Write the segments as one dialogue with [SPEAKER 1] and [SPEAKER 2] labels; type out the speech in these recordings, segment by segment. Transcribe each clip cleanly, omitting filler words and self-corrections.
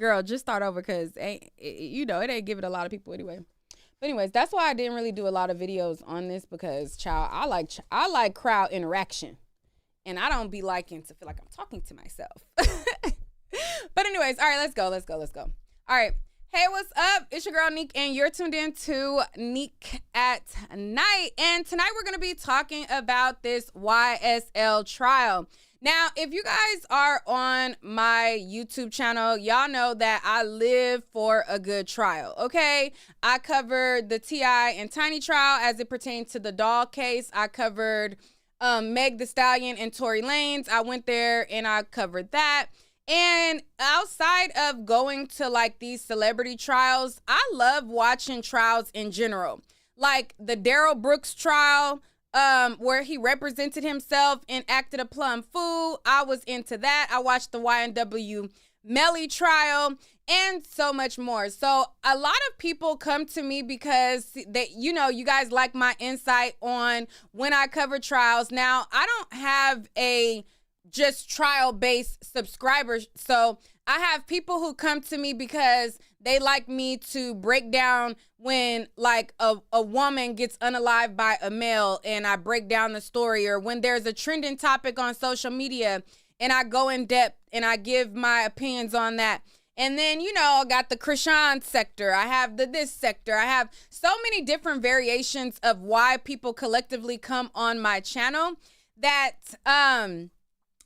[SPEAKER 1] girl, just start over because it ain't giving a lot of people anyway. But anyways, that's why I didn't really do a lot of videos on this because, child, I like crowd interaction. And I don't be liking to feel like I'm talking to myself. But anyways, all right, let's go. All right. Hey, what's up? It's your girl, Neek, and you're tuned in to Neek at Night. And tonight we're going to be talking about this YSL trial. Now, if you guys are on my YouTube channel, y'all know that I live for a good trial, okay? I covered the T.I. and Tiny trial as it pertains to the doll case. I covered Meg Thee Stallion and Tory Lanez. I went there and I covered that. And outside of going to like these celebrity trials, I love watching trials in general. Like the Daryl Brooks trial, where he represented himself and acted a plum fool. I was into that. I watched the YNW Melly trial and so much more. So a lot of people come to me because you guys like my insight on when I cover trials. Now, I don't have a just trial-based subscribers. So I have people who come to me because they like me to break down when like a woman gets unalived by a male and I break down the story, or when there's a trending topic on social media and I go in depth and I give my opinions on that. And then, I got the Krishan sector. I have this sector. I have so many different variations of why people collectively come on my channel that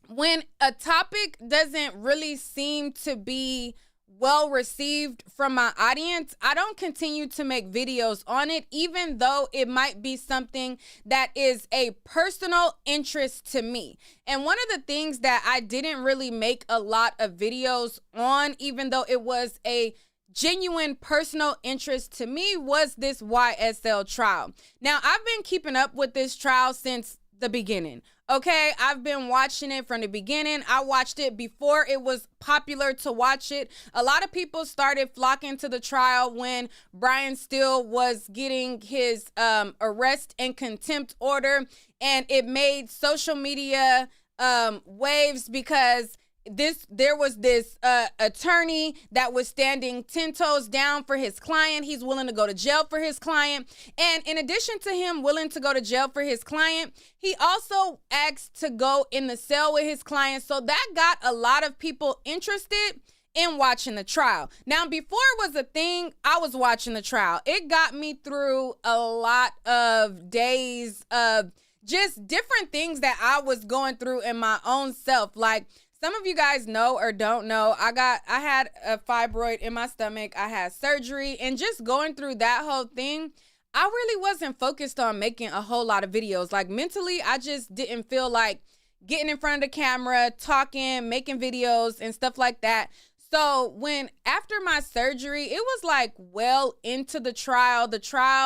[SPEAKER 1] when a topic doesn't really seem to be well received from my audience, I don't continue to make videos on it, even though it might be something that is a personal interest to me. And one of the things that I didn't really make a lot of videos on, even though it was a genuine personal interest to me, was this YSL trial. Now, I've been keeping up with this trial since the beginning. Okay, I've been watching it from the beginning. I watched it before it was popular to watch it. A lot of people started flocking to the trial when Brian Steele was getting his arrest and contempt order, and it made social media waves because there was this attorney that was standing 10 toes down for his client. He's willing to go to jail for his client. And in addition to him willing to go to jail for his client, he also asked to go in the cell with his client. So that got a lot of people interested in watching the trial. Now, before it was a thing, I was watching the trial. It got me through a lot of days of just different things that I was going through in my own self. Like, some of you guys know or don't know, I had a fibroid in my stomach. I had surgery, and just going through that whole thing, I really wasn't focused on making a whole lot of videos. Like, mentally, I just didn't feel like getting in front of the camera, talking, making videos and stuff like that. So after my surgery, it was like well into the trial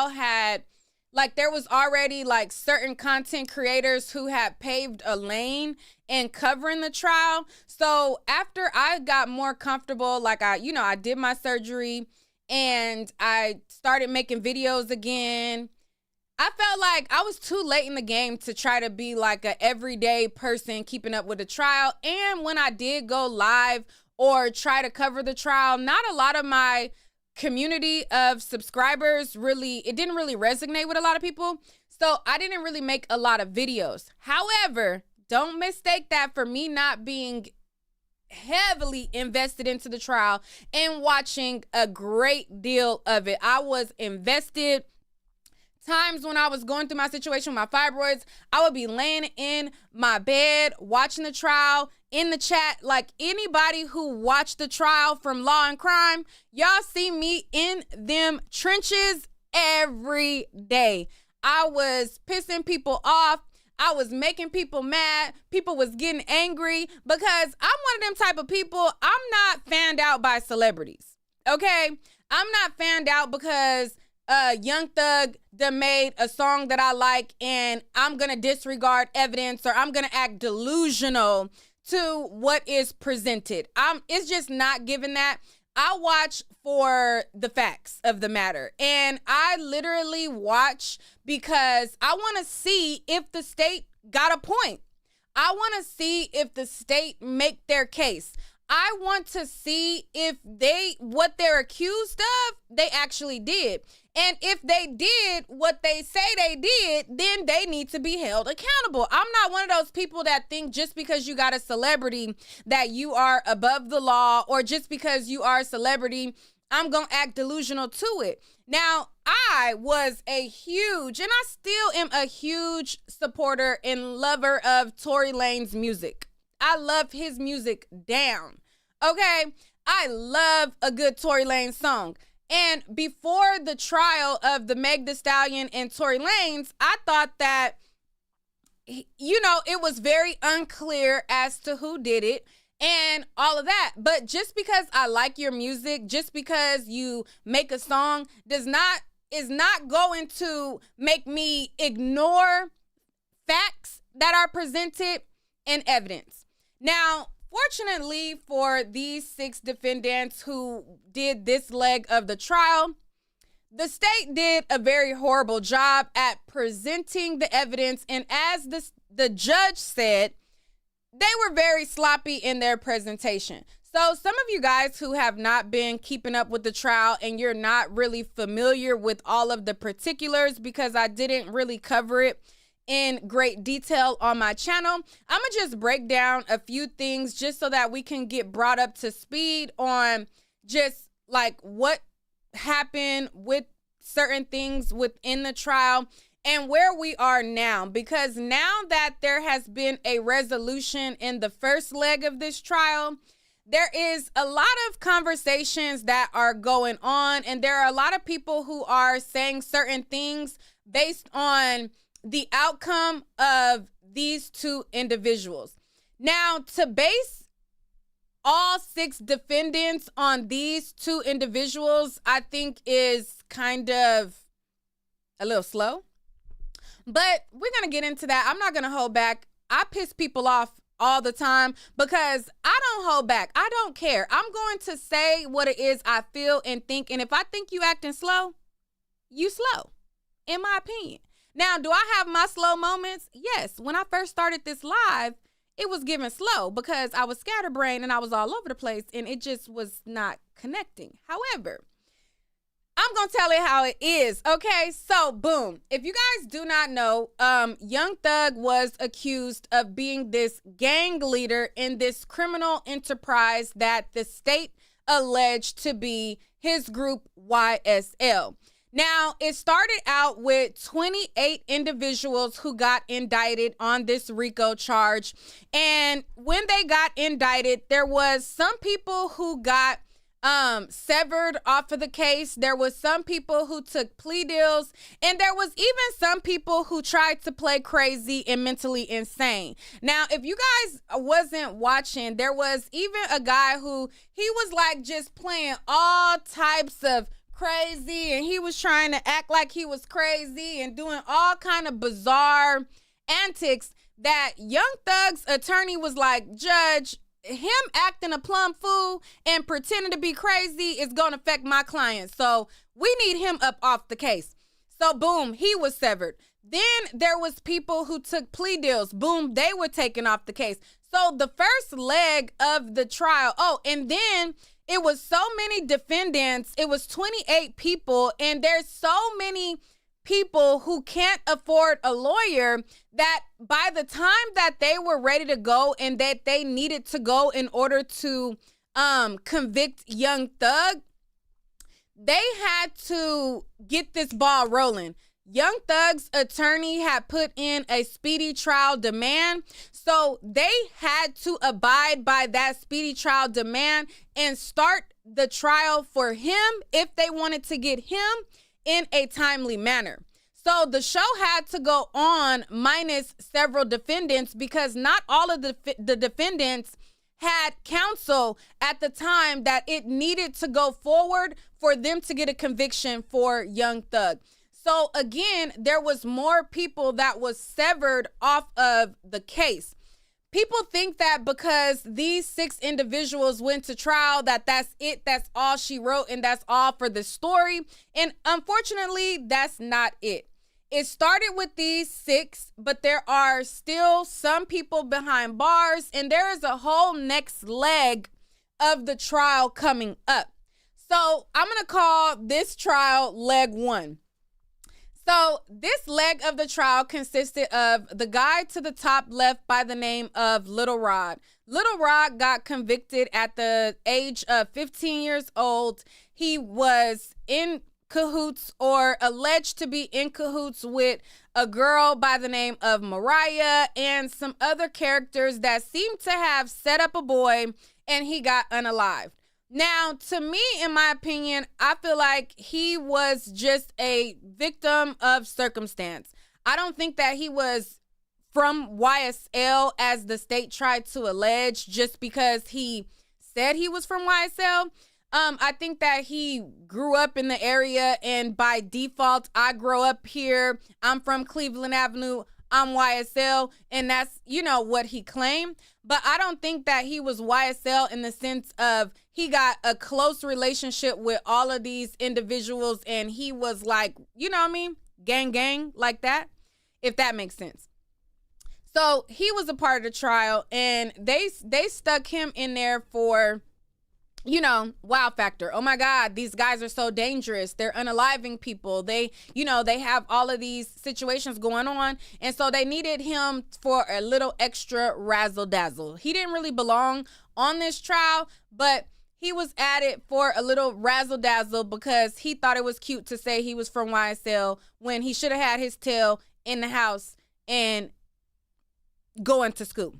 [SPEAKER 1] had, like, there was already like certain content creators who had paved a lane in covering the trial. So after I got more comfortable, like I did my surgery and I started making videos again, I felt like I was too late in the game to try to be like a everyday person keeping up with the trial. And when I did go live or try to cover the trial, not a lot of my community of subscribers it didn't really resonate with a lot of people. So I didn't really make a lot of videos. However, don't mistake that for me not being heavily invested into the trial and watching a great deal of it. I was invested. Times when I was going through my situation with my fibroids, I would be laying in my bed watching the trial. In the chat, like anybody who watched the trial from Law and Crime, y'all see me in them trenches every day. I was pissing people off. I was making people mad. People was getting angry because I'm one of them type of people. I'm not fanned out by celebrities, okay? I'm not fanned out because Young Thug done made a song that I like and I'm going to disregard evidence, or I'm going to act delusional to what is presented. It's just not given that. I watch for the facts of the matter. And I literally watch because I want to see if the state got a point. I want to see if the state make their case. I want to see if what they're accused of, they actually did. And if they did what they say they did, then they need to be held accountable. I'm not one of those people that think just because you got a celebrity that you are above the law, or just because you are a celebrity, I'm going to act delusional to it. Now, I was a huge, and I still am a huge supporter and lover of Tory Lanez music. I love his music down. Okay? I love a good Tory Lanez song. And before the trial of the Meg Thee Stallion and Tory Lanez, I thought that, you know, it was very unclear as to who did it and all of that. But just because I like your music, just because you make a song is not going to make me ignore facts that are presented and evidence. Now, fortunately for these 6 defendants who did this leg of the trial, the state did a very horrible job at presenting the evidence. And as the judge said, they were very sloppy in their presentation. So some of you guys who have not been keeping up with the trial and you're not really familiar with all of the particulars, because I didn't really cover it in great detail on my channel, I'm gonna just break down a few things just so that we can get brought up to speed on just like what happened with certain things within the trial and where we are now. Because now that there has been a resolution in the first leg of this trial, there is a lot of conversations that are going on, and there are a lot of people who are saying certain things based on the outcome of these 2 individuals. Now, to base all 6 defendants on these 2 individuals, I think is kind of a little slow. But we're going to get into that. I'm not going to hold back. I piss people off all the time because I don't hold back. I don't care. I'm going to say what it is I feel and think. And if I think you acting slow, you slow, in my opinion. Now, do I have my slow moments? Yes. When I first started this live, it was giving slow because I was scatterbrained and I was all over the place and it just was not connecting. However, I'm going to tell it how it is. Okay, so boom. If you guys do not know, Young Thug was accused of being this gang leader in this criminal enterprise that the state alleged to be his group YSL. Now, it started out with 28 individuals who got indicted on this RICO charge. And when they got indicted, there was some people who got severed off of the case. There was some people who took plea deals, and there was even some people who tried to play crazy and mentally insane. Now, if you guys wasn't watching, there was even a guy who he was like just playing all types of crazy, and he was trying to act like he was crazy and doing all kind of bizarre antics that Young Thug's attorney was like, Judge, him acting a plumb fool and pretending to be crazy is going to affect my client. So we need him up off the case. So boom, he was severed. Then there was people who took plea deals. Boom, they were taken off the case. So the first leg of the trial. Oh, and then it was so many defendants. It was 28 people. And there's so many people who can't afford a lawyer that by the time that they were ready to go and that they needed to go in order to convict Young Thug, they had to get this ball rolling. Young Thug's attorney had put in a speedy trial demand, so they had to abide by that speedy trial demand and start the trial for him if they wanted to get him in a timely manner. So the show had to go on minus several defendants because not all of the defendants had counsel at the time that it needed to go forward for them to get a conviction for Young Thug. So again, there was more people that was severed off of the case. People think that because these 6 individuals went to trial that that's it, that's all she wrote, and that's all for the story. And unfortunately, that's not it. It started with these 6, but there are still some people behind bars, and there is a whole next leg of the trial coming up. So I'm going to call this trial leg 1. So this leg of the trial consisted of the guy to the top left by the name of Little Rod. Little Rod got convicted at the age of 15 years old. He was in cahoots, or alleged to be in cahoots, with a girl by the name of Mariah and some other characters that seemed to have set up a boy, and he got unalived. Now, to me, in my opinion, I feel like he was just a victim of circumstance. I don't think that he was from YSL, as the state tried to allege, just because he said he was from YSL. I think that he grew up in the area, and by default, I grow up here. I'm from Cleveland Avenue. I'm YSL, and that's, what he claimed. But I don't think that he was YSL in the sense of he got a close relationship with all of these individuals, and he was like, gang like that, if that makes sense. So he was a part of the trial, and they stuck him in there for, wow factor. Oh my God, these guys are so dangerous. They're unaliving people. They have all of these situations going on. And so they needed him for a little extra razzle dazzle. He didn't really belong on this trial, but he was added for a little razzle dazzle because he thought it was cute to say he was from YSL when he should have had his tail in the house and going to school.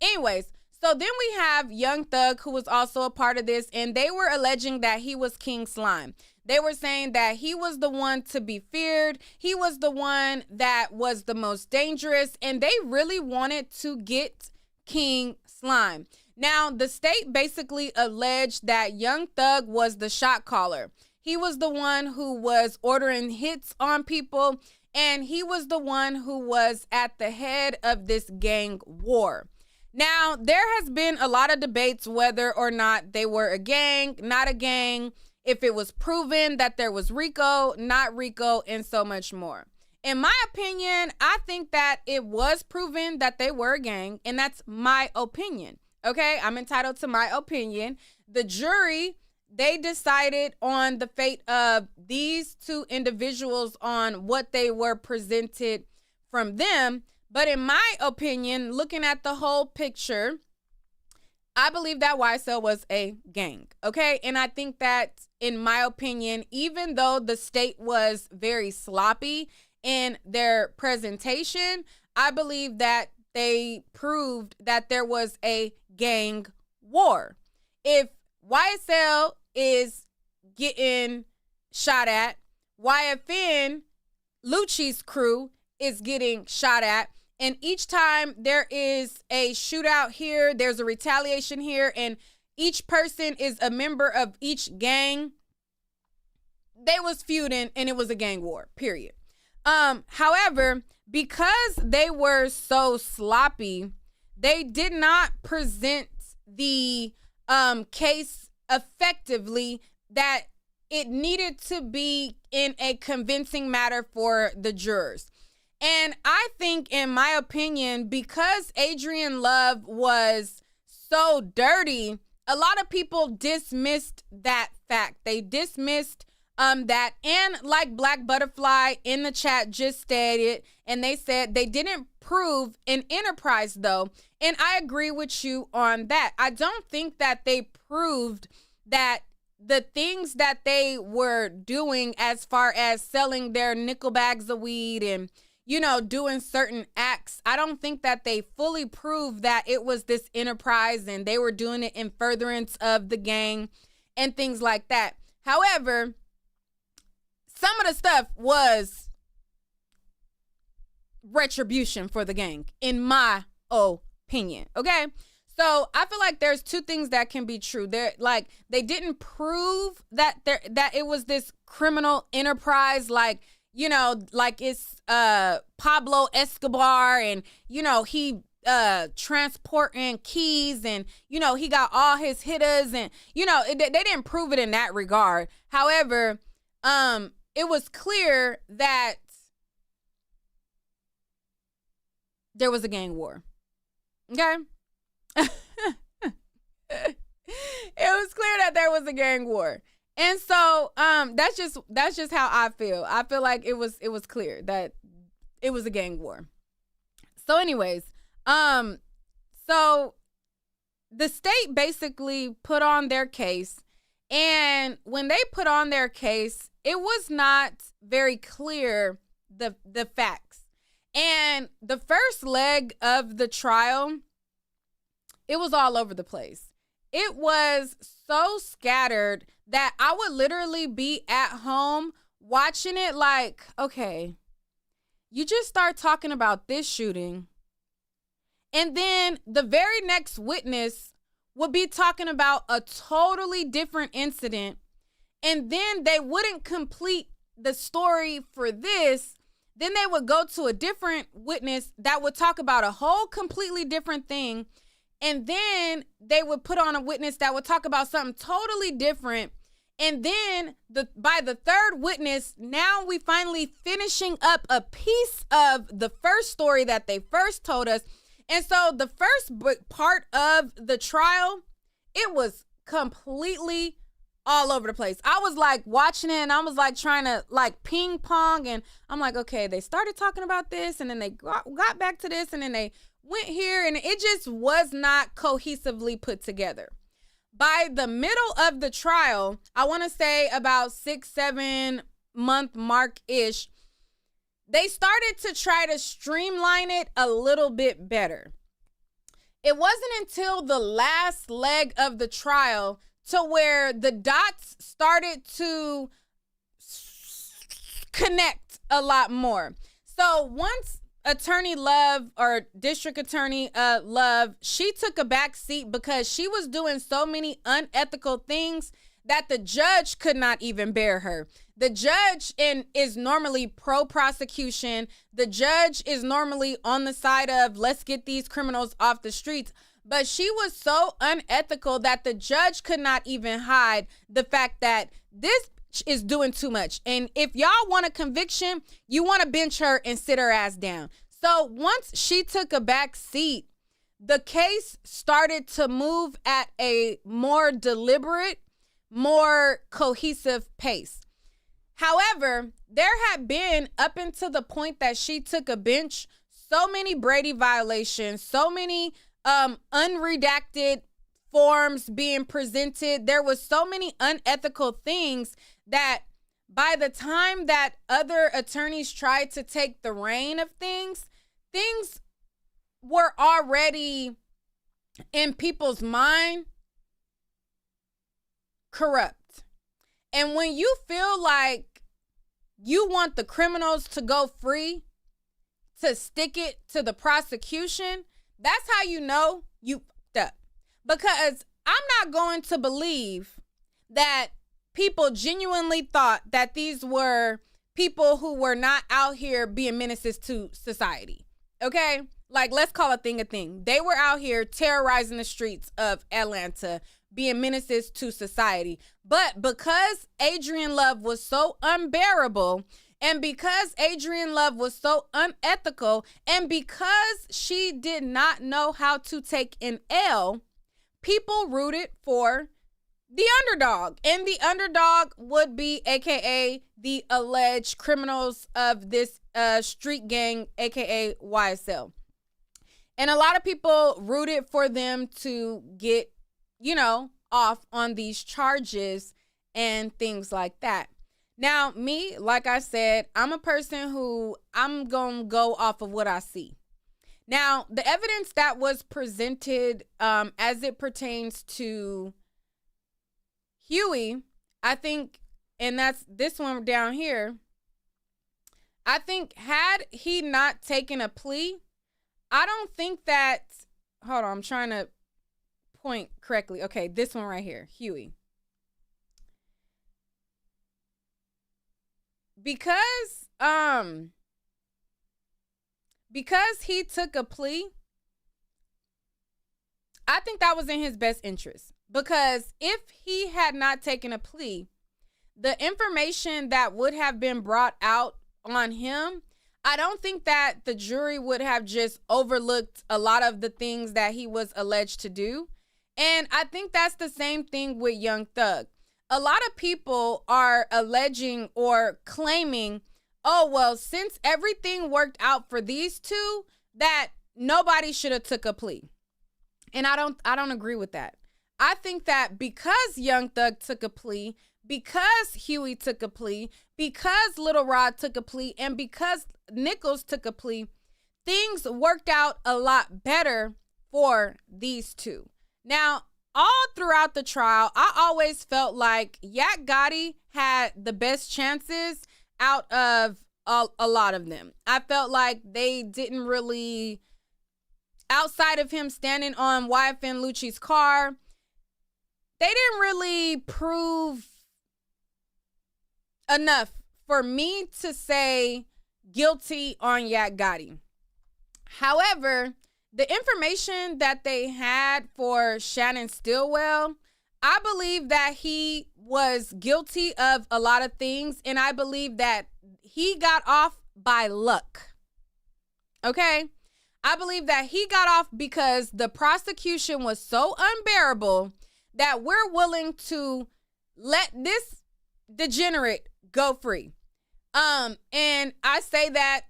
[SPEAKER 1] Anyways, so then we have Young Thug, who was also a part of this, and they were alleging that he was King Slime. They were saying that he was the one to be feared. He was the one that was the most dangerous, and they really wanted to get King Slime. Now, the state basically alleged that Young Thug was the shot caller. He was the one who was ordering hits on people, and he was the one who was at the head of this gang war. Now, there has been a lot of debates whether or not they were a gang, not a gang, if it was proven that there was RICO, not RICO, and so much more. In my opinion, I think that it was proven that they were a gang, and that's my opinion. Okay, I'm entitled to my opinion. The jury, they decided on the fate of these two individuals on what they were presented from them. But in my opinion, looking at the whole picture, I believe that YSL was a gang, okay? And I think that, in my opinion, even though the state was very sloppy in their presentation, I believe that they proved that there was a gang war. If YSL is getting shot at, YFN, Lucci's crew, is getting shot at, and each time there is a shootout here, there's a retaliation here, and each person is a member of each gang, they was feuding, and it was a gang war, period. However, because they were so sloppy, they did not present the case effectively that it needed to be in a convincing manner for the jurors. And I think, in my opinion, because Adrian Love was so dirty, a lot of people dismissed that fact. They dismissed that, and like Black Butterfly in the chat just stated, and they said they didn't prove an enterprise though. And I agree with you on that. I don't think that they proved that the things that they were doing as far as selling their nickel bags of weed and, doing certain acts, I don't think that they fully proved that it was this enterprise and they were doing it in furtherance of the gang and things like that. However, some of the stuff was retribution for the gang, in my opinion. Okay. So I feel like there's two things that can be true. They didn't prove that it was this criminal enterprise, like it's Pablo Escobar, and he transporting keys, and he got all his hitters, and they didn't prove it in that regard. However, it was clear that there was a gang war. Okay. was clear that there was a gang war. And so that's just how I feel. I feel like it was clear that it was a gang war. So anyways, so the state basically put on their case, and when they put on their case, it was not very clear the facts. And the first leg of the trial, it was all over the place. It was so scattered that I would literally be at home watching it like, okay, you just start talking about this shooting, and then the very next witness would be talking about a totally different incident, and then they wouldn't complete the story for this. Then they would go to a different witness that would talk about a whole completely different thing. And then they would put on a witness that would talk about something totally different. And then by the third witness, now we finally finishing up a piece of the first story that they first told us. And so the first part of the trial, it was completely all over the place. I was like watching it, and I was like trying to like ping pong, and I'm like, okay, they started talking about this, and then they got back to this, and then they went here, and it just was not cohesively put together. By the middle of the trial, I want to say about 6-7 month mark-ish, they started to try to streamline it a little bit better. It wasn't until the last leg of the trial to where the dots started to connect a lot more. So once Attorney Love, or District Attorney Love, she took a back seat because she was doing so many unethical things that the judge could not even bear her. The judge is normally pro-prosecution. The judge is normally on the side of let's get these criminals off the streets. But she was so unethical that the judge could not even hide the fact that this is doing too much. And if y'all want a conviction, you want to bench her and sit her ass down. So once she took a back seat, the case started to move at a more deliberate, more cohesive pace. However, there had been, up until the point that she took a bench, so many Brady violations, so many unredacted forms being presented. There was so many unethical things that by the time that other attorneys tried to take the reign of things were already in people's mind corrupt. And when you feel like you want the criminals to go free, to stick it to the prosecution, that's how you know you fucked up. Because I'm not going to believe that people genuinely thought that these were people who were not out here being menaces to society. Okay? Like, let's call a thing a thing. They were out here terrorizing the streets of Atlanta, being menaces to society. But because Adrienne Love was so unbearable, and because Adrienne Love was so unethical, and because she did not know how to take an L, people rooted for the underdog. And the underdog would be AKA the alleged criminals of this street gang, AKA YSL. And a lot of people rooted for them to get, off on these charges and things like that. Now, me, like I said, I'm a person who I'm going to go off of what I see. Now, the evidence that was presented as it pertains to Huey, I think, and that's this one down here, I think had he not taken a plea, I don't think that, hold on, I'm trying to point correctly. Okay, this one right here, Huey. Because he took a plea, I think that was in his best interest. Because if he had not taken a plea, the information that would have been brought out on him, I don't think that the jury would have just overlooked a lot of the things that he was alleged to do. And I think that's the same thing with Young Thug. A lot of people are alleging or claiming, oh, well, since everything worked out for these two, that nobody should have took a plea. And I don't agree with that. I think that because Young Thug took a plea, because Huey took a plea, because Little Rod took a plea, and because Nichols took a plea, things worked out a lot better for these two. Now, all throughout the trial, I always felt like Yak Gotti had the best chances out of a lot of them. I felt like they didn't really, outside of him standing on YFN Lucci's car, they didn't really prove enough for me to say guilty on Yak Gotti. However, the information that they had for Shannon Stillwell, I believe that he was guilty of a lot of things, and I believe that he got off by luck. Okay? I believe that he got off because the prosecution was so unbearable that we're willing to let this degenerate go free. And I say that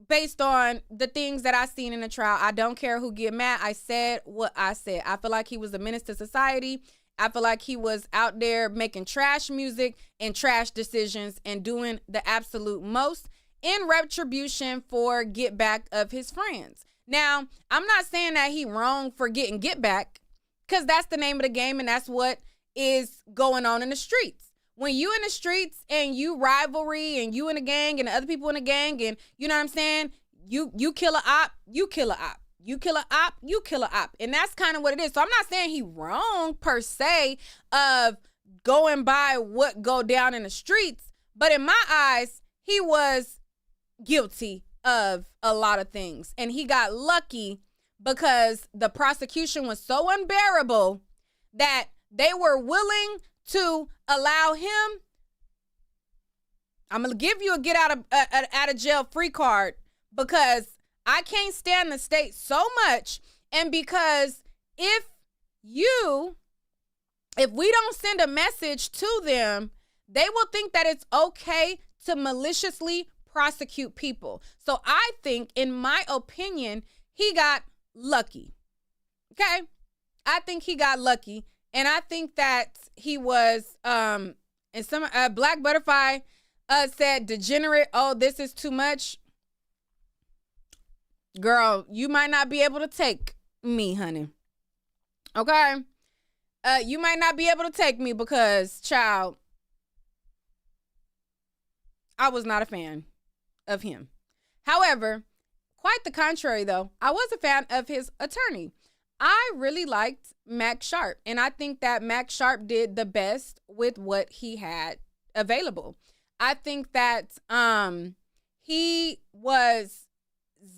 [SPEAKER 1] based on the things that I seen in the trial. I don't care who get mad. I said what I said. I feel like he was a menace to society. I feel like he was out there making trash music and trash decisions and doing the absolute most in retribution for get back of his friends. Now, I'm not saying that he wrong for getting get back, because that's the name of the game and that's what is going on in the streets. When you in the streets and you rivalry and you in a gang and the other people in a gang and you know what I'm saying, you kill a op, you kill a op. You kill a op, you kill a op. And that's kind of what it is. So I'm not saying he wrong per se of going by what go down in the streets, but in my eyes, he was guilty of a lot of things. And he got lucky because the prosecution was so unbearable that they were willing to allow him. I'm going to give you a get out of jail free card because I can't stand the state so much. And because if we don't send a message to them, they will think that it's okay to maliciously prosecute people. So I think, in my opinion, he got lucky. Okay? I think he got lucky. And I think that he was, and some Black Butterfly said degenerate. Oh, this is too much. Girl, you might not be able to take me, honey. Okay? You might not be able to take me because, child, I was not a fan of him. However, quite the contrary, though, I was a fan of his attorney. I really liked Max Sharp, and I think that Max Sharp did the best with what he had available. I think that he was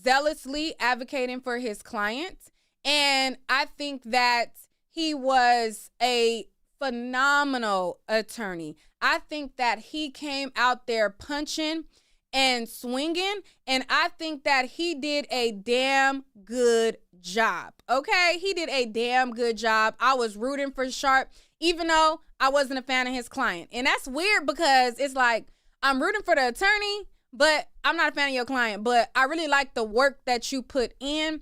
[SPEAKER 1] zealously advocating for his client, and I think that he was a phenomenal attorney. I think that he came out there punching and swinging, and I think that he did a damn good job. Okay, he did a damn good job. I was rooting for Sharp, even though I wasn't a fan of his client. And that's weird because it's like, I'm rooting for the attorney, but I'm not a fan of your client. But I really like the work that you put in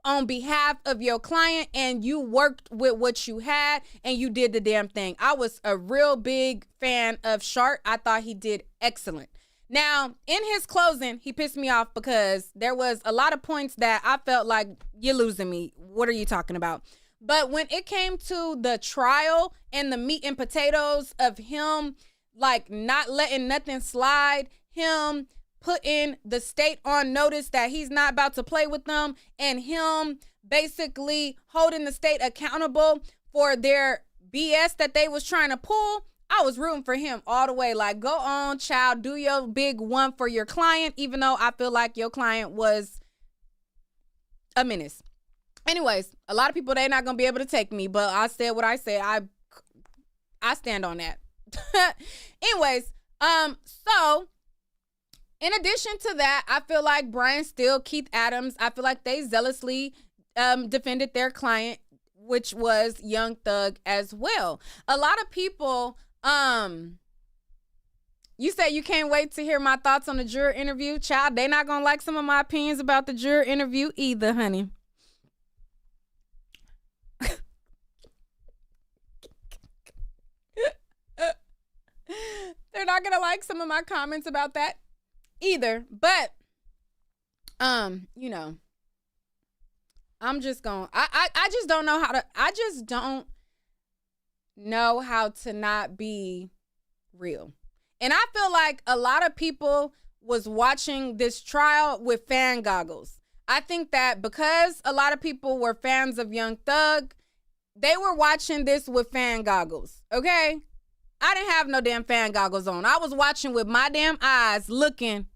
[SPEAKER 1] on behalf of your client, and you worked with what you had and you did the damn thing. I was a real big fan of Sharp. I thought he did excellent. Now, in his closing, he pissed me off because there was a lot of points that I felt like, you're losing me. What are you talking about? But when it came to the trial and the meat and potatoes of him, like, not letting nothing slide, him putting the state on notice that he's not about to play with them, and him basically holding the state accountable for their BS that they was trying to pull, I was rooting for him all the way. Like, go on, child, do your big one for your client, even though I feel like your client was a menace. Anyways, a lot of people, they're not going to be able to take me, but I said what I said. I stand on that. Anyways, so in addition to that, I feel like Brian Steele, Keith Adams, I feel like they zealously defended their client. which was Young Thug as well. A lot of people, you said you can't wait to hear my thoughts on the juror interview. Child, they not gonna like some of my opinions about the juror interview either, honey. They're not gonna like some of my comments about that either. But you know, I'm just gonna I just don't know how to not be real. And I feel like a lot of people was watching this trial with fan goggles. I think that because a lot of people were fans of Young Thug, they were watching this with fan goggles, okay? I didn't have no damn fan goggles on. I was watching with my damn eyes, looking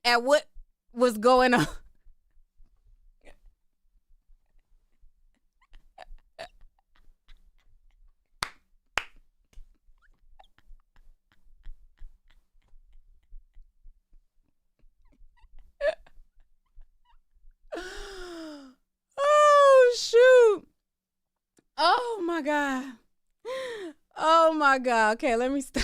[SPEAKER 1] at what was going on. Oh, shoot. Oh, my God. Oh, my God. Okay, let me stop.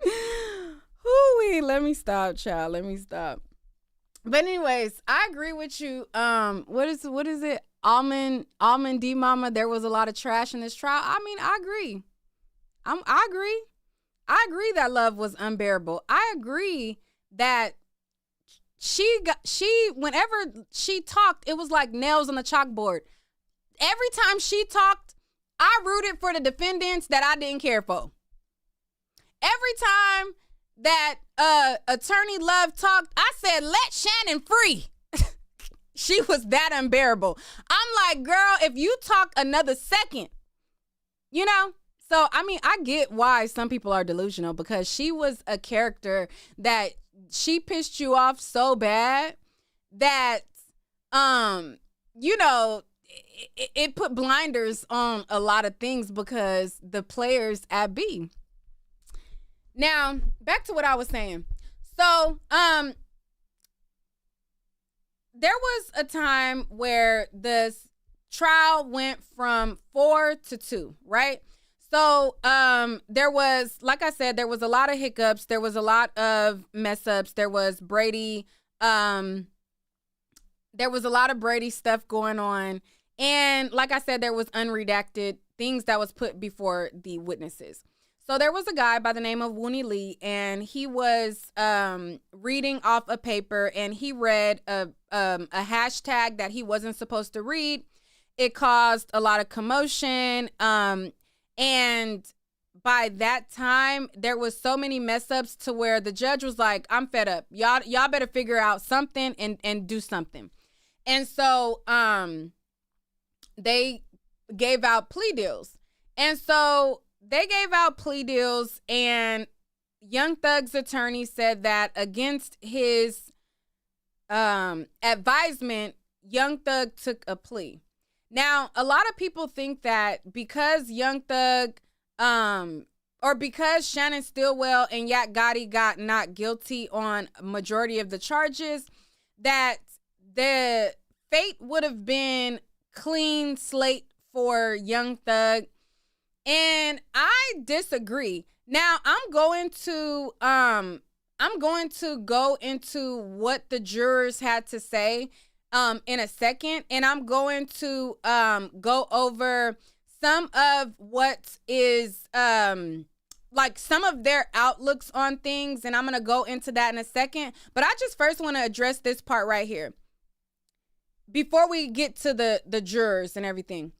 [SPEAKER 1] Hoo-wee. Let me stop, child. Let me stop. But anyways, I agree with you. What is it? Almond D Mama, there was a lot of trash in this trial. I mean, I agree. I agree. I agree that love was unbearable. I agree that whenever she talked, it was like nails on the chalkboard. Every time she talked, I rooted for the defendants that I didn't care for. Every time that Attorney Love talked, I said, let Shannon free. She was that unbearable. I'm like, girl, if you talk another second, you know? So, I mean, I get why some people are delusional, because she was a character that she pissed you off so bad that, you know, it put blinders on a lot of things because the players at B. Now, back to what I was saying. So, there was a time where the trial went from 4 to 2, right? So, there was, like I said, there was a lot of hiccups. There was a lot of mess ups. There was Brady. There was a lot of Brady stuff going on. And like I said, there was unredacted things that was put before the witnesses. So there was a guy by the name of Wooney Lee, and he was reading off a paper, and he read a hashtag that he wasn't supposed to read. It caused a lot of commotion. And by that time, there was so many mess ups to where the judge was like, I'm fed up. Y'all better figure out something and do something. And so they gave out plea deals. And so they gave out plea deals, and Young Thug's attorney said that against his advisement, Young Thug took a plea. Now, a lot of people think that because Young Thug, or because Shannon Stillwell and Yak Gotti got not guilty on a majority of the charges, that the fate would have been clean slate for Young Thug. And I disagree. Now, I'm going to go into what the jurors had to say in a second, and I'm going to go over some of what is like some of their outlooks on things, and I'm going to go into that in a second. But I just first want to address this part right here before we get to the jurors and everything.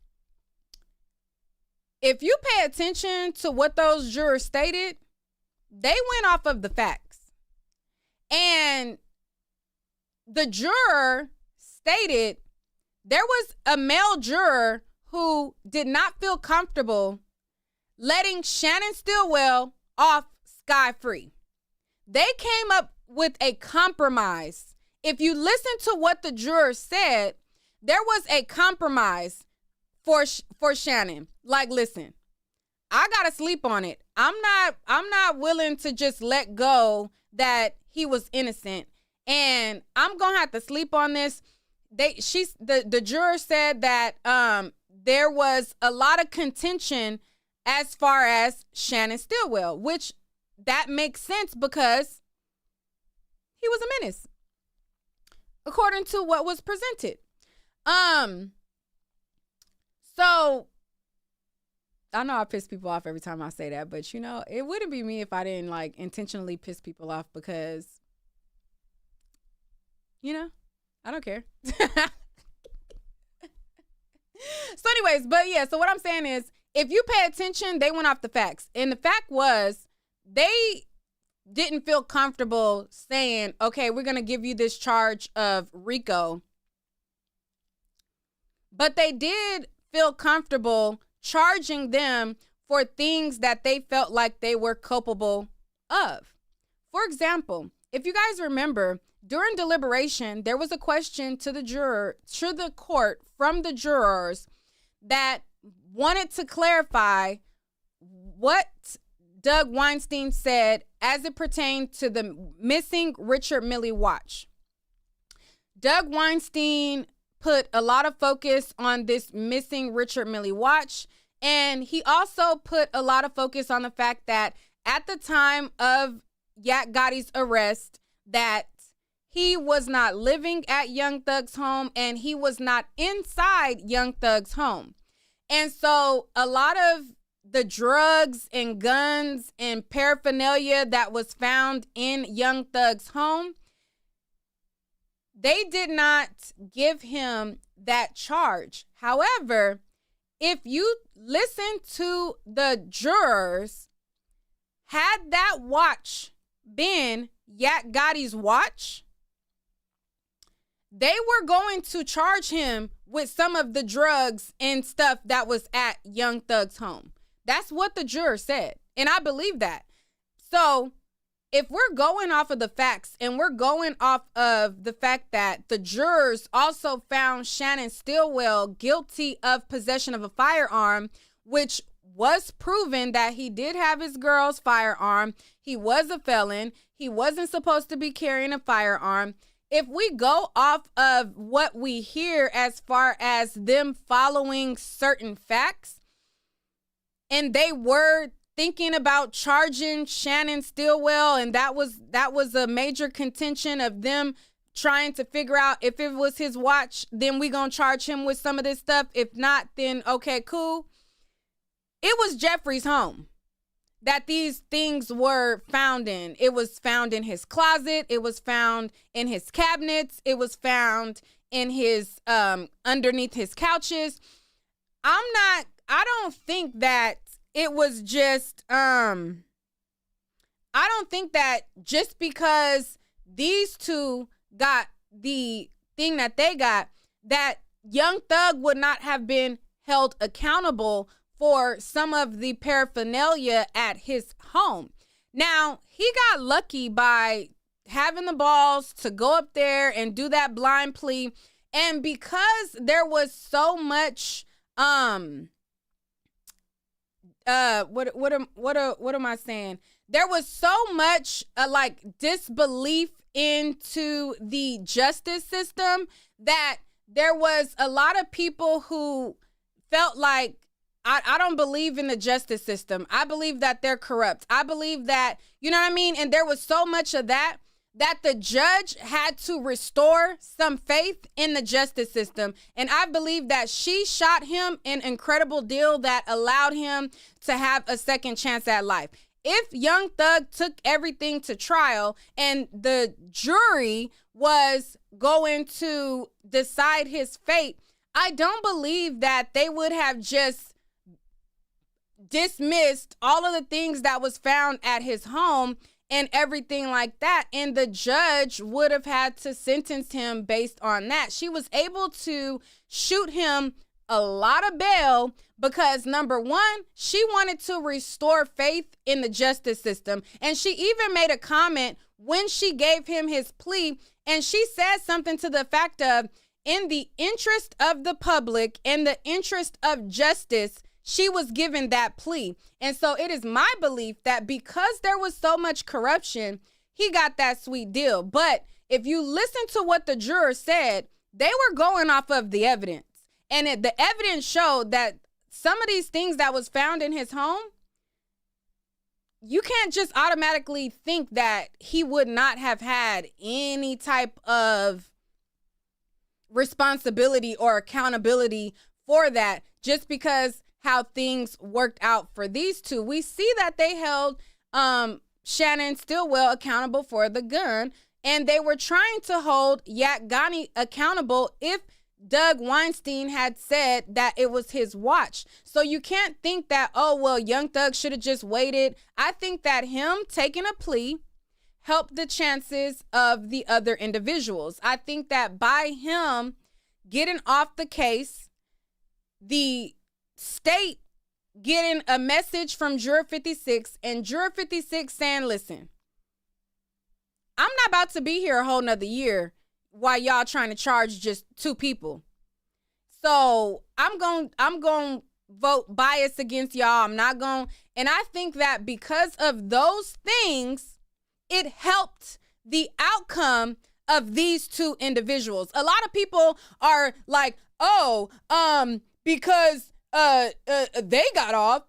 [SPEAKER 1] If you pay attention to what those jurors stated, they went off of the facts. And the juror stated there was a male juror who did not feel comfortable letting Shannon Stillwell off scot-free. They came up with a compromise. If you listen to what the juror said, there was a compromise for Shannon. Like, listen, I gotta sleep on it. I'm not willing to just let go that he was innocent. And I'm gonna have to sleep on this. The juror said that there was a lot of contention as far as Shannon Stillwell, which that makes sense because he was a menace, according to what was presented. So I know I piss people off every time I say that, but you know, it wouldn't be me if I didn't like intentionally piss people off because, you know, I don't care. So anyways, but yeah, so what I'm saying is if you pay attention, they went off the facts. And the fact was they didn't feel comfortable saying, okay, we're going to give you this charge of RICO. But they did feel comfortable charging them for things that they felt like they were culpable of. For example, if you guys remember, during deliberation, there was a question to the court from the jurors that wanted to clarify what Doug Weinstein said as it pertained to the missing Richard Mille watch. Doug Weinstein put a lot of focus on this missing Richard Mille watch, and he also put a lot of focus on the fact that at the time of Yak Gotti's arrest, that he was not living at Young Thug's home and he was not inside Young Thug's home. And so a lot of the drugs and guns and paraphernalia that was found in Young Thug's home, they did not give him that charge. However, if you listen to the jurors, had that watch been Yak Gotti's watch, they were going to charge him with some of the drugs and stuff that was at Young Thug's home. That's what the juror said. And I believe that. So if we're going off of the facts and we're going off of the fact that the jurors also found Shannon Stillwell guilty of possession of a firearm, which was proven that he did have his girl's firearm. He was a felon. He wasn't supposed to be carrying a firearm. If we go off of what we hear as far as them following certain facts, and they were thinking about charging Shannon Stillwell, and that was a major contention of them trying to figure out if it was his watch, then we gonna charge him with some of this stuff. If not, then okay, cool. It was Jeffrey's home that these things were found in. It was found in his closet. It was found in his cabinets. It was found in his underneath his couches. I don't think that it was just I don't think that just because these two got the thing that they got, that Young Thug would not have been held accountable for some of the paraphernalia at his home. Now, he got lucky by having the balls to go up there and do that blind plea. And because there was so much what am I saying? There was so much like disbelief into the justice system that there was a lot of people who felt like, I don't believe in the justice system. I believe that they're corrupt. I believe that, you know what I mean? And there was so much of that the judge had to restore some faith in the justice system. And I believe that she shot him an incredible deal that allowed him to have a second chance at life. If Young Thug took everything to trial and the jury was going to decide his fate, I don't believe that they would have just dismissed all of the things that was found at his home and everything like that, and the judge would have had to sentence him based on that. She was able to shoot him a lot of bail because, number one, she wanted to restore faith in the justice system. And she even made a comment when she gave him his plea, and she said something to the fact of, in the interest of the public and the interest of justice, she was given that plea. And so it is my belief that because there was so much corruption, he got that sweet deal. But if you listen to what the jurors said, they were going off of the evidence. And the evidence showed that some of these things that was found in his home, you can't just automatically think that he would not have had any type of responsibility or accountability for that just because how things worked out for these two. We see that they held Shannon Stillwell accountable for the gun, and they were trying to hold Yak Ghani accountable if Doug Weinstein had said that it was his watch. So you can't think that, oh, well, Young Thug should have just waited. I think that him taking a plea helped the chances of the other individuals. I think that by him getting off the case, the state getting a message from Juror 56 and Juror 56 saying, listen, I'm not about to be here a whole nother year while y'all trying to charge just 2 people. So I'm going to vote bias against y'all. I'm not going. And I think that because of those things, it helped the outcome of these 2 individuals. A lot of people are like, oh, because they got off,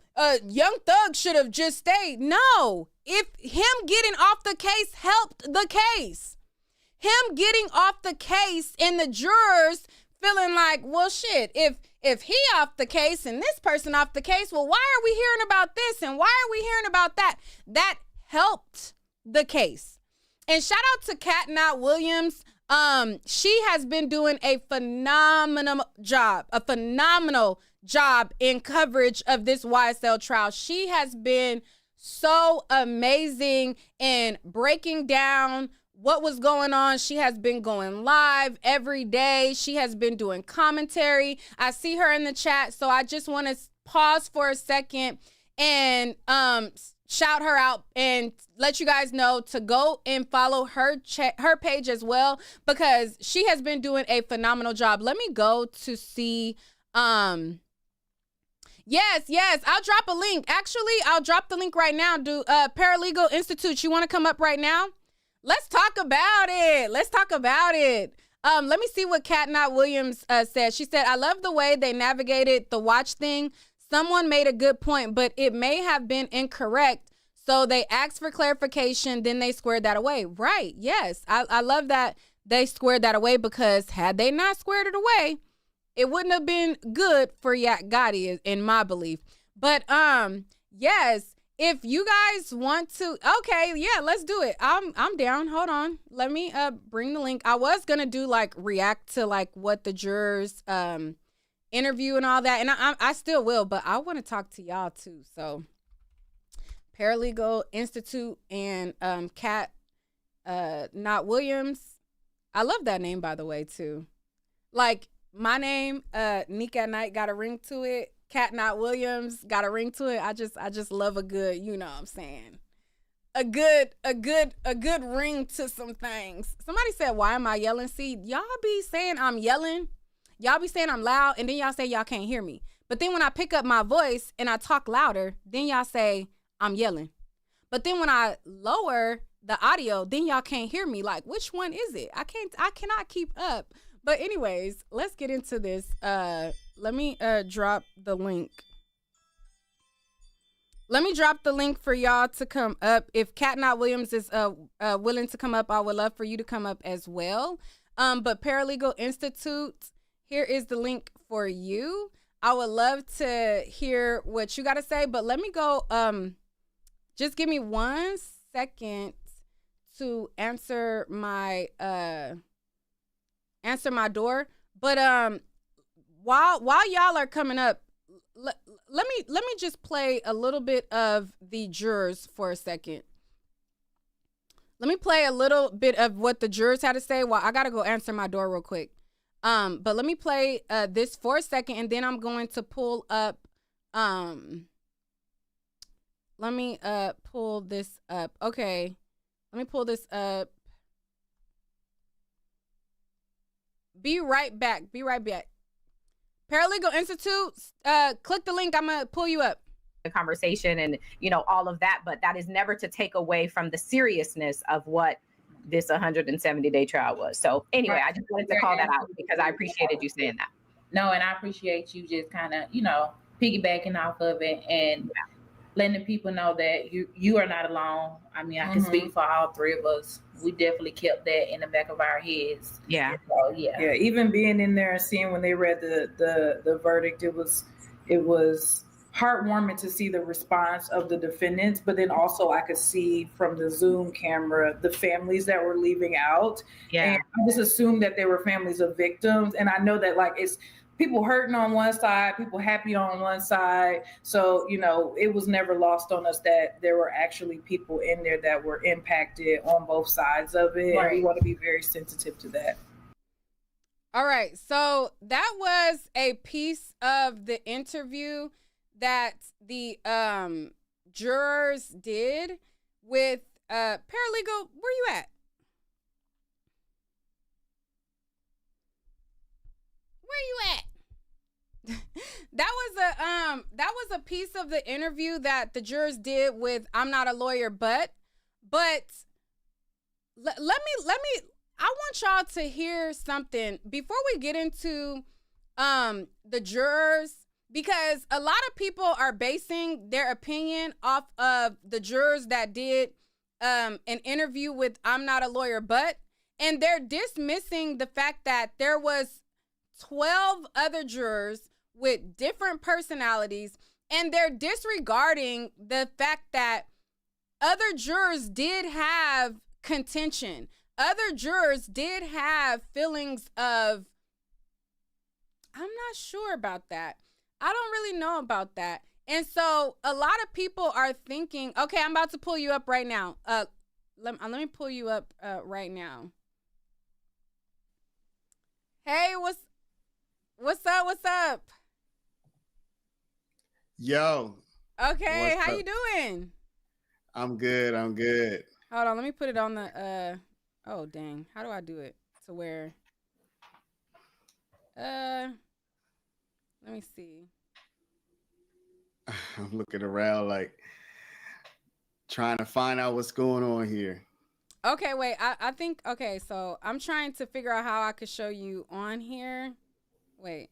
[SPEAKER 1] Young Thug should have just stayed. No, if him getting off the case helped the case. Him getting off the case and the jurors feeling like, well, shit, if he off the case and this person off the case, well, why are we hearing about this and why are we hearing about that? That helped the case. And shout out to Kat Not Williams. She has been doing a phenomenal job in coverage of this YSL trial. She has been so amazing in breaking down what was going on. She has been going live every day. She has been doing commentary. I see her in the chat, so I just want to pause for a second and shout her out and let you guys know to go and follow her page as well, because she has been doing a phenomenal job. Let me go to see. Yes, I'll drop a link. Actually, I'll drop the link right now. Paralegal Institute, you want to come up right now? Let's talk about it. Let me see what Kat Not Williams said. She said, I love the way they navigated the watch thing. Someone made a good point, but it may have been incorrect. So they asked for clarification, then they squared that away. Right, yes. I love that they squared that away, because had they not squared it away, it wouldn't have been good for Yak Gotti, in my belief. But yes, if you guys want to, okay, yeah, let's do it. I'm down. Hold on. Let me bring the link. I was gonna do like react to like what the jurors interview and all that, and I still will, but I want to talk to y'all too. So Paralegal Institute and Kat Not Williams. I love that name, by the way, too. Like my name, Nick at Night, got a ring to it. Kat Not Williams got a ring to it. I just love a good, you know what I'm saying, a good ring to some things. Somebody said, why am I yelling? See, y'all be saying I'm yelling. Y'all be saying I'm loud, and then y'all say y'all can't hear me. But then when I pick up my voice and I talk louder, then y'all say I'm yelling. But then when I lower the audio, then y'all can't hear me. Like, which one is it? I cannot keep up. But anyways, let's get into this. Let me drop the link. Let me drop the link for y'all to come up. If Kat Not Williams is willing to come up, I would love for you to come up as well. But Paralegal Institute, here is the link for you. I would love to hear what you got to say, but let me go. Just give me 1 second to answer my door. But while y'all are coming up, let me just play a little bit of the jurors for a second. Let me play a little bit of what the jurors had to say. Well, I gotta go answer my door real quick. But let me play this for a second, and then I'm going to pull up. Let me pull this up. Okay, let me pull this up. Be right back. Paralegal Institute, click the link. I'm going to pull you up.
[SPEAKER 2] The conversation and, you know, all of that, but that is never to take away from the seriousness of what this 170-day trial was. So anyway, I just wanted to call that out because I appreciated you saying that.
[SPEAKER 3] No, and I appreciate you just kind of, you know, piggybacking off of it and letting the people know that you are not alone. I mean, I can speak for all three of us. We definitely kept that in the back of our heads.
[SPEAKER 2] Yeah.
[SPEAKER 3] So, yeah.
[SPEAKER 4] Even being in there and seeing when they read the verdict, it was heartwarming to see the response of the defendants, but then also I could see from the Zoom camera the families that were leaving out.
[SPEAKER 2] Yeah.
[SPEAKER 4] And I just assumed that they were families of victims. And I know that like it's people hurting on one side, people happy on one side. So, you know, it was never lost on us that there were actually people in there that were impacted on both sides of it. Right. And we want to be very sensitive to that.
[SPEAKER 1] All right. So that was a piece of the interview that the jurors did with paralegal. Where you at? Where you at? that was a piece of the interview that the jurors did with I'm Not a Lawyer, but let me I want y'all to hear something before we get into the jurors, because a lot of people are basing their opinion off of the jurors that did an interview with I'm Not a Lawyer, but, and they're dismissing the fact that there was 12 other jurors with different personalities, and they're disregarding the fact that other jurors did have contention. Other jurors did have feelings of, I'm not sure about that. I don't really know about that. And so a lot of people are thinking, okay, I'm about to pull you up right now. Let me pull you up right now. Hey, what's up?
[SPEAKER 5] Yo.
[SPEAKER 1] Okay, how you doing?
[SPEAKER 5] I'm good.
[SPEAKER 1] Hold on, let me put it on the oh dang. How do I do it to where let me see.
[SPEAKER 5] I'm looking around like trying to find out what's going on here.
[SPEAKER 1] Okay, wait. I think okay, so I'm trying to figure out how I could show you on here. Wait.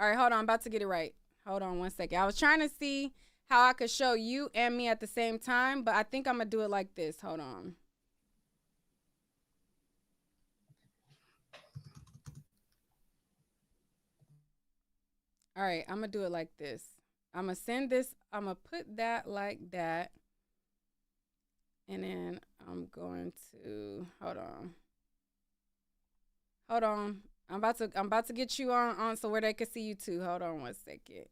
[SPEAKER 1] All right, hold on. I'm about to get it right. Hold on one second. I was trying to see how I could show you and me at the same time, but I think I'm going to do it like this. Hold on. All right, I'm going to do it like this. I'm going to send this. I'm going to put that like that. And then I'm going to, hold on. I'm about to get you on so where they can see you too. Hold on one second.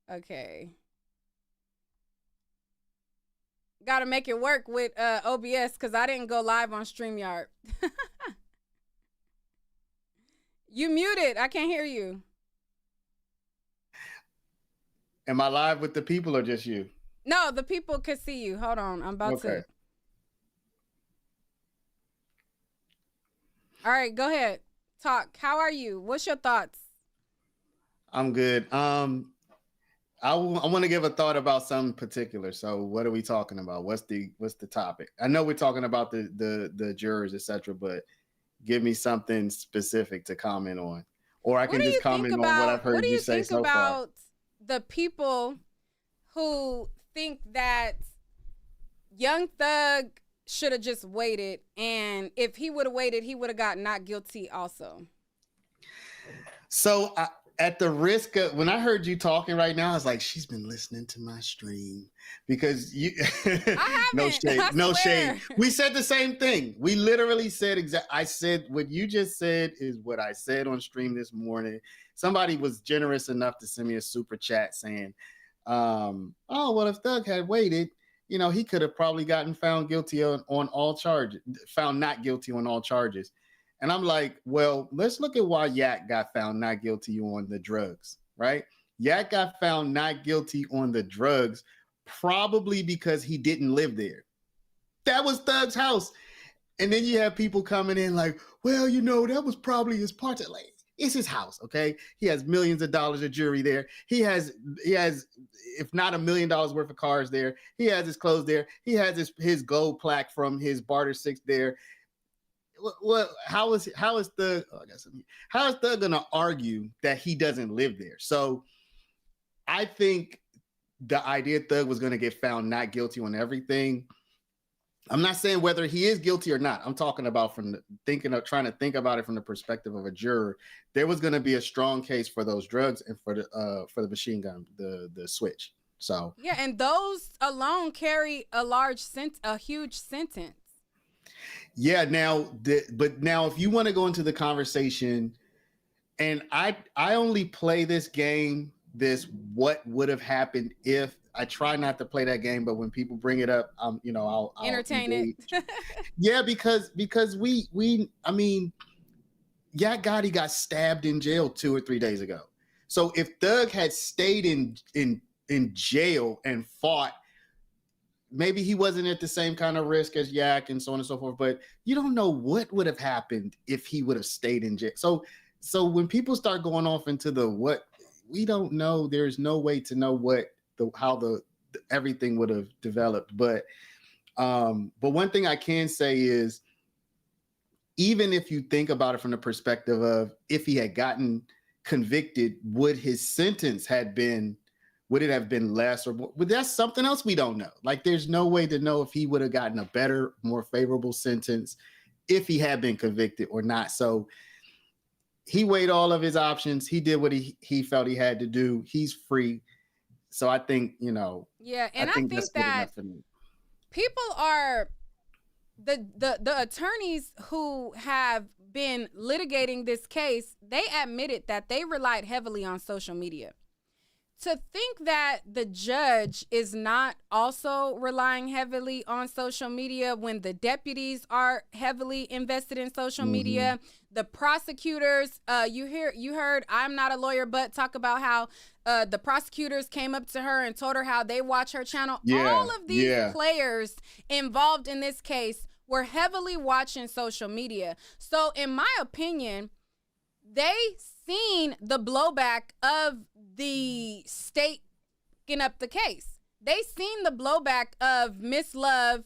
[SPEAKER 1] Okay. Got to make it work with OBS because I didn't go live on StreamYard. You muted. I can't hear you.
[SPEAKER 5] Am I live with the people or just you?
[SPEAKER 1] No, the people can see you. Hold on. I'm about to. All right, go ahead. Talk. How are you? What's your thoughts?
[SPEAKER 5] I'm good. I want to give a thought about something particular. So what are we talking about? What's the topic? I know we're talking about the jurors, etc., but give me something specific to comment on. Or I can just comment on what I've heard you say so far. What do you think about
[SPEAKER 1] the people who think that Young Thug should have just waited, and if he would have waited, he would have got not guilty also?
[SPEAKER 5] So at the risk of, when I heard you talking right now, I was like, she's been listening to my stream because you no shade. We said the same thing. We literally said I said what you just said is what I said on stream this morning. Somebody was generous enough to send me a super chat saying, oh, well, if Thug had waited, you know, he could have probably gotten found guilty on all charges, found not guilty on all charges. And I'm like, well, let's look at why Yak got found not guilty on the drugs, right? Yak got found not guilty on the drugs probably because he didn't live there. That was Thug's house. And then you have people coming in like, well, you know, that was probably his part. Like, It's his house, okay? He has millions of dollars of jewelry there. He has, if not $1 million worth of cars there. He has his clothes there. He has his gold plaque from his barter six there. Well, how is Thug gonna argue that he doesn't live there? So I think the idea Thug was gonna get found not guilty on everything. I'm not saying whether he is guilty or not. I'm talking about trying to think about it from the perspective of a juror. There was going to be a strong case for those drugs and for the machine gun, the switch. So
[SPEAKER 1] yeah, and those alone carry a huge sentence.
[SPEAKER 5] Yeah. But now, if you want to go into the conversation, and I only play this game, what would have happened if. I try not to play that game, but when people bring it up, I'll
[SPEAKER 1] entertain it.
[SPEAKER 5] Yeah, because I mean, Yak Gotti got stabbed in jail 2 or 3 days ago. So if Thug had stayed in jail and fought, maybe he wasn't at the same kind of risk as Yak and so on and so forth. But you don't know what would have happened if he would have stayed in jail. So when people start going off into what we don't know, there's no way to know how everything would have developed. But one thing I can say is, even if you think about it from the perspective of if he had gotten convicted, would his sentence have been less, or that's something else we don't know. Like, there's no way to know if he would have gotten a better, more favorable sentence if he had been convicted or not. So he weighed all of his options. He did what he felt he had to do. He's free. So I think,
[SPEAKER 1] yeah, and I think that people are the attorneys who have been litigating this case, they admitted that they relied heavily on social media. To think that the judge is not also relying heavily on social media when the deputies are heavily invested in social media, the prosecutors, you heard I'm Not a Lawyer But talk about how the prosecutors came up to her and told her how they watch her channel.
[SPEAKER 5] Yeah,
[SPEAKER 1] all of these players involved in this case were heavily watching social media. So in my opinion, they seen the blowback of the state picking up the case. They seen the blowback of Miss Love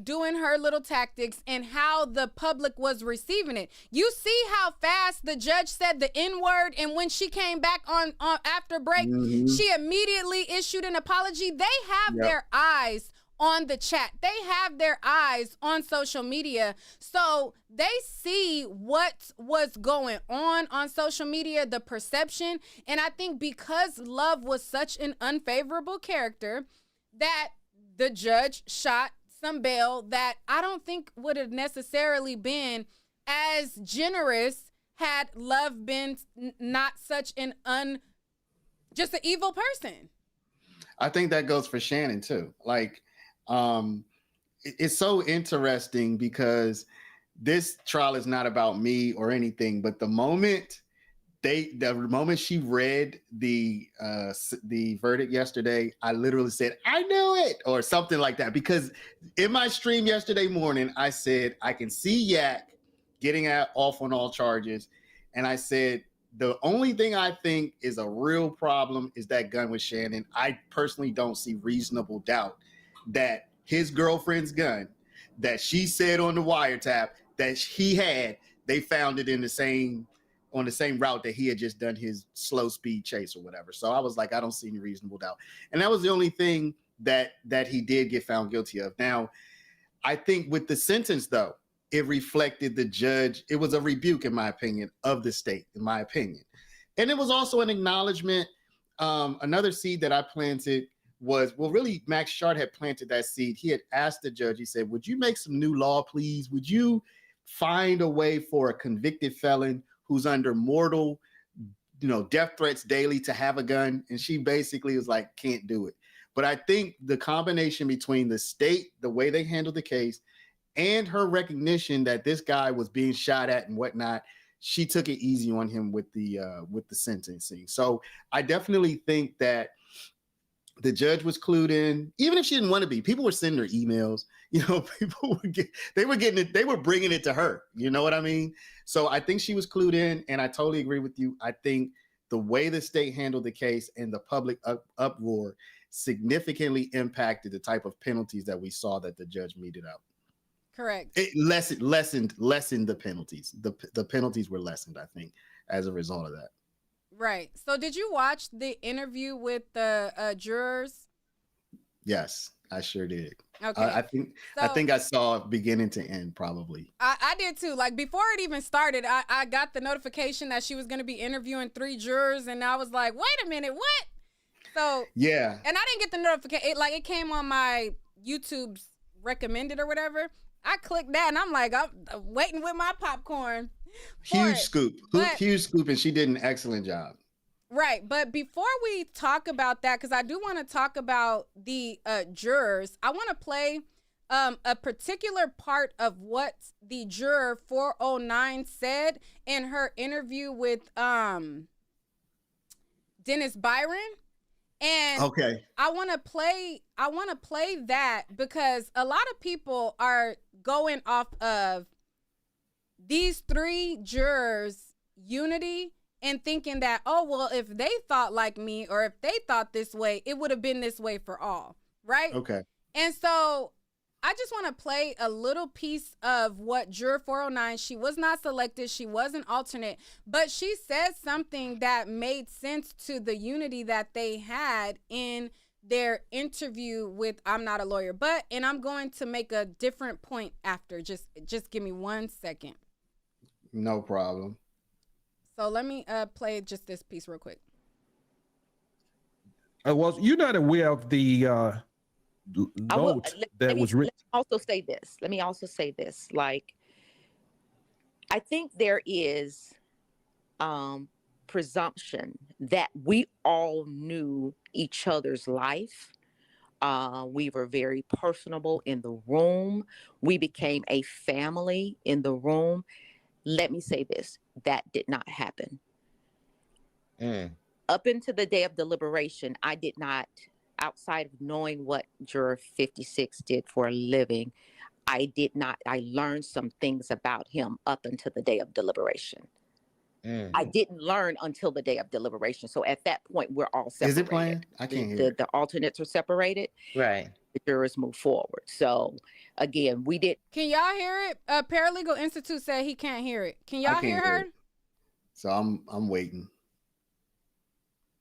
[SPEAKER 1] doing her little tactics and how the public was receiving it. You see how fast the judge said the N-word, and when she came back on after break, she immediately issued an apology. They have their eyes on the chat. They have their eyes on social media. So they see what was going on social media, the perception. And I think because Love was such an unfavorable character, that the judge shot some bail that I don't think would have necessarily been as generous had Love been not such just an evil person.
[SPEAKER 5] I think that goes for Shannon too. Like, it's so interesting because this trial is not about me or anything, but the moment she read the verdict yesterday, I literally said, I knew it, or something like that. Because in my stream yesterday morning, I said, I can see Yak getting off on all charges. And I said, the only thing I think is a real problem is that gun with Shannon. I personally don't see reasonable doubt that his girlfriend's gun that she said on the wiretap that he had, they found it on the same route that he had just done his slow speed chase or whatever. So I was like, I don't see any reasonable doubt. And that was the only thing that he did get found guilty of. Now, I think with the sentence, though, it reflected the judge. It was a rebuke, in my opinion, of the state, in my opinion. And it was also an acknowledgement. Another seed that I planted was, really, Max Shard had planted that seed. He had asked the judge, he said, would you make some new law, please? Would you find a way for a convicted felon who's under mortal, death threats daily to have a gun? And she basically was like, can't do it. But I think the combination between the state, the way they handled the case, and her recognition that this guy was being shot at and whatnot, she took it easy on him with the sentencing. So I definitely think that The judge was clued in, even if she didn't want to be. People were sending her emails. People were bringing it to her. You know what I mean? So I think she was clued in, and I totally agree with you. I think the way the state handled the case and the public uproar significantly impacted the type of penalties that we saw that the judge meted out.
[SPEAKER 1] Correct.
[SPEAKER 5] It lessened the penalties. The penalties were lessened, I think, as a result of that.
[SPEAKER 1] Right. So did you watch the interview with the jurors?
[SPEAKER 5] Yes, I sure did.
[SPEAKER 1] Okay.
[SPEAKER 5] I think I saw beginning to end, probably.
[SPEAKER 1] I did too. Like before it even started, I got the notification that she was going to be interviewing 3 jurors, and I was like, wait a minute, what? So
[SPEAKER 5] yeah.
[SPEAKER 1] And I didn't get the notification. It came on my YouTube's recommended or whatever. I clicked that, and I'm like, I'm waiting with my popcorn.
[SPEAKER 5] Huge scoop, and she did an excellent job.
[SPEAKER 1] Right, but before we talk about that, because I do want to talk about the jurors, I want to play a particular part of what the juror 409 said in her interview with Dennis Byron. And
[SPEAKER 5] okay,
[SPEAKER 1] I want to play that because a lot of people are going off of these 3 jurors' unity and thinking that, oh, well, if they thought like me or if they thought this way, it would have been this way for all, right?
[SPEAKER 5] Okay.
[SPEAKER 1] And so I just want to play a little piece of what Juror 409, she was not selected, she was an alternate, but she said something that made sense to the unity that they had in their interview with I'm Not a Lawyer, and I'm going to make a different point after. Just give me 1 second.
[SPEAKER 5] No problem.
[SPEAKER 1] So let me play just this piece real quick.
[SPEAKER 6] Well, you're not aware of the note that was written.
[SPEAKER 7] Let me also say this. Like, I think there is presumption that we all knew each other's life. We were very personable in the room. We became a family in the room. Let me say this, that did not happen. Up until the day of deliberation, I did not, outside of knowing what Juror 56 did for a living, I learned some things about him up until the day of deliberation. I didn't learn until the day of deliberation. So at that point, we're all separated.
[SPEAKER 5] Is it playing? I can't hear.
[SPEAKER 7] The alternates are separated.
[SPEAKER 8] Right.
[SPEAKER 7] The jurors move forward. So again, we did.
[SPEAKER 1] Can y'all hear it? Paralegal Institute said he can't hear it. Can y'all hear her?
[SPEAKER 5] So I'm waiting.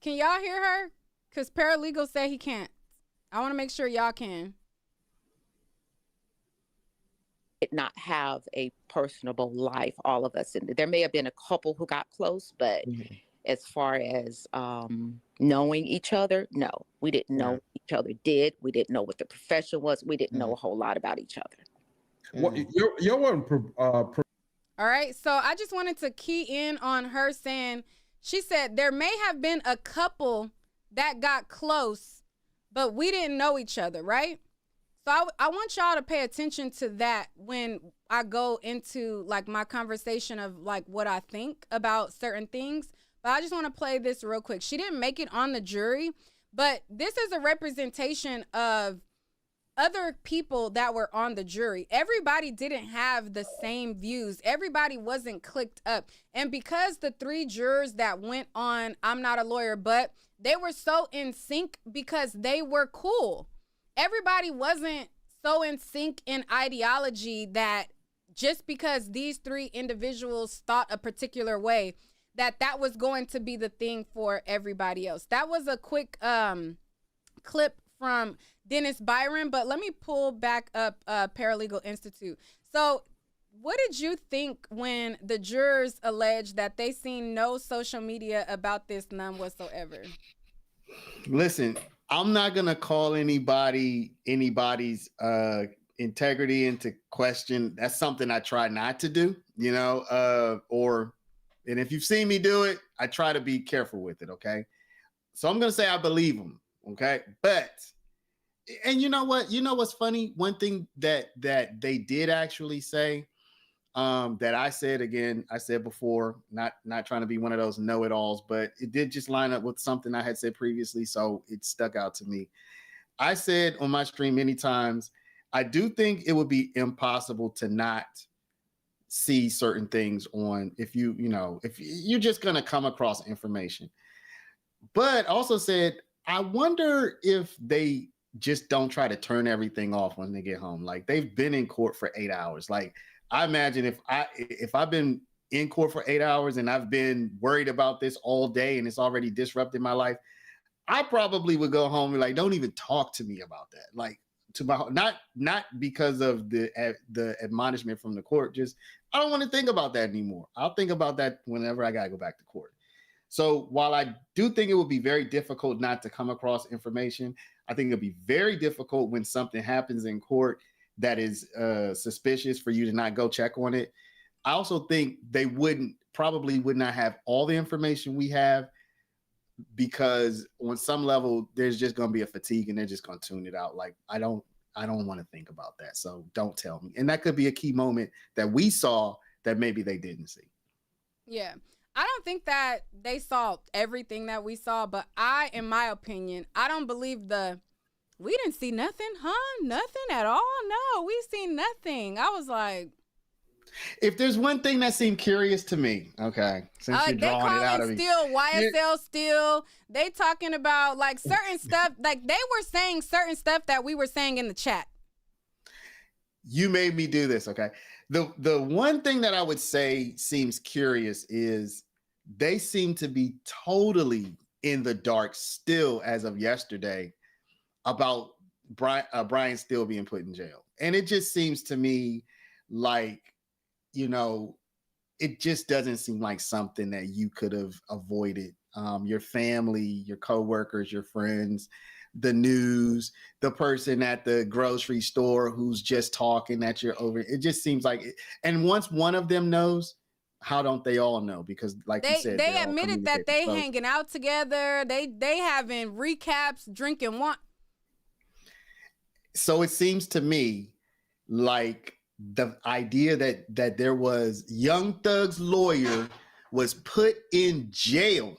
[SPEAKER 1] Can y'all hear her? Because paralegal said he can't. I want to make sure y'all can.
[SPEAKER 7] Did not have a personable life, all of us. And there may have been a couple who got close, but as far as knowing each other, no, we didn't know each other did. We didn't know what the profession was. We didn't know a whole lot about each other.
[SPEAKER 6] Well,
[SPEAKER 1] all right, so I just wanted to key in on her saying, she said there may have been a couple that got close, but we didn't know each other, right? So I want y'all to pay attention to that when I go into like my conversation of like what I think about certain things. But I just want to play this real quick. She didn't make it on the jury, but this is a representation of other people that were on the jury. Everybody didn't have the same views. Everybody wasn't clicked up. And because the 3 jurors that went on I'm Not a Lawyer, but they were so in sync because they were cool. Everybody wasn't so in sync in ideology that just because these 3 individuals thought a particular way, that was going to be the thing for everybody else. That was a quick clip from Dennis Byron, but let me pull back up Paralegal Institute. So what did you think when the jurors alleged that they seen no social media about this, none whatsoever?
[SPEAKER 5] Listen, I'm not gonna call anybody's integrity into question. That's something I try not to do, and if you've seen me do it, I try to be careful with it. Okay. So I'm gonna say I believe them. Okay. And you know what? You know what's funny? One thing that they did actually say, that I said before, not trying to be one of those know-it-alls, but it did just line up with something I had said previously, so it stuck out to me. I said on my stream many times, I do think it would be impossible to not see certain things on if you're just going to come across information. But also said, I wonder if they just don't try to turn everything off when they get home. Like, they've been in court for 8 hours. Like, I imagine if I've been in court for 8 hours and I've been worried about this all day and it's already disrupted my life, I probably would go home and like, don't even talk to me about that. Like, to my, not because of the admonishment from the court, just I don't want to think about that anymore. I'll think about that whenever I gotta go back to court. So while I do think it would be very difficult not to come across information, I think it'll be very difficult when something happens in court that is suspicious for you to not go check on it. I also think they probably would not have all the information we have, because on some level there's just going to be a fatigue and they're just going to tune it out. Like, I don't want to think about that, so don't tell me. And that could be a key moment that we saw that maybe they didn't see. Yeah,
[SPEAKER 1] I don't think that they saw everything that we saw, but in my opinion, I don't believe we didn't see nothing, huh? Nothing at all? No, we seen nothing. I was like,
[SPEAKER 5] if there's one thing that seemed curious to me, okay, since you're drawing it out of me.
[SPEAKER 1] Still, YSL still, they talking about like certain stuff, like they were saying certain stuff that we were saying in the chat.
[SPEAKER 5] You made me do this, okay? The one thing that I would say seems curious is they seem to be totally in the dark still as of yesterday about Brian still being put in jail. And it just seems to me like, it just doesn't seem like something that you could have avoided. Your family, your coworkers, your friends, the news, the person at the grocery store who's just talking that you're over. It just seems like it. And once one of them knows, how don't they all know? Because like you said,
[SPEAKER 1] they admitted that they hanging out together. They having recaps, drinking wine.
[SPEAKER 5] So it seems to me like the idea that there was Young Thug's lawyer was put in jail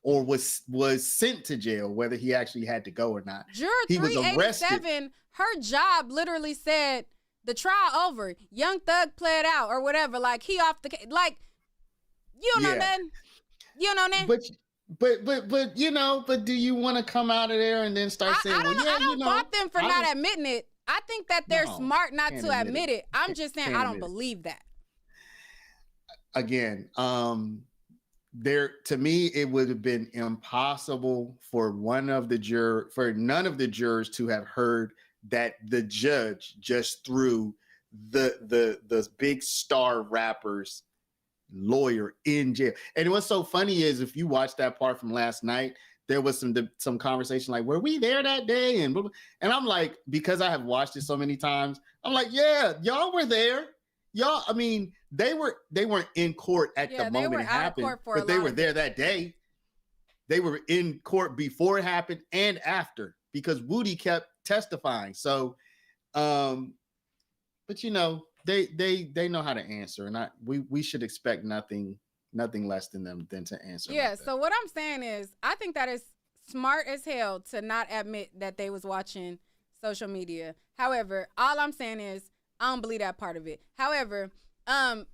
[SPEAKER 5] or was sent to jail, whether he actually had to go or not.
[SPEAKER 1] Juror 387, her job literally said the trial over. Young Thug played out or whatever. Like, he off the case. Like, you don't know nothing. You don't know nothing.
[SPEAKER 5] But do you want to come out of there and then start saying,
[SPEAKER 1] I don't fault them for not admitting it. I think that they're smart not to admit it. I'm just saying I don't believe that.
[SPEAKER 5] Again, to me, it would have been impossible for none of the jurors to have heard that the judge just threw the big star rapper's lawyer in jail. And what's so funny is, if you watch that part from last night, there was some conversation like, were we there that day? And I'm like, because I have watched it so many times, I'm like, yeah, y'all were there. Y'all, I mean, they weren't in court at the moment it happened, but they were there that day. They were in court before it happened and after, because Woody kept testifying. So, but they know how to answer, and we should expect nothing less than them than to answer.
[SPEAKER 1] Yeah. Like, so what I'm saying is, I think that is smart as hell to not admit that they was watching social media. However, all I'm saying is, I don't believe that part of it. However, I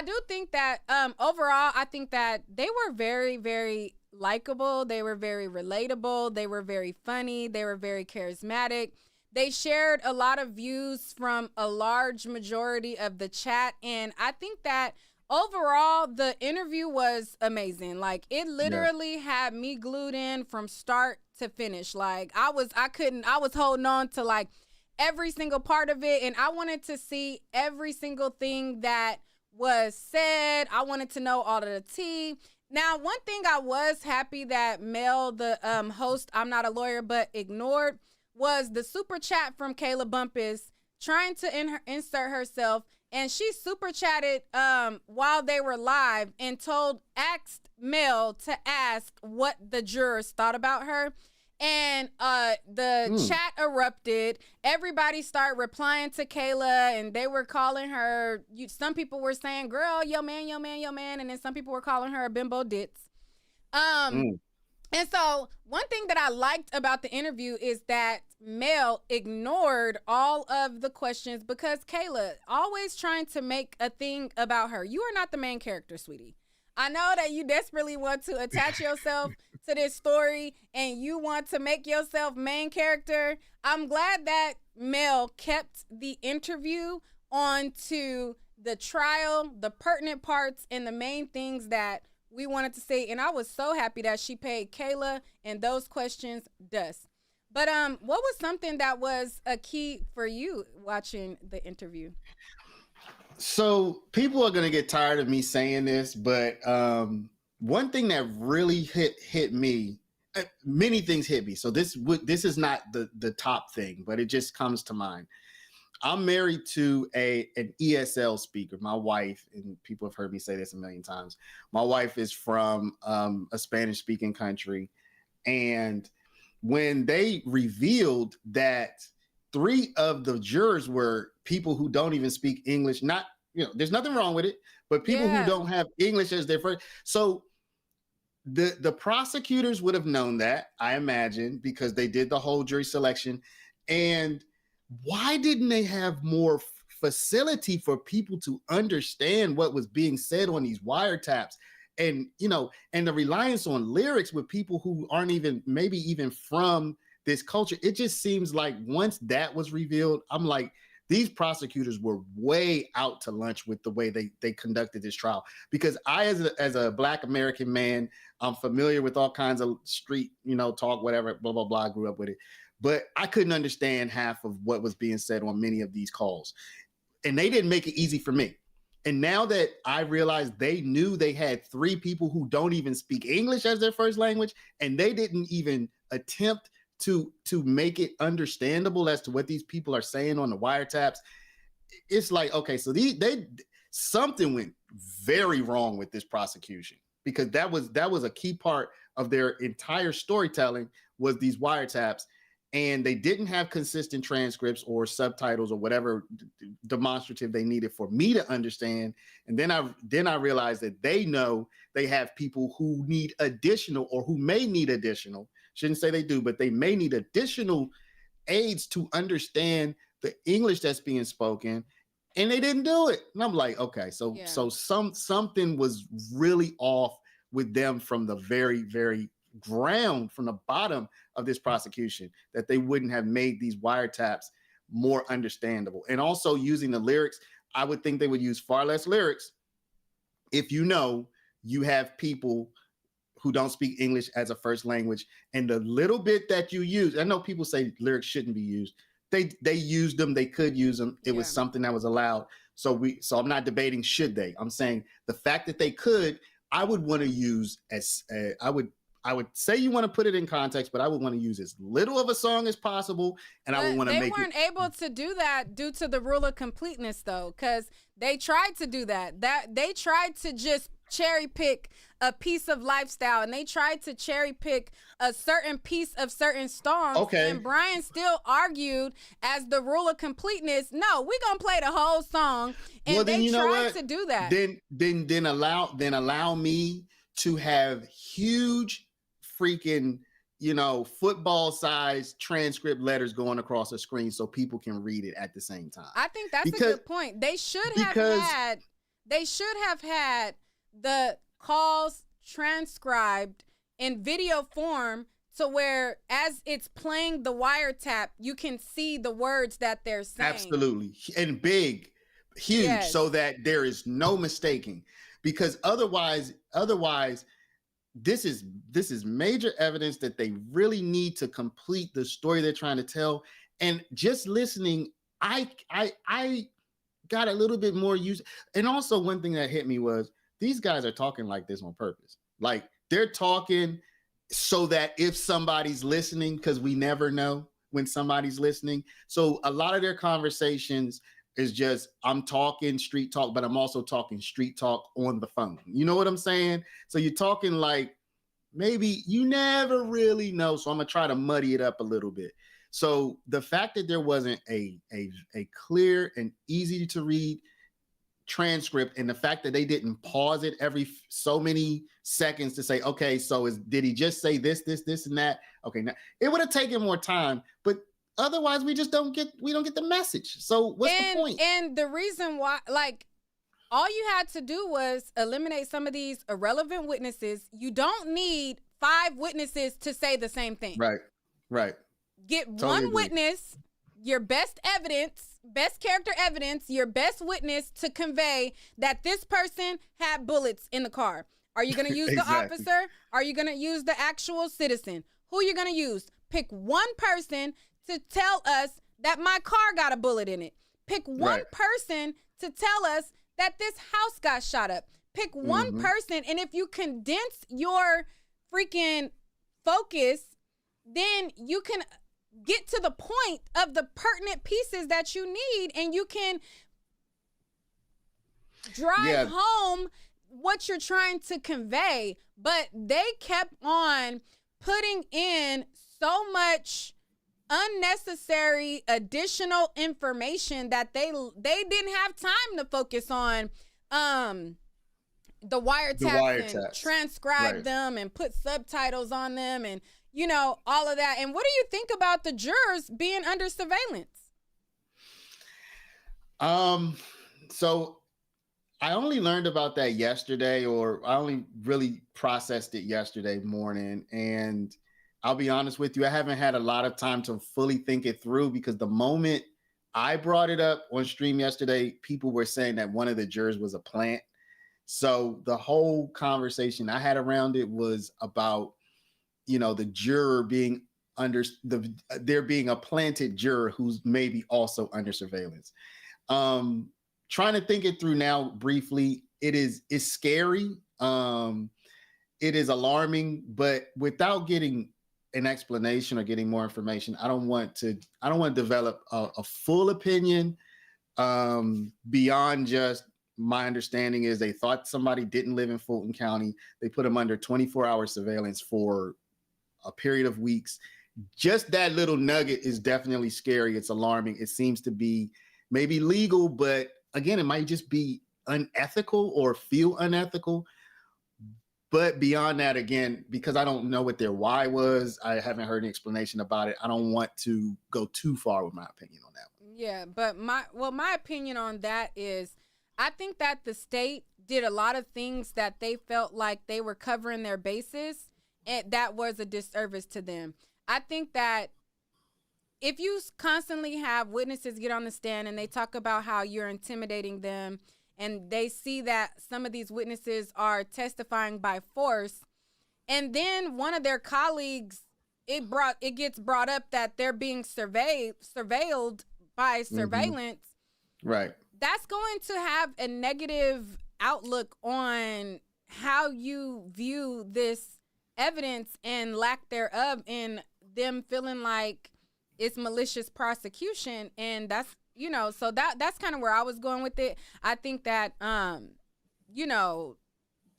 [SPEAKER 1] do think that overall, I think that they were very, very likable. They were very relatable. They were very funny. They were very charismatic. They shared a lot of views from a large majority of the chat. And I think that overall, the interview was amazing. Like, it literally had me glued in from start to finish. Like, I was holding on to like every single part of it. And I wanted to see every single thing that was said. I wanted to know all of the tea. Now, one thing I was happy that Mel, the host, I'm not a lawyer, but ignored, was the super chat from Kayla Bumpus trying to insert herself. And she super chatted while they were live and asked Mel to ask what the jurors thought about her. And the chat erupted. Everybody started replying to Kayla, and they were calling her. Some people were saying, "Girl, yo man," and then some people were calling her a bimbo ditz. And so one thing that I liked about the interview is that Mel ignored all of the questions because Kayla always trying to make a thing about her. You are not the main character, sweetie. I know that you desperately want to attach yourself to this story and you want to make yourself main character. I'm glad that Mel kept the interview on to the trial, the pertinent parts, and the main things that we wanted to say. And I was so happy that she paid Kayla and those questions dust. But what was something that was a key for you watching the interview?
[SPEAKER 5] So people are gonna get tired of me saying this, but one thing that really hit me, many things hit me. So this is not the top thing, but it just comes to mind. I'm married to an ESL speaker. My wife, and people have heard me say this a million times, my wife is from a Spanish speaking country, and when they revealed that 3 of the jurors were people who don't even speak English, not, there's nothing wrong with it, but people who don't have English as their first. So the prosecutors would have known that, I imagine, because they did the whole jury selection. And why didn't they have more facility for people to understand what was being said on these wiretaps? And, and the reliance on lyrics with people who aren't even, maybe even from this culture. It just seems like once that was revealed, I'm like, these prosecutors were way out to lunch with the way they conducted this trial. Because I, as a Black American man, I'm familiar with all kinds of street, talk, whatever, blah, blah, blah. I grew up with it. But I couldn't understand half of what was being said on many of these calls. And they didn't make it easy for me. And now that I realized they knew they had 3 people who don't even speak English as their first language, and they didn't even attempt to make it understandable as to what these people are saying on the wiretaps, it's like, okay, so something went very wrong with this prosecution, because that was a key part of their entire storytelling, was these wiretaps. And they didn't have consistent transcripts or subtitles or whatever demonstrative they needed for me to understand. And then I realized that they know they have people who need additional, or who may need additional, shouldn't say they do, but they may need additional aids to understand the English that's being spoken. And they didn't do it. And I'm like, okay, so something was really off with them from the very, very ground, from the bottom of this prosecution, that they wouldn't have made these wiretaps more understandable. And also using the lyrics, I would think they would use far less lyrics if you have people who don't speak English as a first language. And the little bit that you use, I know people say lyrics shouldn't be used. They used them, they could use them. It was something that was allowed. So I'm not debating should they. I'm saying the fact that they could, I would want to use I would say you want to put it in context, but I would want to use as little of a song as possible. And I would want to make it. They
[SPEAKER 1] weren't able to do that due to the rule of completeness, though, because they tried to do that. They tried to just cherry pick a piece of lifestyle, and they tried to cherry pick a certain piece of certain songs.
[SPEAKER 5] Okay.
[SPEAKER 1] And Brian still argued as the rule of completeness, no, we're gonna play the whole song. And well, then, they tried to do that.
[SPEAKER 5] Then allow me to have huge freaking football size transcript letters going across the screen so people can read it at the same time.
[SPEAKER 1] I think that's a good point. They should have had the calls transcribed in video form, to where as it's playing the wiretap, you can see the words that they're saying.
[SPEAKER 5] Absolutely. And big, huge, so that there is no mistaking. Because otherwise this is major evidence that they really need to complete the story they're trying to tell. And just listening, I got a little bit more use. And also one thing that hit me was, these guys are talking like this on purpose. Like, they're talking so that if somebody's listening, because we never know when somebody's listening. So a lot of their conversations is just, I'm talking street talk, but I'm also talking street talk on the phone. You know what I'm saying? So you're talking like maybe you never really know. So I'm gonna try to muddy it up a little bit. So the fact that there wasn't a clear and easy to read transcript, and the fact that they didn't pause it every so many seconds to say, okay, so did he just say this, and that? Okay, now it would have taken more time, but otherwise we don't get the message. So what's the point?
[SPEAKER 1] And the reason why, like, all you had to do was eliminate some of these irrelevant witnesses. You don't need 5 witnesses to say the same thing.
[SPEAKER 5] Right.
[SPEAKER 1] Get one witness, your best evidence, best character evidence, your best witness to convey that this person had bullets in the car. Are you going to use the officer? Are you going to use the actual citizen? Who are you going to use? Pick one person to tell us that my car got a bullet in it. Pick one person to tell us that this house got shot up. Pick one person, and if you condense your freaking focus, then you can get to the point of the pertinent pieces that you need, and you can drive home what you're trying to convey. But they kept on putting in so much unnecessary additional information that they didn't have time to focus on the wiretaps and transcribe them and put subtitles on them and all of that. And what do you think about the jurors being under surveillance?
[SPEAKER 5] So I only learned about that yesterday, or I only really processed it yesterday morning. And I'll be honest with you, I haven't had a lot of time to fully think it through, because the moment I brought it up on stream yesterday, people were saying that one of the jurors was a plant. So the whole conversation I had around it was about, the juror being there being a planted juror who's maybe also under surveillance. Trying to think it through now briefly, it's scary. It is alarming, but without getting an explanation or getting more information, I don't want to develop a full opinion beyond just my understanding is they thought somebody didn't live in Fulton County. They put them under 24-hour surveillance for a period of weeks. Just that little nugget is definitely scary. It's alarming. It seems to be maybe legal, but again, it might just be unethical or feel unethical. But beyond that, again, because I don't know what their why was, I haven't heard an explanation about it. I don't want to go too far with my opinion on that one.
[SPEAKER 1] Yeah, but my opinion on that is, I think that the state did a lot of things that they felt like they were covering their bases, and that was a disservice to them. I think that if you constantly have witnesses get on the stand and they talk about how you're intimidating them, and they see that some of these witnesses are testifying by force, and then one of their colleagues, it gets brought up that they're being surveilled by surveillance.
[SPEAKER 5] Right.
[SPEAKER 1] That's going to have a negative outlook on how you view this evidence and lack thereof, and them feeling like it's malicious prosecution. And that's, so that's kind of where I was going with it. I think that,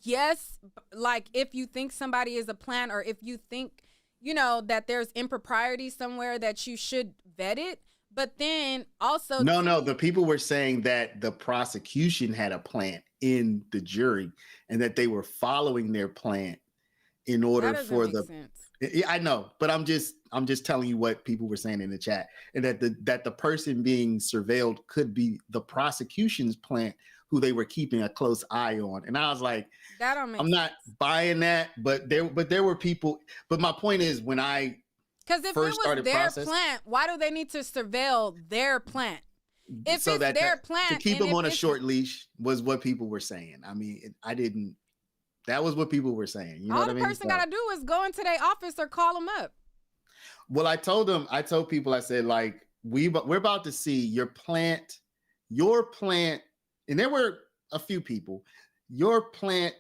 [SPEAKER 1] yes, like if you think somebody is a plant, or if you think, that there's impropriety somewhere, that you should vet it. But then also... No,
[SPEAKER 5] the people were saying that the prosecution had a plant in the jury, and that they were following their plant in order for the... Sense. I know, but I'm just telling you what people were saying in the chat, and that the person being surveilled could be the prosecution's plant, who they were keeping a close eye on. And I was like,
[SPEAKER 1] that don't make
[SPEAKER 5] I'm
[SPEAKER 1] sense.
[SPEAKER 5] not buying that, but there were people. But my point is, when I
[SPEAKER 1] Because if
[SPEAKER 5] first
[SPEAKER 1] it was their plant, why do they need to surveil their plant? If
[SPEAKER 5] so
[SPEAKER 1] it's
[SPEAKER 5] that
[SPEAKER 1] their plant,
[SPEAKER 5] to keep them on a short leash was what people were saying. I mean, I didn't. That was what people were saying. You know
[SPEAKER 1] all
[SPEAKER 5] what I mean?
[SPEAKER 1] the person got to do is go into their office or call them up.
[SPEAKER 5] Well, I told people, I said, like, we're about to see your plant, and there were a few people, your plant,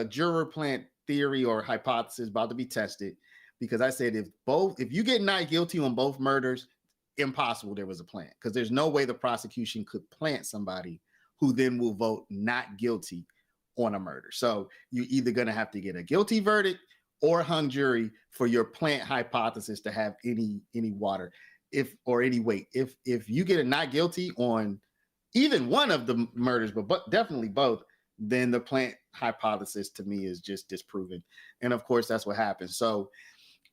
[SPEAKER 5] juror plant theory or hypothesis about to be tested, because I said if you get not guilty on both murders, impossible there was a plant, because there's no way the prosecution could plant somebody who then will vote not guilty on a murder. So you're either going to have to get a guilty verdict, or hung jury for your plant hypothesis to have any water, or any weight. If you get a not guilty on even one of the murders, but definitely both, then the plant hypothesis to me is just disproven. And of course, that's what happened. So,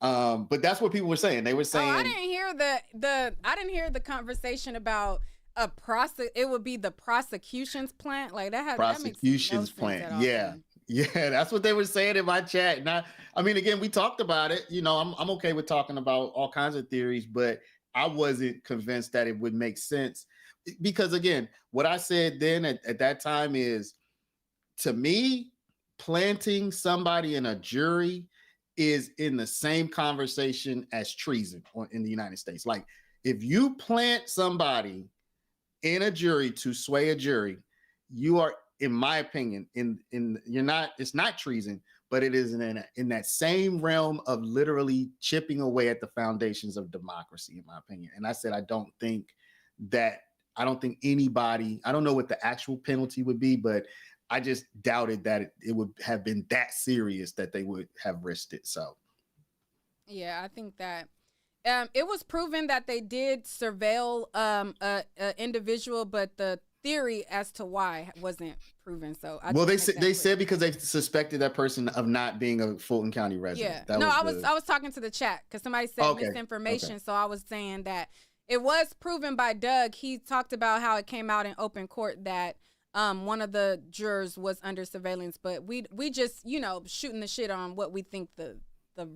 [SPEAKER 5] but that's what people were saying. They were saying,
[SPEAKER 1] I didn't hear the conversation about it would be the prosecution's plant. Like that
[SPEAKER 5] prosecution's plant. Yeah. Yeah, that's what they were saying in my chat. And I mean, again, we talked about it. You know, I'm okay with talking about all kinds of theories, but I wasn't convinced that it would make sense. Because again, what I said then at that time is, to me, planting somebody in a jury is in the same conversation as treason in the United States. Like, if you plant somebody in a jury to sway a jury, you are, in my opinion, it's not treason, but it is in that same realm of literally chipping away at the foundations of democracy, in my opinion. And I said, I don't think anybody, I don't know what the actual penalty would be, but I just doubted that it would have been that serious that they would have risked it. So,
[SPEAKER 1] yeah, I think that it was proven that they did surveil a individual, but the theory as to why wasn't proven. So
[SPEAKER 5] they said because they suspected that person of not being a Fulton County resident.
[SPEAKER 1] Yeah, I was talking to the chat because somebody said misinformation. Okay. So I was saying that it was proven by Doug. He talked about how it came out in open court that one of the jurors was under surveillance, but we just, you know, shooting the shit on what we think the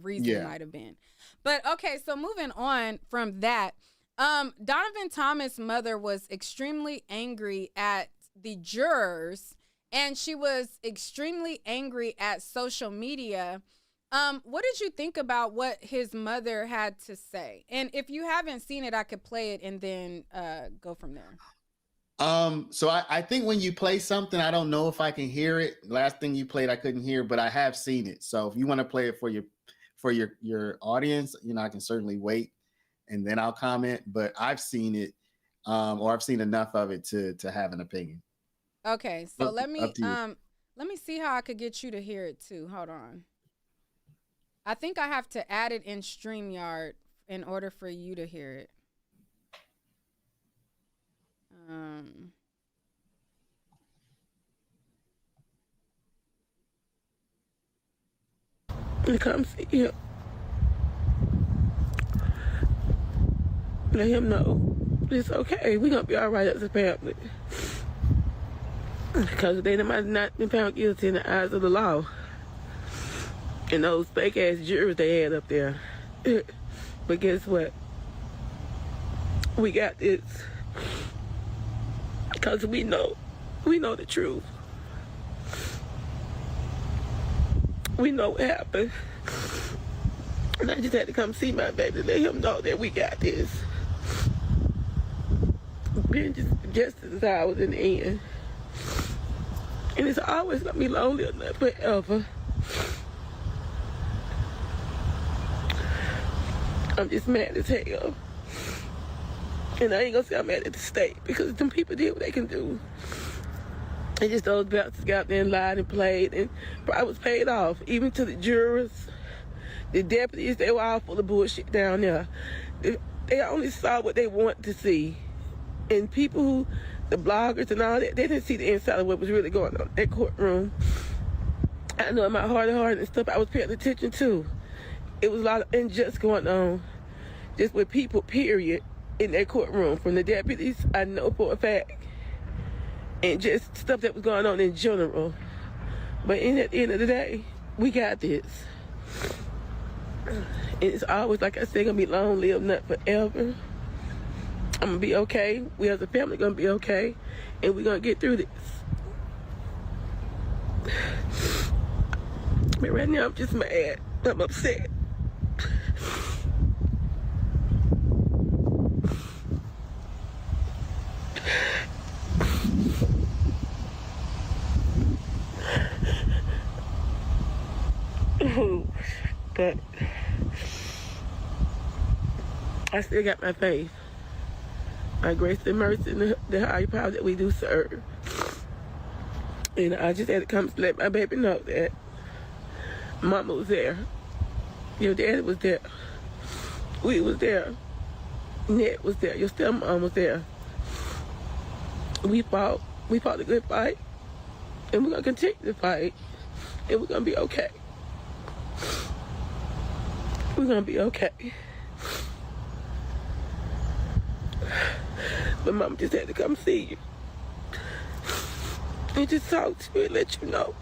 [SPEAKER 1] reason might have been. But okay, so moving on from that, Donovan Thomas' mother was extremely angry at the jurors, and she was extremely angry at social media. What did you think about what his mother had to say? And if you haven't seen it, I could play it and then go from there.
[SPEAKER 5] So I think when you play something, I don't know if I can hear it. Last thing you played, I couldn't hear, but I have seen it. So if you want to play it for your audience, you know, I can certainly wait and then I'll comment. But I've seen it, or I've seen enough of it to have an opinion.
[SPEAKER 1] Okay, so let me see how I could get you to hear it too. Hold on. I think I have to add it in StreamYard in order for you to hear it.
[SPEAKER 8] Come see him. Let him know it's okay. We're gonna be all right as a family. Because they might not been found guilty in the eyes of the law. And those fake ass jurors they had up there. But guess what? We got this. Because we know the truth. We know what happened. And I just had to come see my baby, let him know that we got this. Being just as I was in the end. And it's always gonna be lonely enough forever. I'm just mad as hell. And I ain't gonna say I'm mad at the state because them people did what they can do. And just those bouncers got there and lied and played and probably was paid off. Even to the jurors, the deputies, they were all full of bullshit down there. They only saw what they wanted to see. And people who, the bloggers and all that, they didn't see the inside of what was really going on in that courtroom. I know in my heart of heart and stuff I was paying attention to. It was a lot of injustice going on just with people, period, in that courtroom. From the deputies, I know for a fact. And just stuff that was going on in general. But at the end of the day, we got this. It's always, like I said, gonna be long live, not forever. I'm gonna be okay. We as a family gonna be okay. And we're gonna get through this. But right now, I'm just mad. I'm upset. But I still got my faith, my grace and mercy, and the higher power that we do serve. And I just had to come to let my baby know that Mama was there Your daddy was there. We was there. Ned was there. Your stepmom was there. We fought. We fought a good fight. And we're going to continue to fight. And we're going to be okay. We're going to be okay. But Mama just had to come see you. And just talk to you and let you know.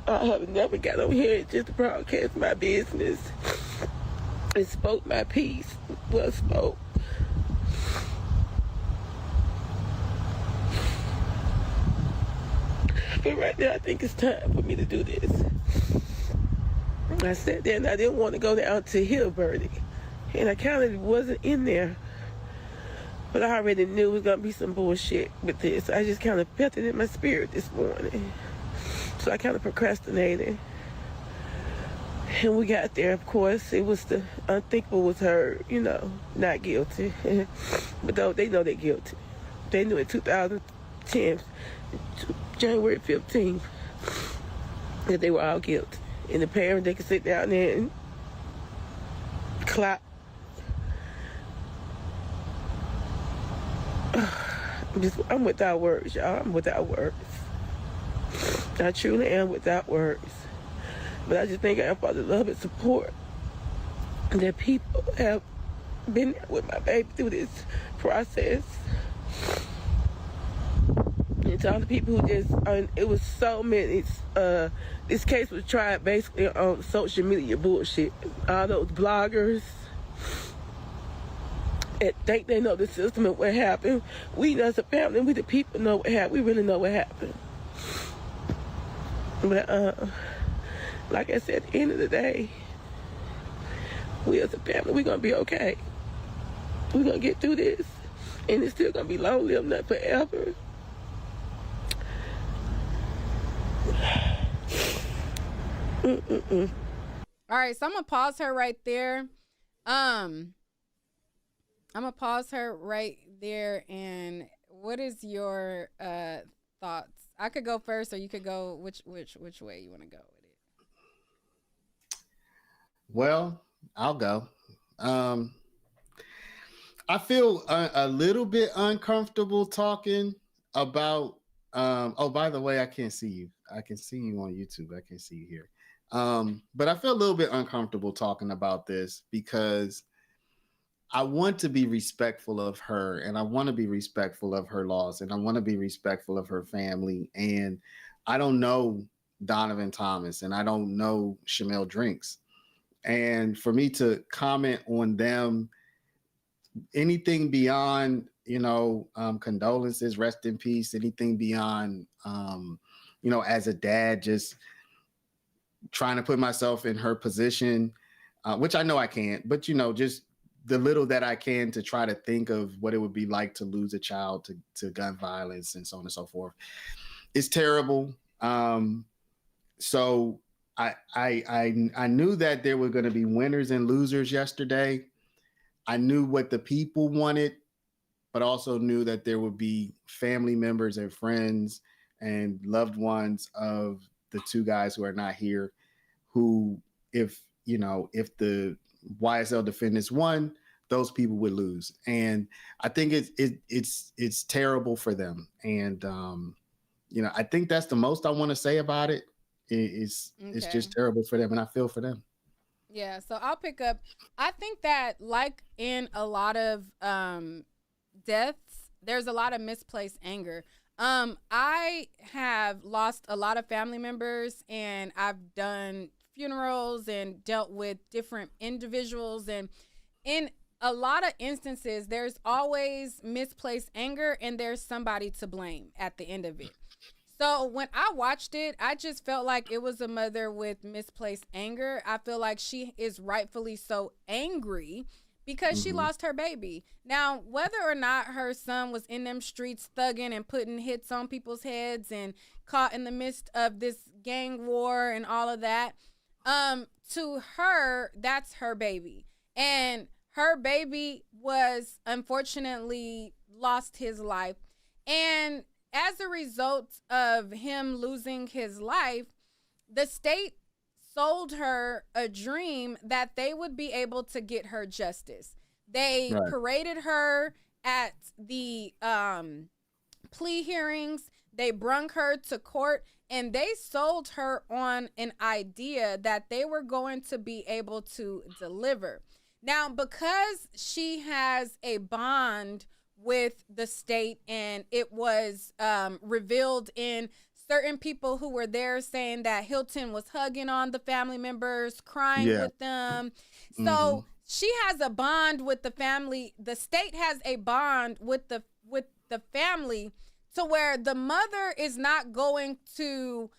[SPEAKER 8] I have never got on here just to broadcast my business and spoke my piece. Well spoke. But right now, I think it's time for me to do this. I sat there and I didn't want to go down to hear a verdict. And I kind of wasn't in there. But I already knew it was going to be some bullshit with this. I just kind of felt it in my spirit this morning. So I kind of procrastinated. And we got there, of course. It was the unthinkable was heard, you know, not guilty. But though they know they're guilty. They knew in 2010, January 15th, that they were all guilty. And the parents, they could sit down there and clap. I'm without words, y'all. I'm without words. I truly am without words. But I just thank God for the love and support that people have been there with my baby through this process. And to all the people who just, it was so many, this case was tried basically on social media bullshit. All those bloggers that think they know the system and what happened. We as a family, we the people know what happened. We really know what happened. But like I said, at the end of the day, we as a family, we're going to be okay. We're going to get through this. And it's still going to be long-lived, not forever.
[SPEAKER 1] All right, so I'm going to pause her right there. I'm going to pause her right there. And what is your thoughts? I could go first, or you could go which way you want to go with it.
[SPEAKER 5] Well, I'll go. I feel a little bit uncomfortable talking about. Oh, by the way, I can't see you. I can see you on YouTube. I can't see you here. But I feel a little bit uncomfortable talking about this because I want to be respectful of her, and I want to be respectful of her loss, and I want to be respectful of her family. And I don't know Donovan Thomas, and I don't know Shamel Drinks. And for me to comment on them, anything beyond, condolences, rest in peace, anything beyond, as a dad, just trying to put myself in her position, which I know I can't, but, just the little that I can to try to think of what it would be like to lose a child to gun violence and so on and so forth. It's terrible. So I knew that there were going to be winners and losers yesterday. I knew what the people wanted, but also knew that there would be family members and friends and loved ones of the two guys who are not here, who, if the YSL defendants won, those people would lose. And I think it's terrible for them. And, I think that's the most I want to say about it. It's just terrible for them, and I feel for them.
[SPEAKER 1] Yeah, so I'll pick up. I think that, like in a lot of deaths, there's a lot of misplaced anger. I have lost a lot of family members, and I've done funerals and dealt with different individuals, and in a lot of instances, there's always misplaced anger, and there's somebody to blame at the end of it. So when I watched it, I just felt like it was a mother with misplaced anger. I feel like she is rightfully so angry because she lost her baby. Now, whether or not her son was in them streets thugging and putting hits on people's heads and caught in the midst of this gang war and all of that, to her, that's her baby. And her baby was unfortunately lost his life. And as a result of him losing his life, the state sold her a dream that they would be able to get her justice. They paraded her at the plea hearings. They brung her to court, and they sold her on an idea that they were going to be able to deliver. Now, because she has a bond with the state, and it was revealed in certain people who were there saying that Hilton was hugging on the family members, crying with them. So she has a bond with the family. The state has a bond with the family, to where the mother is not going to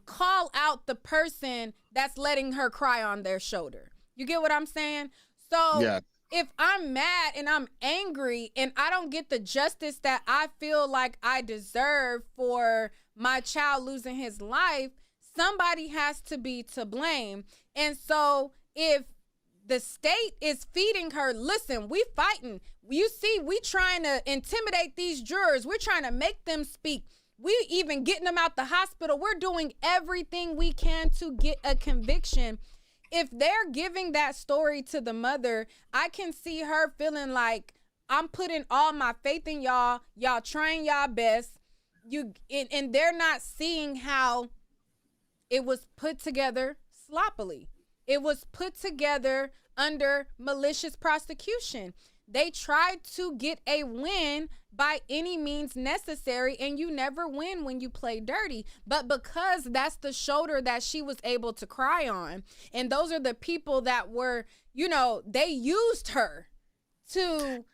[SPEAKER 1] call out the person that's letting her cry on their shoulder. You get what I'm saying? So if I'm mad and I'm angry and I don't get the justice that I feel like I deserve for my child losing his life, somebody has to be to blame. And so if the state is feeding her, listen, we fighting. You see, we trying to intimidate these jurors. We're trying to make them speak. We even getting them out the hospital. We're doing everything we can to get a conviction. If they're giving that story to the mother, I can see her feeling like, I'm putting all my faith in y'all. Y'all trying y'all best. And they're not seeing how it was put together sloppily. It was put together under malicious prosecution. They tried to get a win by any means necessary, and you never win when you play dirty. But because that's the shoulder that she was able to cry on, and those are the people that were, they used her to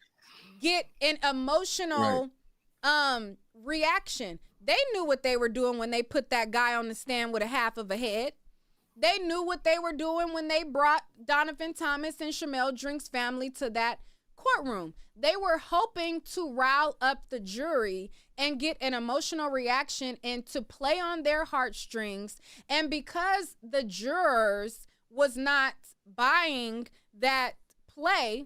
[SPEAKER 1] get an emotional reaction. They knew what they were doing when they put that guy on the stand with a half of a head. They knew what they were doing when they brought Donovan Thomas and Shamel Drink's family to that courtroom. They were hoping to rile up the jury and get an emotional reaction and to play on their heartstrings. And because the jurors was not buying that play,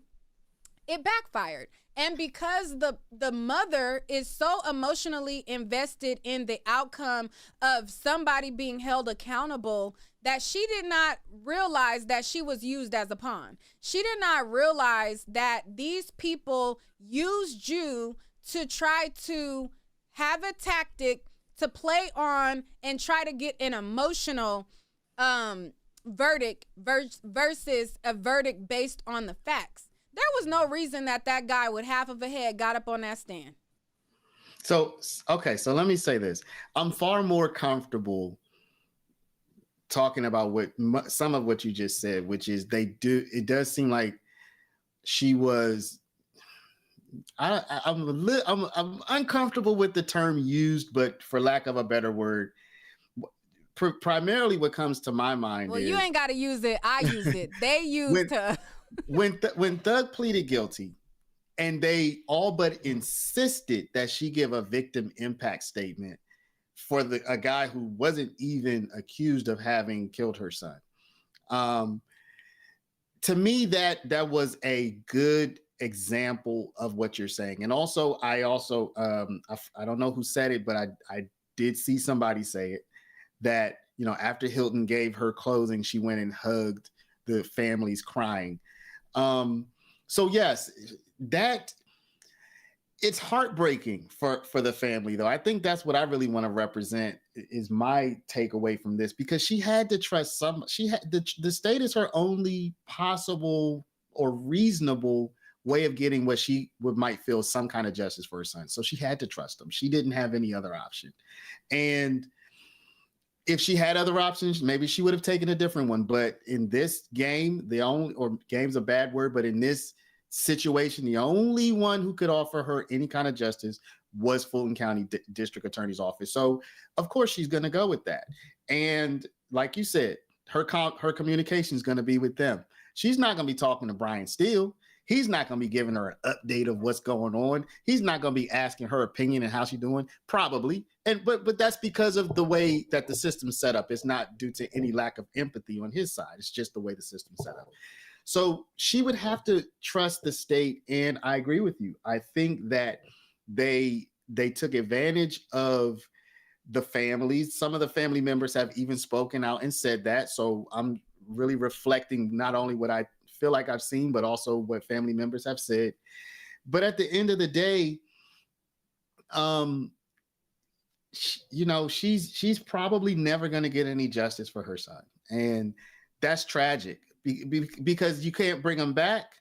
[SPEAKER 1] it backfired. And because the mother is so emotionally invested in the outcome of somebody being held accountable, that she did not realize that she was used as a pawn. She did not realize that these people used you to try to have a tactic to play on and try to get an emotional verdict versus a verdict based on the facts. There was no reason that guy with half of a head got up on that stand.
[SPEAKER 5] So let me say this. I'm far more comfortable talking about some of what you just said, which is it does seem like she was, I'm uncomfortable with the term used, but for lack of a better word, primarily what comes to my mind is,
[SPEAKER 1] you ain't got to use it. I used it. They used her.
[SPEAKER 5] When Thug pleaded guilty and they all but insisted that she give a victim impact statement for a guy who wasn't even accused of having killed her son. To me, that was a good example of what you're saying. And also, I don't know who said it, but I did see somebody say it, that, after Hilton gave her closing, she went and hugged the families crying. So yes, that it's heartbreaking for the family, though. I think that's what I really want to represent is my takeaway from this, because she had to trust the state is her only possible or reasonable way of getting what she might feel some kind of justice for her son. So she had to trust them. She didn't have any other option. And if she had other options, maybe she would have taken a different one. But in this game, game's a bad word, but in this situation, the only one who could offer her any kind of justice was Fulton County District Attorney's Office. So of course she's going to go with that. And like you said, her communication is going to be with them. She's not going to be talking to Brian Steele. He's not going to be giving her an update of what's going on. He's not going to be asking her opinion and how she's doing, probably. But that's because of the way that the system's set up. It's not due to any lack of empathy on his side. It's just the way the system's set up. So she would have to trust the state. And I agree with you. I think that they took advantage of the families. Some of the family members have even spoken out and said that. So I'm really reflecting not only what I feel like I've seen, but also what family members have said. But at the end of the day, she's probably never going to get any justice for her son. And that's tragic because you can't bring him back.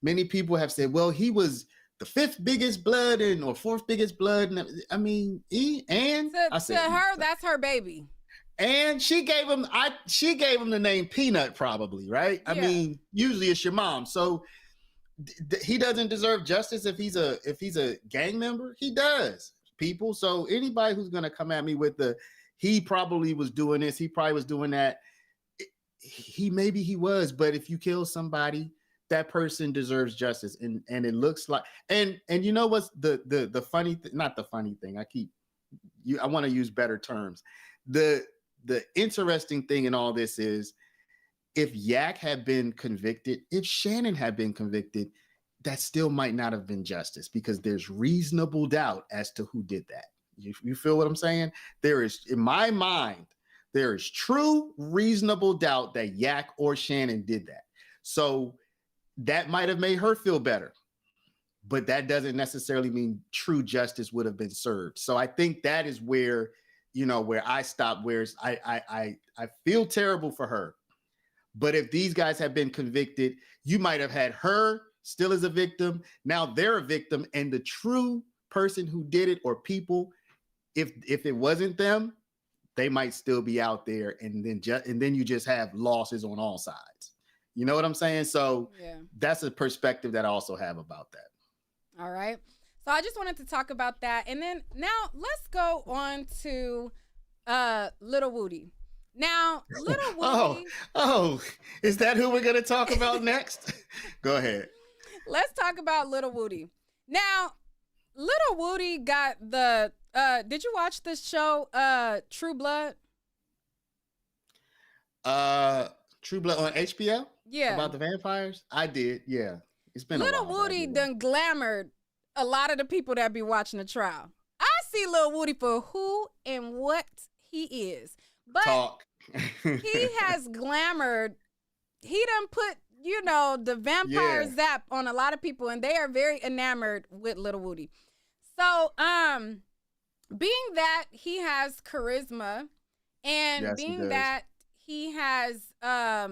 [SPEAKER 5] Many people have said, well, he was the fifth biggest blood or fourth biggest blood. I mean, to
[SPEAKER 1] her, that's her baby.
[SPEAKER 5] And she gave him the name Peanut, probably, right? Yeah. I mean, usually it's your mom. So he doesn't deserve justice if he's a gang member. He does, people. So anybody who's gonna come at me with he probably was doing this, he probably was doing that. Maybe he was, but if you kill somebody, that person deserves justice. And it looks like, and you know what's the funny not the funny thing. I want to use better terms. The interesting thing in all this is, if Yak had been convicted, if Shannon had been convicted, that still might not have been justice, because there's reasonable doubt as to who did that. You feel what I'm saying? There is, in my mind, there is true reasonable doubt that Yak or Shannon did that. So that might have made her feel better, but that doesn't necessarily mean true justice would have been served. So I think that is where I stop, where I feel terrible for her. But if these guys have been convicted, you might have had her still as a victim. Now they're a victim, and the true person who did it, or people, if it wasn't them, they might still be out there, and then you just have losses on all sides. You know what I'm saying? So that's a perspective that I also have about that.
[SPEAKER 1] All right. So I just wanted to talk about that. And then now let's go on to Little Woody. Now, Little Woody.
[SPEAKER 5] Oh, is that who we're going to talk about next? Go ahead.
[SPEAKER 1] Let's talk about Little Woody. Now, Little Woody got the, did you watch this show, True Blood?
[SPEAKER 5] True Blood on HBO?
[SPEAKER 1] Yeah.
[SPEAKER 5] About the vampires? I did, yeah. It's been
[SPEAKER 1] Little
[SPEAKER 5] a while.
[SPEAKER 1] Woody done glamored a lot of the people that be watching the trial. I see Little Woody for who and what he is. But he has glamored, he done put, the vampire zap on a lot of people, and they are very enamored with Little Woody. So, being that he has charisma, and being that he has a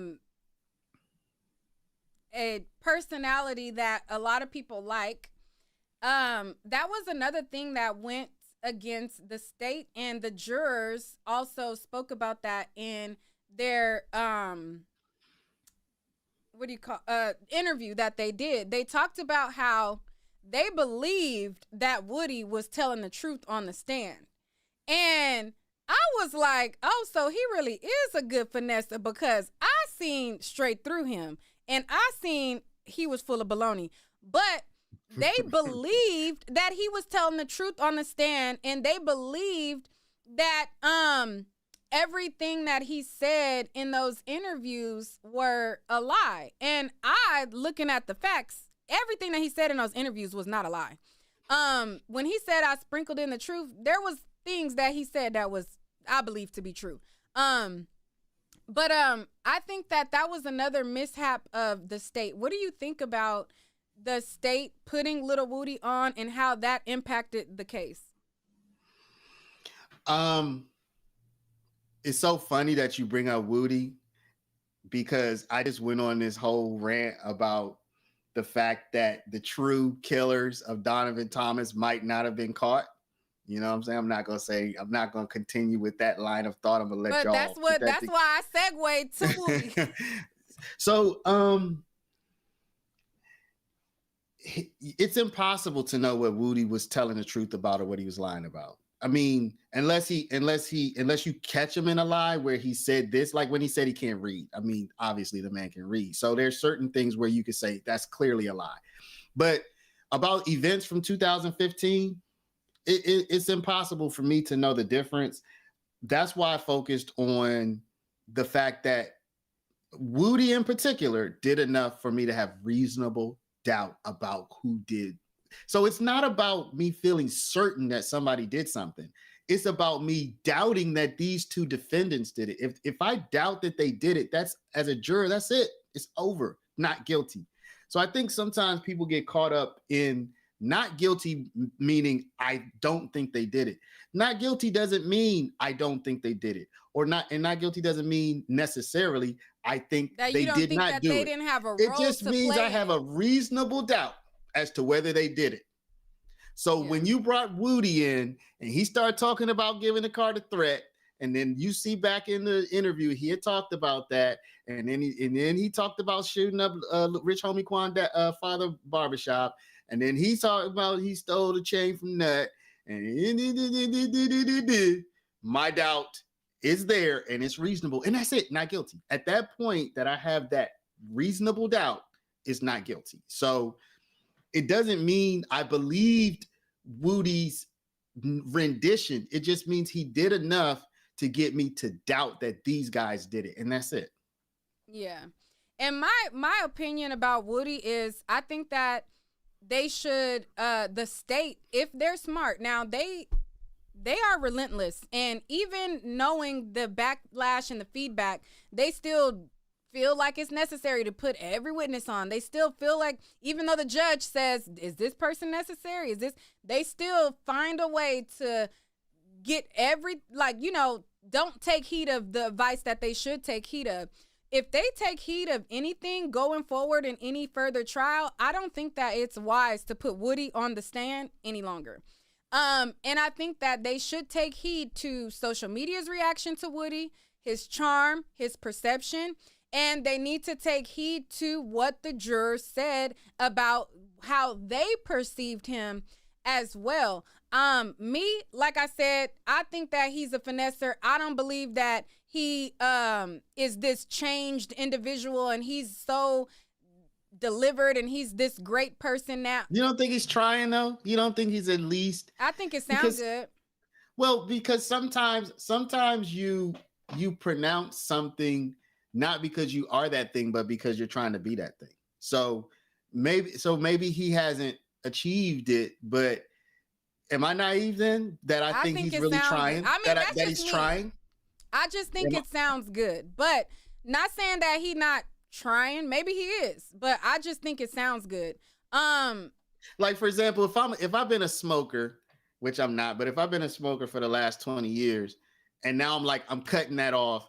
[SPEAKER 1] personality that a lot of people like, that was another thing that went against the state, and the jurors also spoke about that in their interview that they did. They talked about how they believed that Woody was telling the truth on the stand. And I was like, oh, so he really is a good finesser, because I seen straight through him, and I seen he was full of baloney. But they believed that he was telling the truth on the stand, and they believed that everything that he said in those interviews were a lie. And I, looking at the facts, everything that he said in those interviews was not a lie. When he said I sprinkled in the truth, there was things that he said that was, I believe, to be true. But I think that was another mishap of the state. What do you think about the state putting Little Woody on, and how that impacted the case?
[SPEAKER 5] It's so funny that you bring up Woody, because I just went on this whole rant about the fact that the true killers of Donovan Thomas might not have been caught. You know what I'm saying? I'm not going to continue with that line of thought. I'm going to let y'all.
[SPEAKER 1] That's why I segued to Woody.
[SPEAKER 5] So, it's impossible to know what Woody was telling the truth about or what he was lying about. I mean, unless you catch him in a lie where he said this, like when he said he can't read. I mean, obviously the man can read. So there's certain things where you could say that's clearly a lie. But about events from 2015, it's impossible for me to know the difference. That's why I focused on the fact that Woody in particular did enough for me to have reasonable doubt about who did. So it's not about me feeling certain that somebody did something. It's about me doubting that these two defendants did it. If I doubt that they did it, that's, as a juror, that's it. It's over. Not guilty. So I think sometimes people get caught up in not guilty, meaning I don't think they did it. Not guilty doesn't mean I don't think they did it. Or not, and not guilty doesn't mean necessarily I think
[SPEAKER 1] that
[SPEAKER 5] they did not
[SPEAKER 1] that
[SPEAKER 5] do
[SPEAKER 1] they
[SPEAKER 5] it.
[SPEAKER 1] Didn't have a role
[SPEAKER 5] it just
[SPEAKER 1] to
[SPEAKER 5] means
[SPEAKER 1] play
[SPEAKER 5] I have a reasonable doubt as to whether they did it. So when you brought Woody in and he started talking about giving the card a threat, and then you see back in the interview he had talked about that, and then he talked about shooting up Rich Homie Quan father barbershop, and then he talked about he stole the chain from Nut, and my doubt is there, and it's reasonable, and that's it, not guilty. At that point that I have that reasonable doubt, is not guilty. So it doesn't mean I believed Woody's rendition. It just means he did enough to get me to doubt that these guys did it, and that's it.
[SPEAKER 1] Yeah. And my opinion about Woody is I think that they should, the state, if they're smart, now they are relentless, and even knowing the backlash and the feedback, they still feel like it's necessary to put every witness on. They still feel like, even though the judge says, is this person necessary? They still find a way to get don't take heed of the advice that they should take heed of. If they take heed of anything going forward in any further trial, I don't think that it's wise to put Woody on the stand any longer. And I think that they should take heed to social media's reaction to Woody, his charm, his perception, and they need to take heed to what the jurors said about how they perceived him as well. Me, like I said, I think that he's a finesser. I don't believe that he is this changed individual and he's so delivered and he's this great person now.
[SPEAKER 5] You don't think he's trying though? You don't think he's at least?
[SPEAKER 1] I think it sounds good.
[SPEAKER 5] Well, because sometimes you pronounce something not because you are that thing, but because you're trying to be that thing. So maybe he hasn't achieved it, but am I naive then that I think he's really trying?
[SPEAKER 1] I mean,
[SPEAKER 5] that he's trying.
[SPEAKER 1] I just think it sounds good, but not saying that he's not trying. Maybe he is, but I just think it sounds good.
[SPEAKER 5] Like for example, if I've been a smoker, which I'm not, but if I've been a smoker for the last 20 years, and now I'm cutting that off,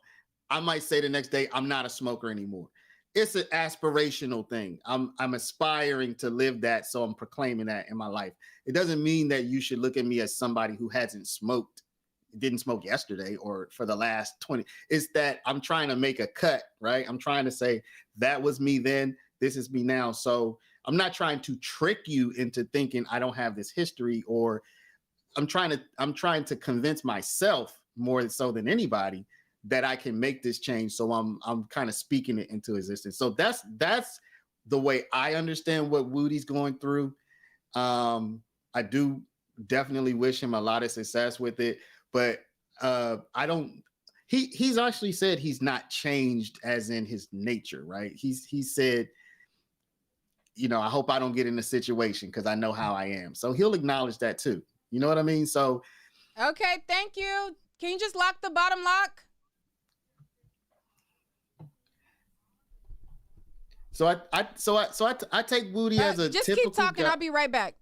[SPEAKER 5] I might say the next day I'm not a smoker anymore. It's an aspirational thing. I'm aspiring to live that, so I'm proclaiming that in my life. It doesn't mean that you should look at me as somebody who didn't smoke yesterday or for the last 20. It's that I'm trying to make a cut, right? I'm trying to say that was me then, this is me now. So I'm not trying to trick you into thinking I don't have this history, or I'm trying to convince myself more so than anybody that I can make this change. So I'm kind of speaking it into existence. So that's the way I understand what Woody's going through. I do definitely wish him a lot of success with it, but he's actually said he's not changed as in his nature, right? He said, I hope I don't get in a situation because I know how I am. So he'll acknowledge that too. You know what I mean? So
[SPEAKER 1] okay, thank you. Can you just lock the bottom lock?
[SPEAKER 5] So I take Woody as a
[SPEAKER 1] just
[SPEAKER 5] typical
[SPEAKER 1] keep talking.
[SPEAKER 5] guy.
[SPEAKER 1] I'll be right back.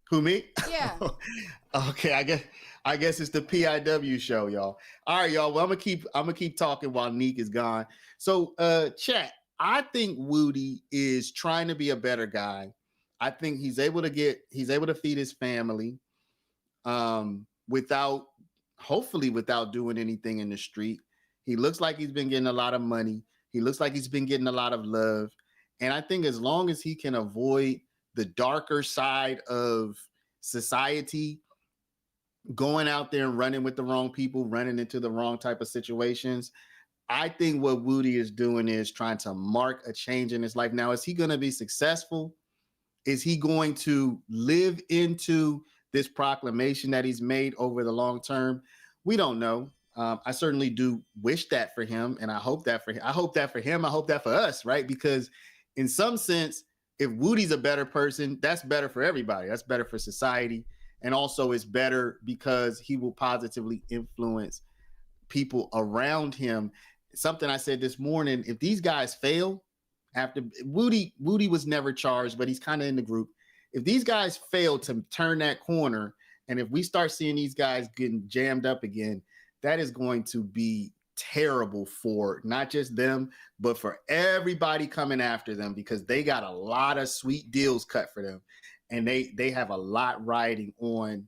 [SPEAKER 5] Who, me?
[SPEAKER 1] Yeah.
[SPEAKER 5] Okay, I guess it's the PIW show, y'all. All right, y'all. Well, I'm gonna keep talking while Neek is gone. So, chat. I think Woody is trying to be a better guy. I think he's able to feed his family, hopefully without doing anything in the street. He looks like he's been getting a lot of money. He looks like he's been getting a lot of love. And I think as long as he can avoid the darker side of society, going out there and running with the wrong people, running into the wrong type of situations, I think what Woody is doing is trying to mark a change in his life. Now, is he going to be successful? Is he going to live into this proclamation that he's made over the long term? We don't know. I certainly do wish that for him, and I hope that for him. I hope that for him. I hope that for us, right? Because in some sense, if Woody's a better person, that's better for everybody. That's better for society. And also it's better because he will positively influence people around him. Something I said this morning, if these guys fail, after Woody was never charged, but he's kind of in the group. If these guys fail to turn that corner, and if we start seeing these guys getting jammed up again, that is going to be terrible for not just them, but for everybody coming after them, because they got a lot of sweet deals cut for them. And they have a lot riding on,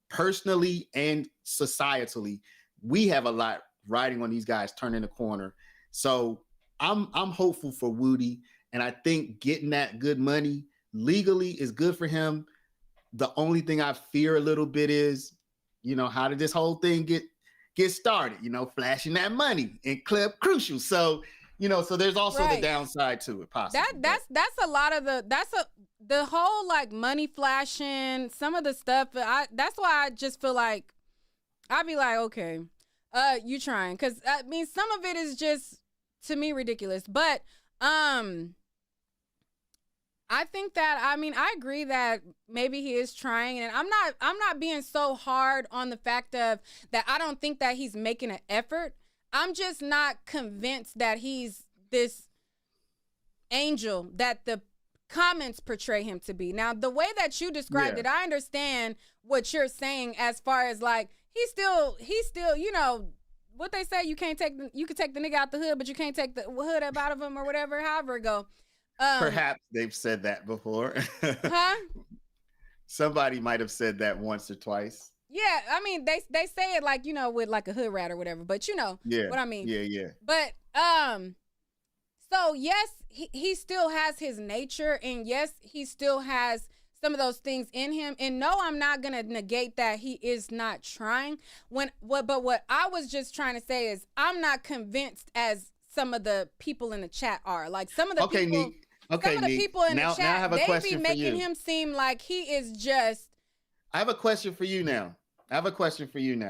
[SPEAKER 5] personally and societally. We have a lot riding on these guys turning the corner. So I'm hopeful for Woody, and I think getting that good money legally is good for him. The only thing I fear a little bit is, how did this whole thing get started? Flashing that money in Club Crucial. So, so there's also the downside to it, possibly.
[SPEAKER 1] That's a lot of the whole like money flashing, some of the stuff. That's why I just feel like I'd be like, okay, you trying, because I mean some of it is just to me ridiculous. But I think that, I agree that maybe he is trying, and I'm not being so hard on the fact of that. I don't think that he's making an effort. I'm just not convinced that he's this angel that the comments portray him to be. Now, the way that you described it, I understand what you're saying as far as like, he's still, what they say, you can take the nigga out the hood, but you can't take the hood up out of him, or whatever, however it go.
[SPEAKER 5] Perhaps they've said that before.
[SPEAKER 1] Huh?
[SPEAKER 5] Somebody might have said that once or twice.
[SPEAKER 1] Yeah, I mean, they say it like, with like a hood rat or whatever, but what I mean.
[SPEAKER 5] Yeah.
[SPEAKER 1] But so yes, he still has his nature, and yes, he still has some of those things in him. And no, I'm not gonna negate that he is not trying. But what I was just trying to say is, I'm not convinced as some of the people in the chat are. Like some of the people. Some of the people in the chat, they be making him seem like he is just.
[SPEAKER 5] I have a question for you now.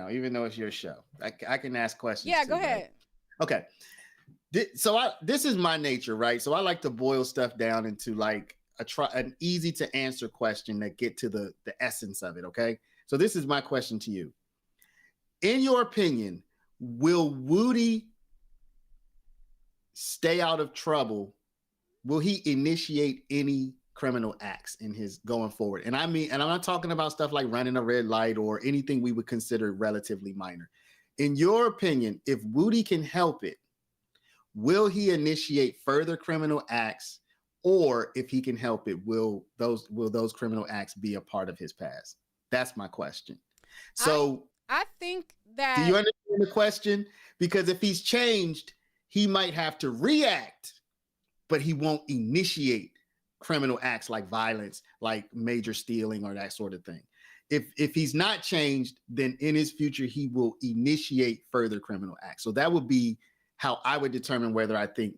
[SPEAKER 5] Even though it's your show. I can ask questions.
[SPEAKER 1] Yeah,
[SPEAKER 5] too,
[SPEAKER 1] go ahead.
[SPEAKER 5] Right? Okay. So this is my nature, right? So I like to boil stuff down into like an easy to answer question that get to the essence of it, okay? So this is my question to you. In your opinion, will Woody stay out of trouble? Will he initiate any criminal acts in his going forward? And I'm not talking about stuff like running a red light or anything we would consider relatively minor. In your opinion, if Woody can help it, will he initiate further criminal acts? Or if he can help it, will those criminal acts be a part of his past? That's my question. So
[SPEAKER 1] I think that.
[SPEAKER 5] Do you understand the question? Because if he's changed, he might have to react, but he won't initiate criminal acts like violence, like major stealing or that sort of thing. If he's not changed, then in his future, he will initiate further criminal acts. So that would be how I would determine whether I think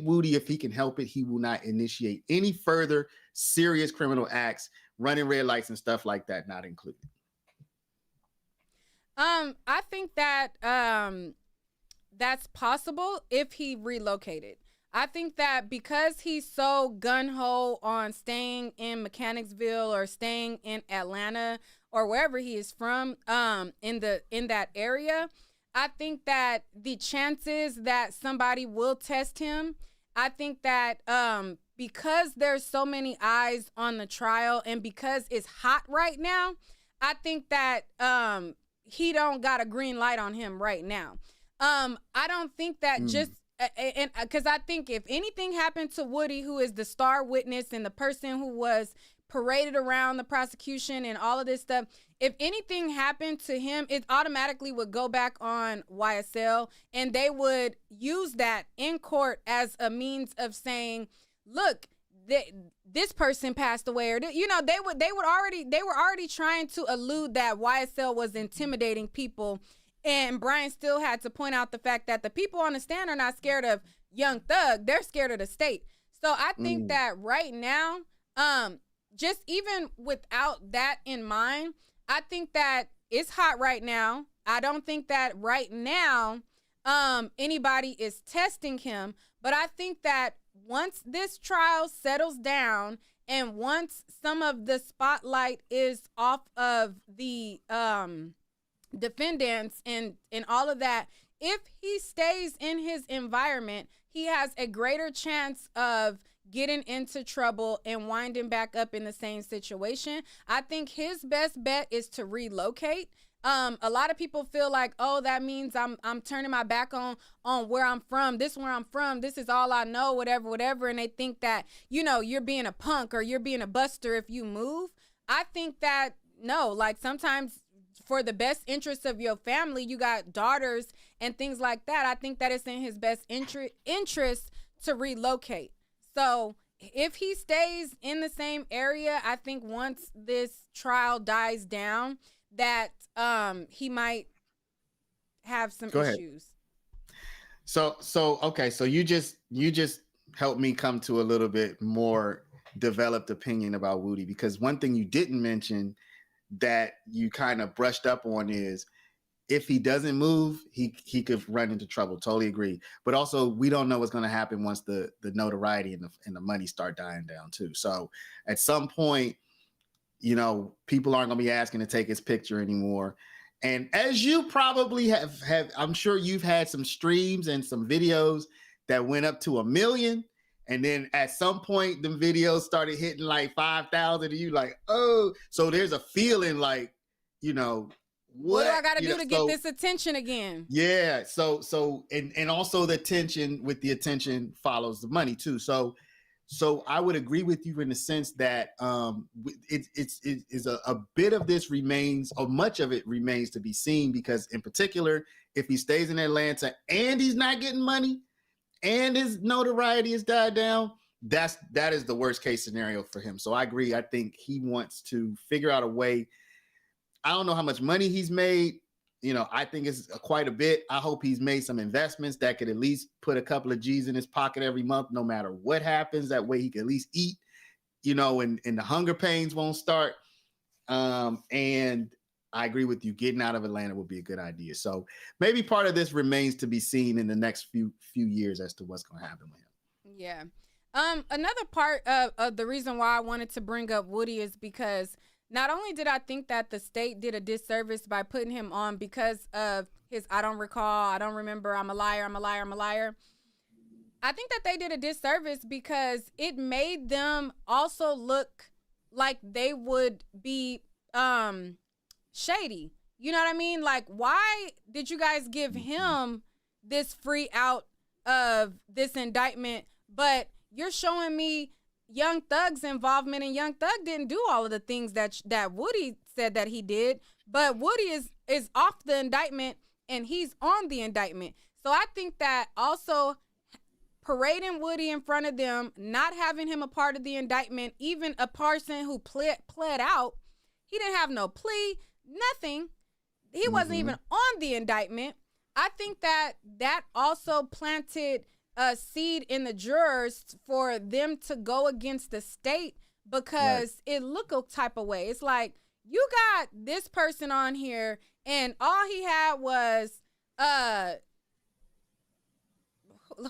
[SPEAKER 5] Woody, if he can help it, he will not initiate any further serious criminal acts, running red lights and stuff like that, not included.
[SPEAKER 1] I think that that's possible if he relocated. I think that because he's so gung-ho on staying in Mechanicsville or staying in Atlanta or wherever he is from, in that area, I think that the chances that somebody will test him, I think that because there's so many eyes on the trial and because it's hot right now, I think that he don't got a green light on him right now. I don't think that just and because I think if anything happened to Woody, who is the star witness and the person who was paraded around the prosecution and all of this stuff, if anything happened to him, it automatically would go back on YSL, and they would use that in court as a means of saying, look, this person passed away, or they were already trying to allude that YSL was intimidating people. And Brian still had to point out the fact that the people on the stand are not scared of Young Thug. They're scared of the state. So I think that right now, just even without that in mind, I think that it's hot right now. I don't think that right now anybody is testing him, but I think that once this trial settles down and once some of the spotlight is off of the defendants and all of that, if he stays in his environment, he has a greater chance of getting into trouble and winding back up in the same situation. I think his best bet is to relocate. A lot of people feel like, oh, that means I'm turning my back on where I'm from. This is where I'm from. This is all I know, whatever. And they think that, you know, you're being a punk or you're being a buster if you move. I think that, no, like sometimes for the best interest of your family, you got daughters and things like that. I think that it's in his best interest to relocate. So if he stays in the same area, I think once this trial dies down, that he might have some issues.
[SPEAKER 5] So okay, so you just helped me come to a little bit more developed opinion about Woody, because one thing you didn't mention that you kind of brushed up on is if he doesn't move, he could run into trouble. Totally agree. But also, we don't know what's going to happen once the notoriety and the money start dying down too. So at some point, you know, people aren't going to be asking to take his picture anymore. And as you probably have, I'm sure you've had some streams and some videos that went up to 1 million. And then at some point, the videos started hitting like 5,000. And you like, oh, so there's a feeling like, you know,
[SPEAKER 1] what do I got to do to get this attention again? Yeah.
[SPEAKER 5] So, and also the attention with the attention follows the money too. So I would agree with you in the sense that it's a bit of this remains, or much of it remains to be seen, because in particular, if he stays in Atlanta and he's not getting money and his notoriety has died down, that is the worst case scenario for him. So I agree. I think he wants to figure out a way. I don't know how much money he's made. You know, I think it's quite a bit. I hope he's made some investments that could at least put a couple of G's in his pocket every month, no matter what happens. That way he can at least eat, you know, and the hunger pains won't start. And I agree with you. Getting out of Atlanta would be a good idea. So maybe part of this remains to be seen in the next few years as to what's going to happen with him.
[SPEAKER 1] Yeah. Another part of the reason why I wanted to bring up Woody is because not only did I think that the state did a disservice by putting him on because of his I don't recall, I don't remember, I'm a liar. I think that they did a disservice because it made them also look like they would be shady. You know what I mean? Like, why did you guys give him this free out of this indictment, but you're showing me Young Thug's involvement, and Young Thug didn't do all of the things that Woody said that he did, but Woody is off the indictment and he's on the indictment. So I think that also parading Woody in front of them, not having him a part of the indictment, even a person who pled out, he didn't have no plea, nothing. He wasn't even on the indictment. I think that also planted a seed in the jurors for them to go against the state, because it looked a type of way. It's like, you got this person on here and all he had was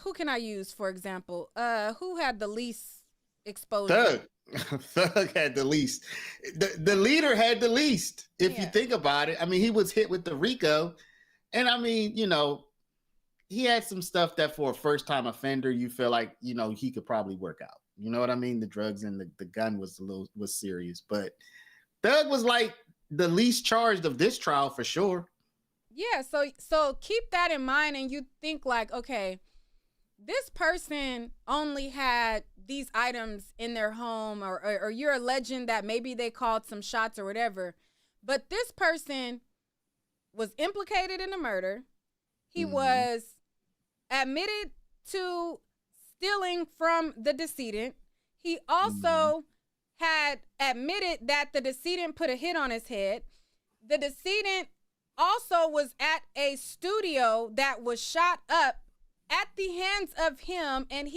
[SPEAKER 1] who can I use for example? Who had the least exposure?
[SPEAKER 5] Thug had the least. The leader had the least, if you think about it. I mean, he was hit with the RICO, and I mean, you know, he had some stuff that for a first-time offender, you feel like, you know, he could probably work out. You know what I mean? The drugs and the gun was serious, but Thug was like the least charged of this trial for sure.
[SPEAKER 1] Yeah, so keep that in mind, and you think like, okay, this person only had these items in their home, or you're alleging that maybe they called some shots or whatever, but this person was implicated in the murder. He was admitted to stealing from the decedent. He also had admitted that the decedent put a hit on his head. The decedent also was at a studio that was shot up at the hands of him, and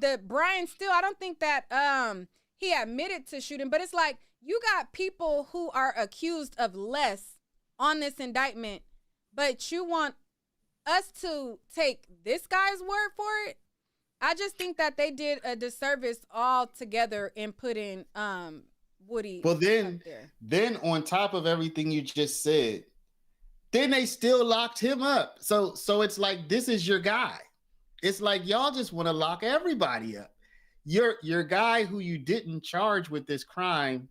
[SPEAKER 1] the Brian Steele, I don't think that he admitted to shooting, but it's like, you got people who are accused of less on this indictment, but you want us to take this guy's word for it. I just think that they did a disservice altogether in putting Woody.
[SPEAKER 5] Well, then on top of everything you just said, then they still locked him up. So it's like, this is your guy. It's like y'all just want to lock everybody up. Your guy who you didn't charge with this crime,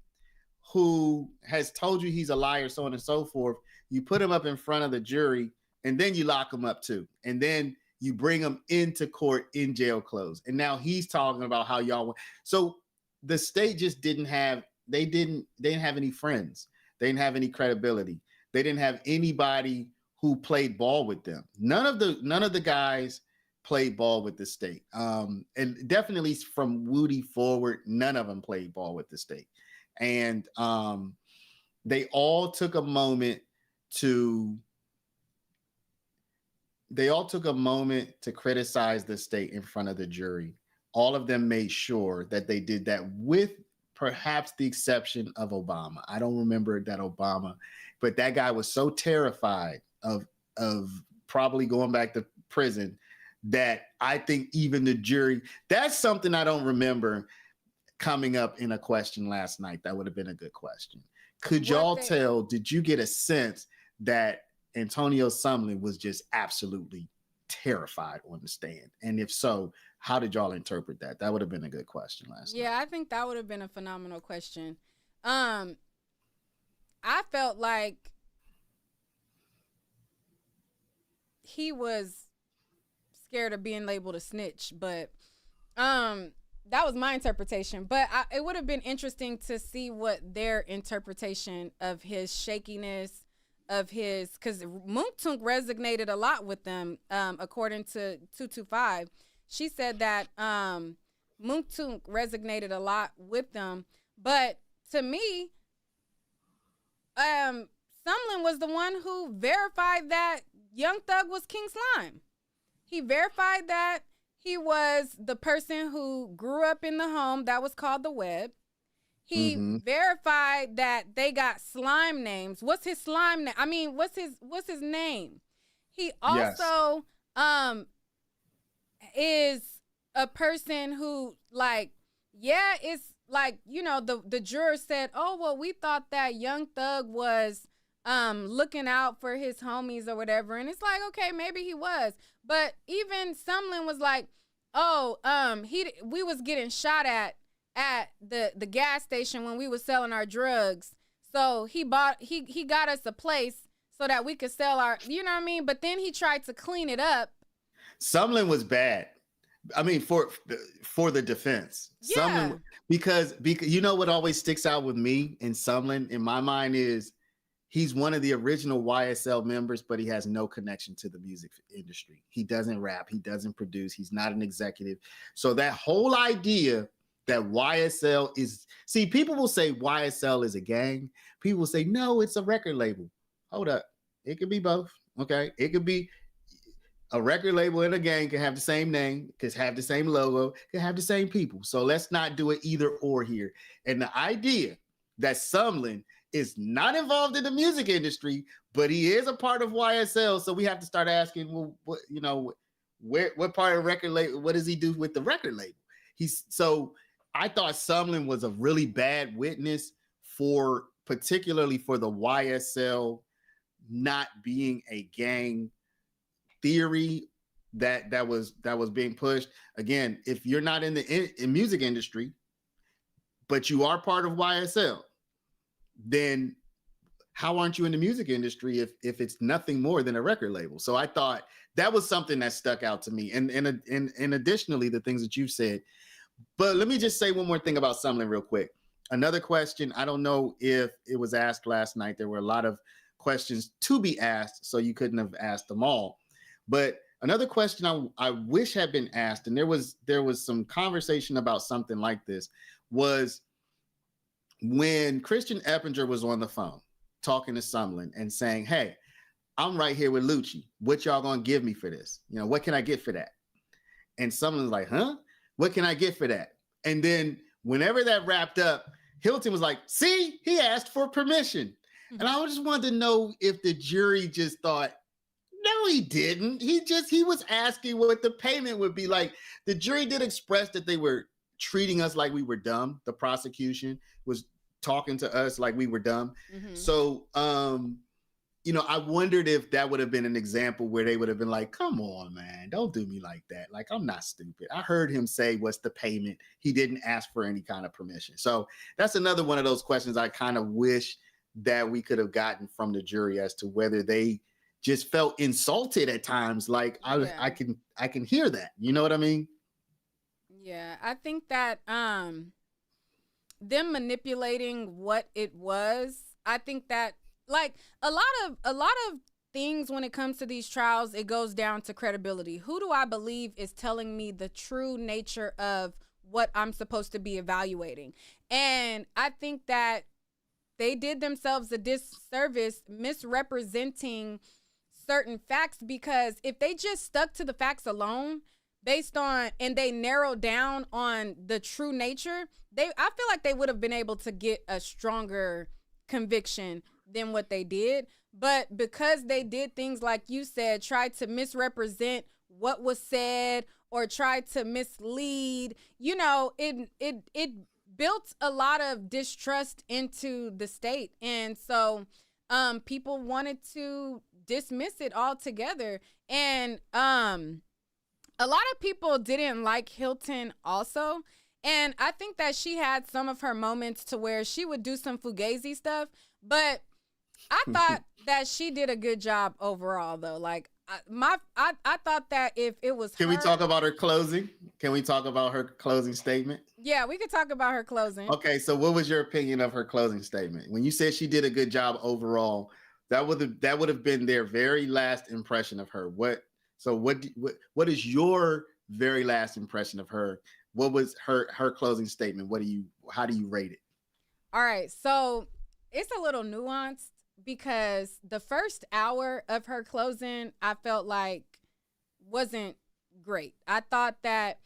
[SPEAKER 5] who has told you he's a liar, so on and so forth. You put him up in front of the jury, and then you lock him up too, and then you bring him into court in jail clothes, and now he's talking about how y'all went. So the state just didn't have any friends. They didn't have any credibility. They didn't have anybody who played ball with them. None of the guys played ball with the state. And definitely from Woody forward, none of them played ball with the state. And they all took a moment to criticize the state in front of the jury. All of them made sure that they did that, with perhaps the exception of Obama. I don't remember that Obama, but that guy was so terrified of probably going back to prison that I think even the jury, that's something I don't remember coming up in a question last night. That would have been a good question. Could y'all tell, did you get a sense that Antonio Sumlin was just absolutely terrified on the stand? And if so, how did y'all interpret that? That would have been a good question last night.
[SPEAKER 1] Yeah, I think that would have been a phenomenal question. I felt like he was scared of being labeled a snitch, but that was my interpretation. But it would have been interesting to see what their interpretation of his shakiness, of his, because Moontunk resonated a lot with them, according to 225. She said that Moontunk resonated a lot with them. But to me, Sumlin was the one who verified that Young Thug was King Slime. He verified that he was the person who grew up in the home that was called the Web. He verified that they got slime names. What's his slime name? I mean, what's his name? He also is a person who, like, yeah, it's like, you know, the juror said, oh, well, we thought that Young Thug was looking out for his homies or whatever. And it's like, okay, maybe he was. But even Sumlin was like, oh, we was getting shot at the gas station when we was selling our drugs. So he got us a place so that we could sell our, you know what I mean? But then he tried to clean it up.
[SPEAKER 5] Sumlin was bad. I mean, for the defense.
[SPEAKER 1] Yeah.
[SPEAKER 5] Sumlin, because you know what always sticks out with me in Sumlin in my mind is he's one of the original YSL members, but he has no connection to the music industry. He doesn't rap. He doesn't produce. He's not an executive. So that whole idea that YSL is, see, people will say YSL is a gang. People will say, no, it's a record label. Hold up. It could be both. Okay. It could be a record label and a gang can have the same name, can have the same logo, can have the same people. So let's not do it either or here. And the idea that Sumlin is not involved in the music industry, but he is a part of YSL. So we have to start asking, well, what part of record label, what does he do with the record label? So I thought Sumlin was a really bad witness particularly for the YSL not being a gang theory that was being pushed. Again, if you're not in the music industry, but you are part of YSL, then how aren't you in the music industry if it's nothing more than a record label? So I thought that was something that stuck out to me. And additionally, the things that you said. But let me just say one more thing about Sumlin real quick. Another question, I don't know if it was asked last night. There were a lot of questions to be asked, so you couldn't have asked them all. But another question I wish had been asked, and there was some conversation about something like this, was when Christian Eppinger was on the phone talking to Sumlin and saying, hey, I'm right here with Lucci. What y'all gonna give me for this? You know, what can I get for that? And Sumlin's like, huh? What can I get for that? And then whenever that wrapped up, Hilton was like, see, he asked for permission. And I just wanted to know if the jury just thought, no, he didn't. He was asking what the payment would be. Like, the jury did express that they were treating us like we were dumb. The prosecution was talking to us like we were dumb. Mm-hmm. So, I wondered if that would have been an example where they would have been like, come on, man, don't do me like that. Like, I'm not stupid. I heard him say, what's the payment? He didn't ask for any kind of permission. So that's another one of those questions I kind of wish that we could have gotten from the jury as to whether they just felt insulted at times. Like, I can hear that. You know what I mean?
[SPEAKER 1] Yeah, I think that them manipulating what it was, I think that, like, a lot of things when it comes to these trials, it goes down to credibility. Who do I believe is telling me the true nature of what I'm supposed to be evaluating? And I think that they did themselves a disservice misrepresenting certain facts, because if they just stuck to the facts alone and they narrowed down on the true nature, I feel like they would have been able to get a stronger conviction than what they did. But because they did things like you said, tried to misrepresent what was said or tried to mislead, it built a lot of distrust into the state. And so people wanted to dismiss it altogether. And a lot of people didn't like Hilton also. And I think that she had some of her moments to where she would do some fugazi stuff, but I thought that she did a good job overall, though. Like, I thought that if it was
[SPEAKER 5] Can we talk about her closing? Can we talk about her closing statement?
[SPEAKER 1] Yeah, we could talk about her closing.
[SPEAKER 5] Okay, so what was your opinion of her closing statement? When you said she did a good job overall, that would have been their very last impression of her. What is your very last impression of her? What was her closing statement? How do you rate it?
[SPEAKER 1] All right, so it's a little nuanced, because the first hour of her closing, I felt like wasn't great. I thought that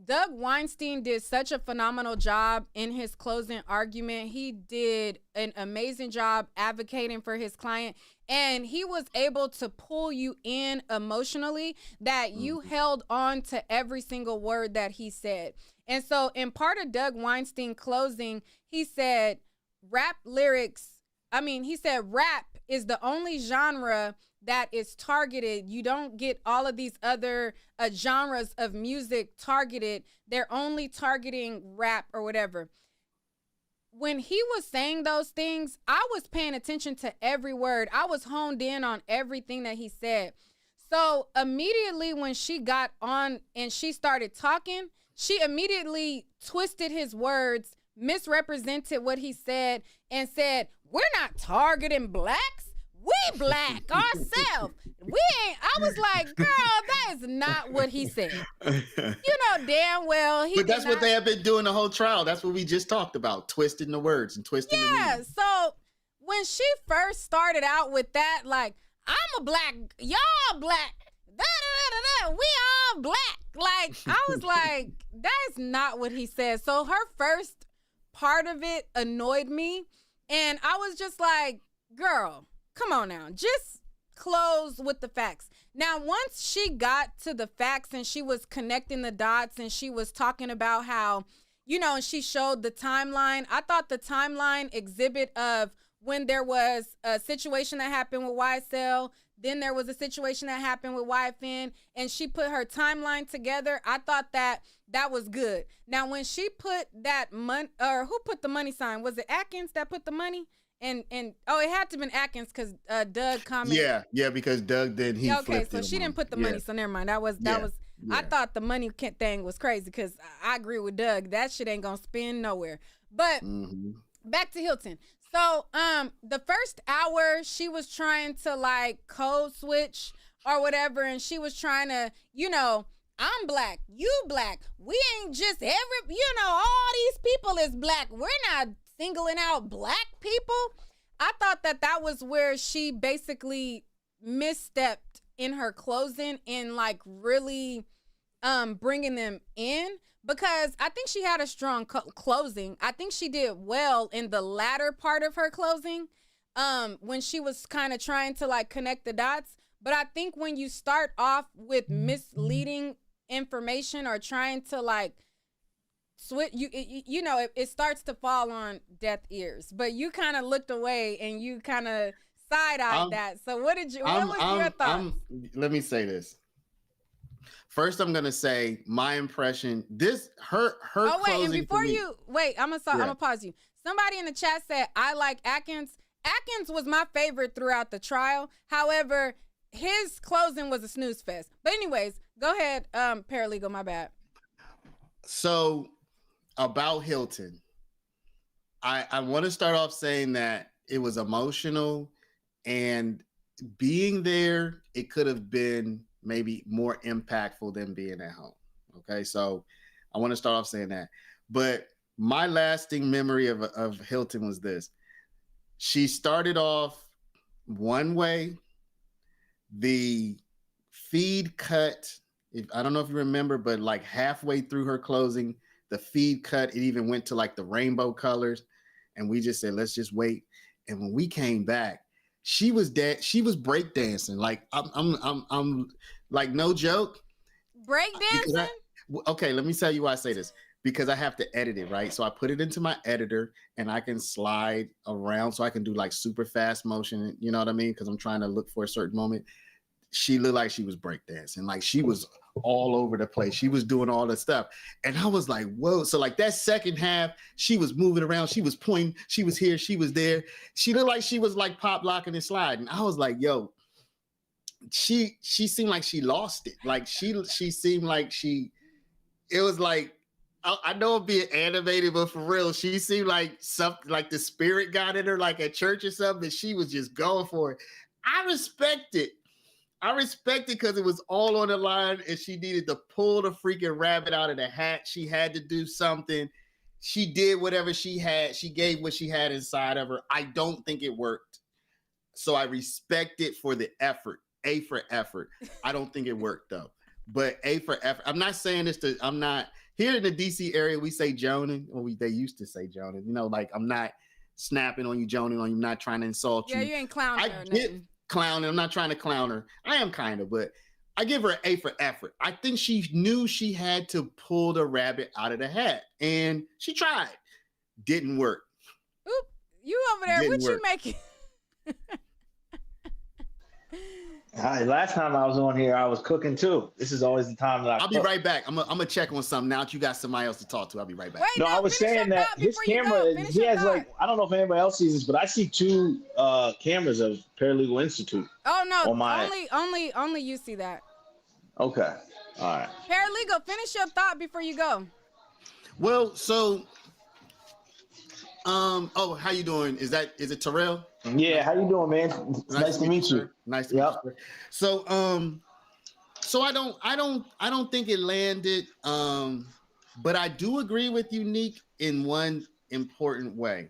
[SPEAKER 1] Doug Weinstein did such a phenomenal job in his closing argument. He did an amazing job advocating for his client, and he was able to pull you in emotionally that you held on to every single word that he said. And so in part of Doug Weinstein closing, he said rap is the only genre that is targeted. You don't get all of these other genres of music targeted. They're only targeting rap or whatever. When he was saying those things, I was paying attention to every word. I was honed in on everything that he said. So immediately when she got on and she started talking, she immediately twisted his words, misrepresented what he said, and said, we're not targeting blacks. We black ourselves. I was like, girl, that is not what he said. You know damn well.
[SPEAKER 5] But that's what they have been doing the whole trial. That's what we just talked about, twisting the words and twisting the meaning.
[SPEAKER 1] Yeah, so when she first started out with that, like, I'm a black, y'all black, we all black. Like, I was like, that's not what he said. So her first part of it annoyed me. And I was just like, girl, come on now. Just close with the facts. Now, once she got to the facts and she was connecting the dots and she was talking about how, and she showed the timeline. I thought the timeline exhibit of when there was a situation that happened with YSL, then there was a situation that happened with YFN, and she put her timeline together. I thought that was good. Now, when she put that money, or who put the money sign? Was it Atkins that put the money? And it had to have been Atkins, because Doug commented.
[SPEAKER 5] Yeah, because Doug did.
[SPEAKER 1] Okay, so she didn't put the money, so never mind. That was. Yeah. I thought the money thing was crazy, because I agree with Doug. That shit ain't gonna spin nowhere. But back to Hilton. So the first hour, she was trying to like code switch or whatever, and she was trying to, I'm black, you black. We ain't just all these people is black. We're not singling out black people. I thought that was where she basically misstepped in her closing and like really bringing them in, because I think she had a strong closing. I think she did well in the latter part of her closing. when she was kind of trying to like connect the dots. But I think when you start off with misleading information or trying to like switch, you know, it starts to fall on deaf ears. But you kind of looked away and you kind of side-eyed that. So what was your thoughts?
[SPEAKER 5] Let me say this. First, I'm gonna say my impression. Her. Oh wait, and before
[SPEAKER 1] I'm gonna pause you. Somebody in the chat said I like Atkins. Atkins was my favorite throughout the trial. However, his closing was a snooze fest. But anyways, go ahead, paralegal. My bad.
[SPEAKER 5] So about Hilton, I want to start off saying that it was emotional, and being there, it could have been maybe more impactful than being at home. Okay, so I want to start off saying that. But my lasting memory of Hilton was this. She started off one way. The feed cut, I don't know if you remember, but like halfway through her closing, the feed cut, it even went to like the rainbow colors. And we just said, let's just wait. And when we came back, she was dead. She was breakdancing. Like I'm like, no joke.
[SPEAKER 1] Breakdancing?
[SPEAKER 5] Okay, let me tell you why I say this. Because I have to edit it, right? So I put it into my editor and I can slide around so I can do like super fast motion. You know what I mean? Because I'm trying to look for a certain moment. She looked like she was breakdancing. Like she was all over the place. She was doing all this stuff. And I was like, whoa. So like that second half, she was moving around. She was pointing. She was here. She was there. She looked like she was like pop locking and sliding. I was like, yo, she seemed like she lost it. Like she seemed like it was like, I know I'm being animated, but for real, she seemed like something like the spirit got in her, like at church or something, and she was just going for it. I respect it. Because it was all on the line, and she needed to pull the freaking rabbit out of the hat. She had to do something. She did whatever she had. She gave what she had inside of her. I don't think it worked. So I respect it for the effort. A for effort. I don't think it worked though. But A for effort. I'm not saying this I'm not. Here in the DC area, we say joning, or they used to say joning. You know, like I'm not snapping on you, joning on you, I'm not trying to insult you.
[SPEAKER 1] Yeah, you ain't clowning her.
[SPEAKER 5] I get clowning. I'm not trying to clown her. I am kind of, but I give her an A for effort. I think she knew she had to pull the rabbit out of the hat, and she tried. Didn't work.
[SPEAKER 1] Oop, you over there? What you making?
[SPEAKER 9] Hi, last time I was on here, I was cooking too. This is always the time that
[SPEAKER 5] I'll be right back. I'm gonna check on something now that you got somebody else to talk to. I'll be right back.
[SPEAKER 1] Wait,
[SPEAKER 9] I was saying that his camera, he has like, I don't know if anybody else sees this, but I see two cameras of Paralegal Institute.
[SPEAKER 1] Oh no, only you see that.
[SPEAKER 9] Okay, all right.
[SPEAKER 1] Paralegal, finish your thought before you go.
[SPEAKER 5] Well, so, how you doing? Is it Terrell?
[SPEAKER 9] Yeah, how you doing, man? Nice to meet you.
[SPEAKER 5] Nice to meet you. So, I don't think it landed. But I do agree with you, Neek, in one important way.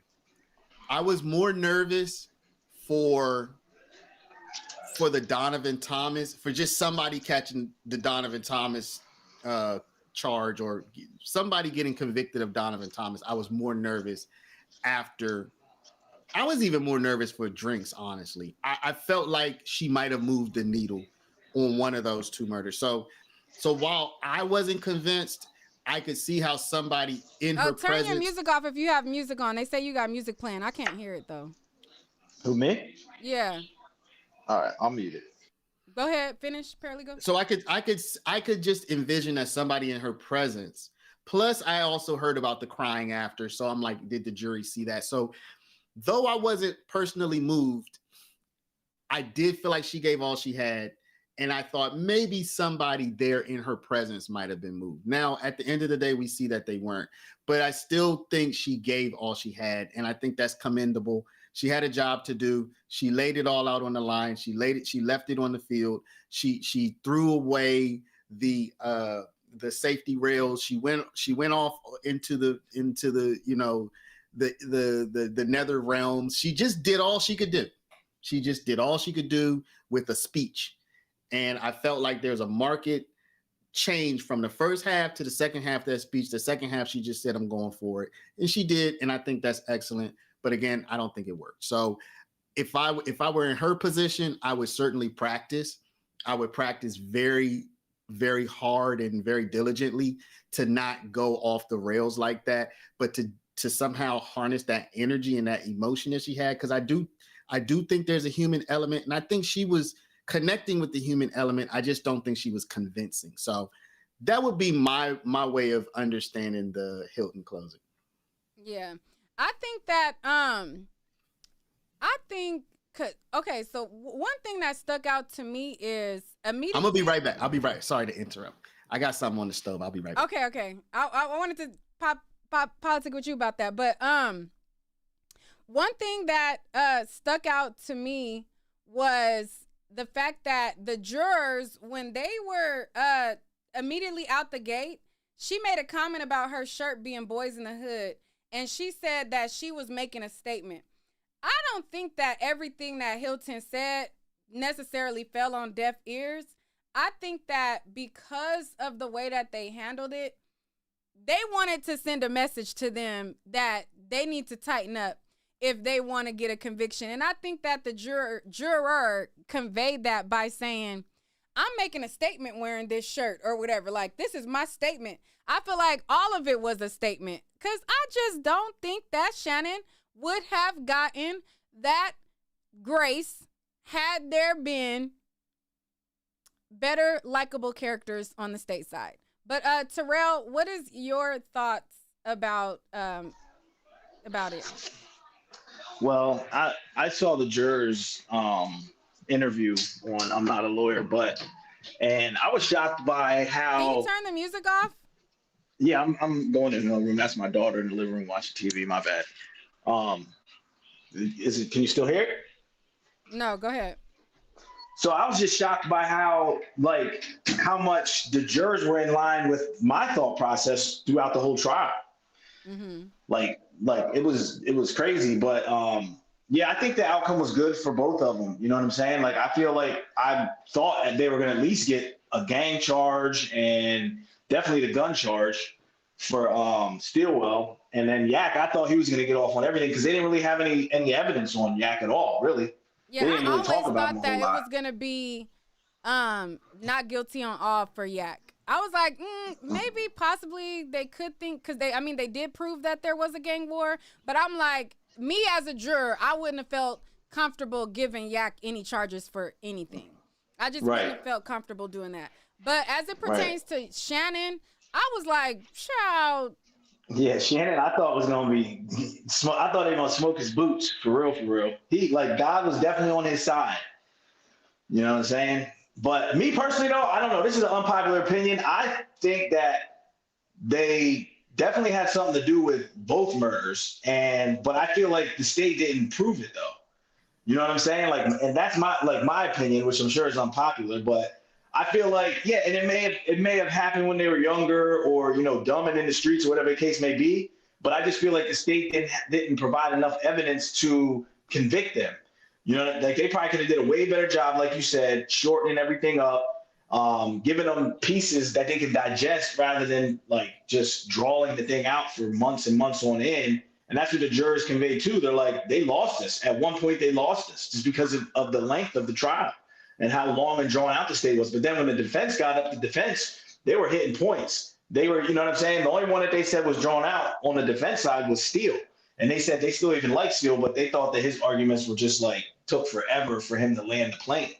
[SPEAKER 5] I was more nervous for the Donovan Thomas, for just somebody catching the Donovan Thomas charge, or somebody getting convicted of Donovan Thomas. I was more nervous after. I was even more nervous for drinks, honestly. I felt like she might have moved the needle on one of those two murders. So while I wasn't convinced, I could see how somebody in her presence.
[SPEAKER 1] Turn your music off if you have music on. They say you got music playing. I can't hear it though.
[SPEAKER 9] Who, me?
[SPEAKER 1] Yeah.
[SPEAKER 9] All right, I'll mute it.
[SPEAKER 1] Go ahead, finish, paralegal.
[SPEAKER 5] So I could just envision that somebody in her presence. Plus, I also heard about the crying after. So I'm like, did the jury see that? So though I wasn't personally moved, I did feel like she gave all she had. And I thought maybe somebody there in her presence might have been moved. Now, at the end of the day, we see that they weren't. But I still think she gave all she had. And I think that's commendable. She had a job to do. She laid it all out on the line. She left it on the field. She threw away the safety rails. She went off into the the nether realms. She just did all she could do. She just did all she could do with a speech. And I felt like there's a market change from the first half to the second half of that speech. The second half, she just said, I'm going for it. And she did. And I think that's excellent. But again, I don't think it worked. So if I were in her position, I would certainly practice. I would practice very, very hard and very diligently to not go off the rails like that, but to somehow harness that energy and that emotion that she had. Because I do think there's a human element, and I think she was connecting with the human element. I just don't think she was convincing. So that would be my way of understanding the Hilton closing.
[SPEAKER 1] Yeah, I think that okay, so one thing that stuck out to me is immediately.
[SPEAKER 5] I'm gonna be right back. I'll be right. Sorry to interrupt. I got something on the stove. I'll be right back.
[SPEAKER 1] Okay. I wanted to pop politic with you about that, but one thing that stuck out to me was the fact that the jurors, when they were immediately out the gate, she made a comment about her shirt being Boys in the Hood, and she said that she was making a statement. I don't think that everything that Hilton said necessarily fell on deaf ears. I think that because of the way that they handled it, they wanted to send a message to them that they need to tighten up if they want to get a conviction. And I think that the juror conveyed that by saying, I'm making a statement wearing this shirt or whatever. Like, this is my statement. I feel like all of it was a statement, because I just don't think that Shannon would have gotten that grace had there been better likable characters on the state side. But Terrell, what is your thoughts about it?
[SPEAKER 9] Well, I saw the jurors interview on I'm Not a Lawyer, and I was shocked by how.
[SPEAKER 1] Can you turn the music off?
[SPEAKER 9] Yeah, I'm going in the room. That's my daughter in the living room watching TV. My bad. Can you still hear it?
[SPEAKER 1] No, go ahead.
[SPEAKER 9] So I was just shocked by how much the jurors were in line with my thought process throughout the whole trial. Mm-hmm. Like it was crazy, but yeah, I think the outcome was good for both of them. You know what I'm saying? Like, I feel like I thought they were going to at least get a gang charge and definitely the gun charge for Steelwell. And then Yak, I thought he was going to get off on everything because they didn't really have any evidence on Yak at all, really.
[SPEAKER 1] Yeah, I always thought that it was going to be not guilty on all for Yak. I was like, maybe possibly they could think, because they did prove that there was a gang war. But I'm like, me as a juror, I wouldn't have felt comfortable giving Yak any charges for anything. I just wouldn't have felt comfortable doing that. But as it pertains to Shannon, I was like, child.
[SPEAKER 9] Yeah, Shannon, I thought was going to be, I thought they were going to smoke his boots, for real. He, God was definitely on his side. You know what I'm saying? But me personally, though, I don't know. This is an unpopular opinion. I think that they definitely had something to do with both murders, but I feel like the state didn't prove it, though. You know what I'm saying? And that's my opinion, which I'm sure is unpopular, but I feel like, yeah, and it may have happened when they were younger or, dumbing in the streets or whatever the case may be. But I just feel like the state didn't provide enough evidence to convict them. They probably could have did a way better job, like you said, shortening everything up, giving them pieces that they could digest rather than just drawing the thing out for months and months on end. And that's what the jurors conveyed too. They're like, they lost us. At one point, they lost us just because of the length of the trial and how long and drawn out the state was. But then when the defense got up, they were hitting points. They were, you know what I'm saying? The only one that they said was drawn out on the defense side was Steele. And they said they still even like Steele, but they thought that his arguments were just took forever for him to land the plane.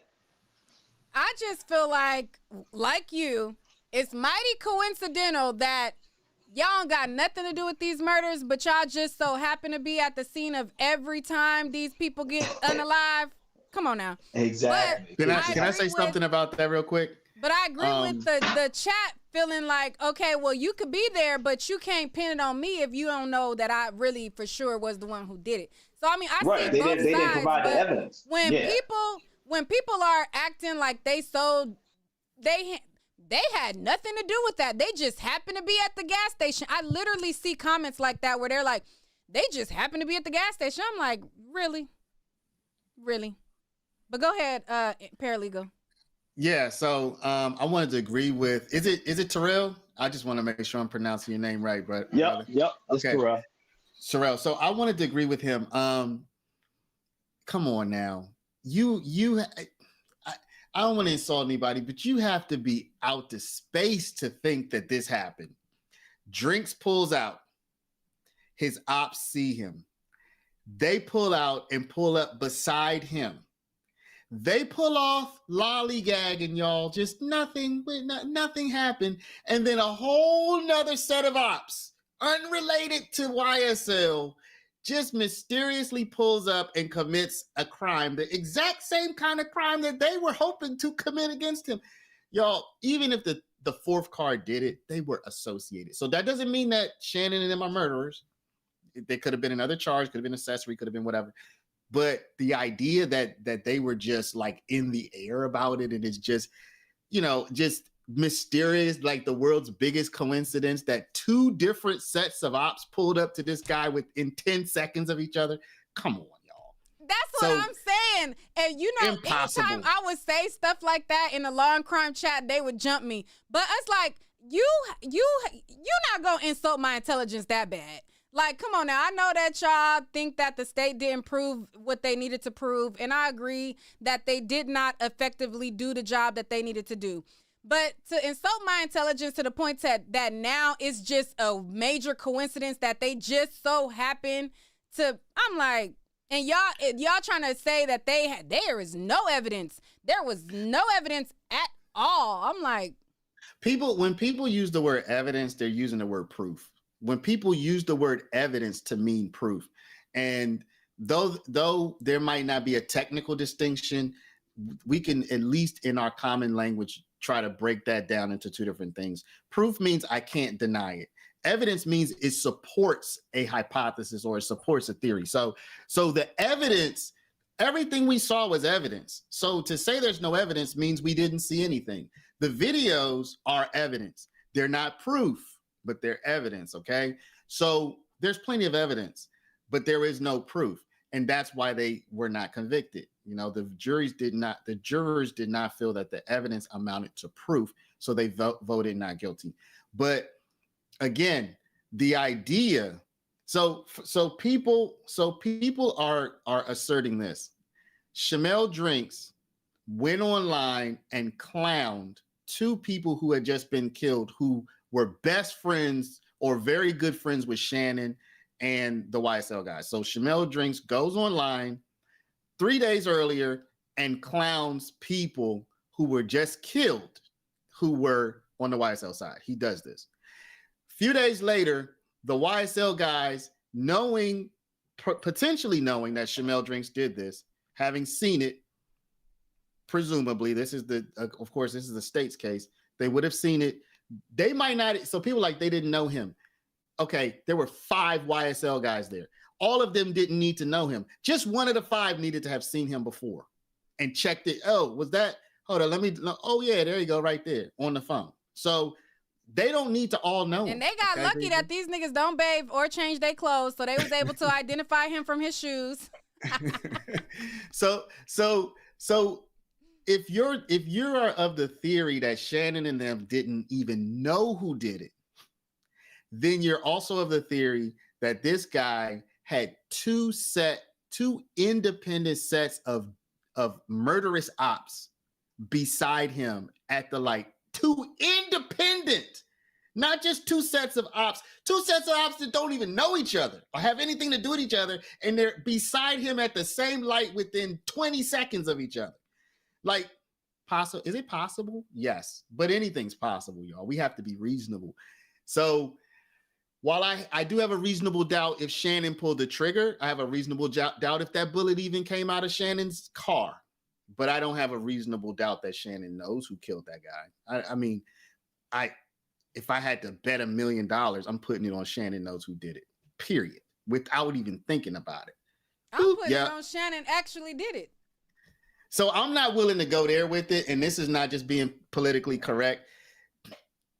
[SPEAKER 1] I just feel like you, it's mighty coincidental that y'all don't got nothing to do with these murders, but y'all just so happen to be at the scene of every time these people get unalive. Come on now.
[SPEAKER 9] Exactly.
[SPEAKER 5] Can I say something about that real quick?
[SPEAKER 1] But I agree with the chat feeling like, okay, well, you could be there, but you can't pin it on me if you don't know that I really for sure was the one who did it. So, I see both sides. They didn't provide the evidence. When people are acting like they had nothing to do with that. They just happened to be at the gas station. I literally see comments like that where they're like, they just happened to be at the gas station. I'm like, really? Really? But go ahead, paralegal.
[SPEAKER 5] Yeah, so I wanted to agree with, is it Terrell? I just want to make sure I'm pronouncing your name right, but
[SPEAKER 9] Yep, that's okay.
[SPEAKER 5] Terrell. So I wanted to agree with him. come on now. I don't want to insult anybody, but you have to be out to space to think that this happened. Drinks pulls out. His ops see him. They pull out and pull up beside him. They pull off lollygagging, y'all. Just nothing happened. And then a whole nother set of ops, unrelated to YSL, just mysteriously pulls up and commits a crime, the exact same kind of crime that they were hoping to commit against him. Y'all, even if the fourth car did it, they were associated. So that doesn't mean that Shannon and them are murderers. They could have been another charge, could have been accessory, could have been whatever. But the idea that they were just like in the air about it, and it's just, just mysterious, like the world's biggest coincidence that two different sets of ops pulled up to this guy within 10 seconds of each other. Come on, y'all.
[SPEAKER 1] That's what I'm saying. And
[SPEAKER 5] impossible.
[SPEAKER 1] Anytime I would say stuff like that in a law and crime chat, they would jump me. But it's like, you not gonna insult my intelligence that bad. Like, come on now. I know that y'all think that the state didn't prove what they needed to prove, and I agree that they did not effectively do the job that they needed to do. But to insult my intelligence to the point that now it's just a major coincidence that they just so happen to, I'm like, and y'all trying to say that there is no evidence. There was no evidence at all. I'm like.
[SPEAKER 5] When people use the word evidence, they're using the word proof. When people use the word evidence to mean proof, and though there might not be a technical distinction, we can at least in our common language try to break that down into two different things. Proof means I can't deny it. Evidence means it supports a hypothesis or it supports a theory. So the evidence, everything we saw was evidence. So to say there's no evidence means we didn't see anything. The videos are evidence. They're not proof, but they're evidence, okay? So there's plenty of evidence, but there is no proof. And that's why they were not convicted. The jurors did not feel that the evidence amounted to proof, so they voted not guilty. But again, the idea, so people are asserting this. Shamel Drinks went online and clowned two people who had just been killed, who were best friends or very good friends with Shannon and the YSL guys. So Shamel Drinks goes online 3 days earlier and clowns people who were just killed, who were on the YSL side. He does this. Few days later, the YSL guys, potentially knowing that Shamel Drinks did this, having seen it, presumably, this is the state's case, they would have seen it. They might not, so people like they didn't know him. Okay, there were 5 YSL guys there. All of them didn't need to know him. Just one of the 5 needed to have seen him before and checked it. Oh, was that? Hold on, oh yeah, there you go, right there on the phone. So they don't need to all know him.
[SPEAKER 1] And they got lucky that these niggas don't bathe or change their clothes, so they was able to identify him from his shoes.
[SPEAKER 5] So if you're of the theory that Shannon and them didn't even know who did it, then you're also of the theory that this guy had two independent sets of murderous ops beside him at the light. 2 independent, not just 2 sets of ops, 2 sets of ops that don't even know each other or have anything to do with each other, and they're beside him at the same light within 20 seconds of each other. Like, possible? Is it possible? Yes, but anything's possible, y'all. We have to be reasonable. So while I do have a reasonable doubt if Shannon pulled the trigger, I have a reasonable doubt if that bullet even came out of Shannon's car. But I don't have a reasonable doubt that Shannon knows who killed that guy. I mean, if I had to bet $1 million, I'm putting it on Shannon knows who did it, period, without even thinking about it.
[SPEAKER 1] I'm putting it on Shannon actually did it.
[SPEAKER 5] So I'm not willing to go there with it, and this is not just being politically correct.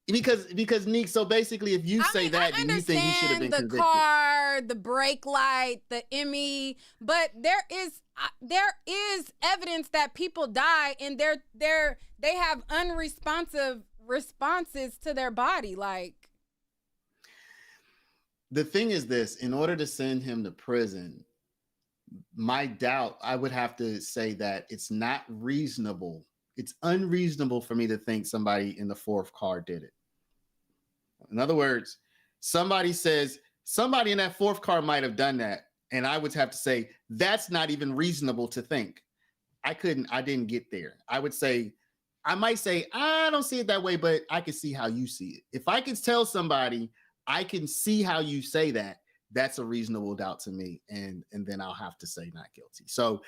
[SPEAKER 5] Because Neek, so basically, if you say that, then you think he should have been convicted.
[SPEAKER 1] The car, the brake light, the Emmy, but there is evidence that people die and they have unresponsive responses to their body. Like,
[SPEAKER 5] the thing is this: in order to send him to prison, my doubt, I would have to say that it's not reasonable. It's unreasonable for me to think somebody in the fourth car did it. In other words, somebody says somebody in that fourth car might have done that. And I would have to say that's not even reasonable to think. I didn't get there. I might say, I don't see it that way, but I can see how you see it. If I could tell somebody, I can see how you say that, that's a reasonable doubt to me. And then I'll have to say not guilty. So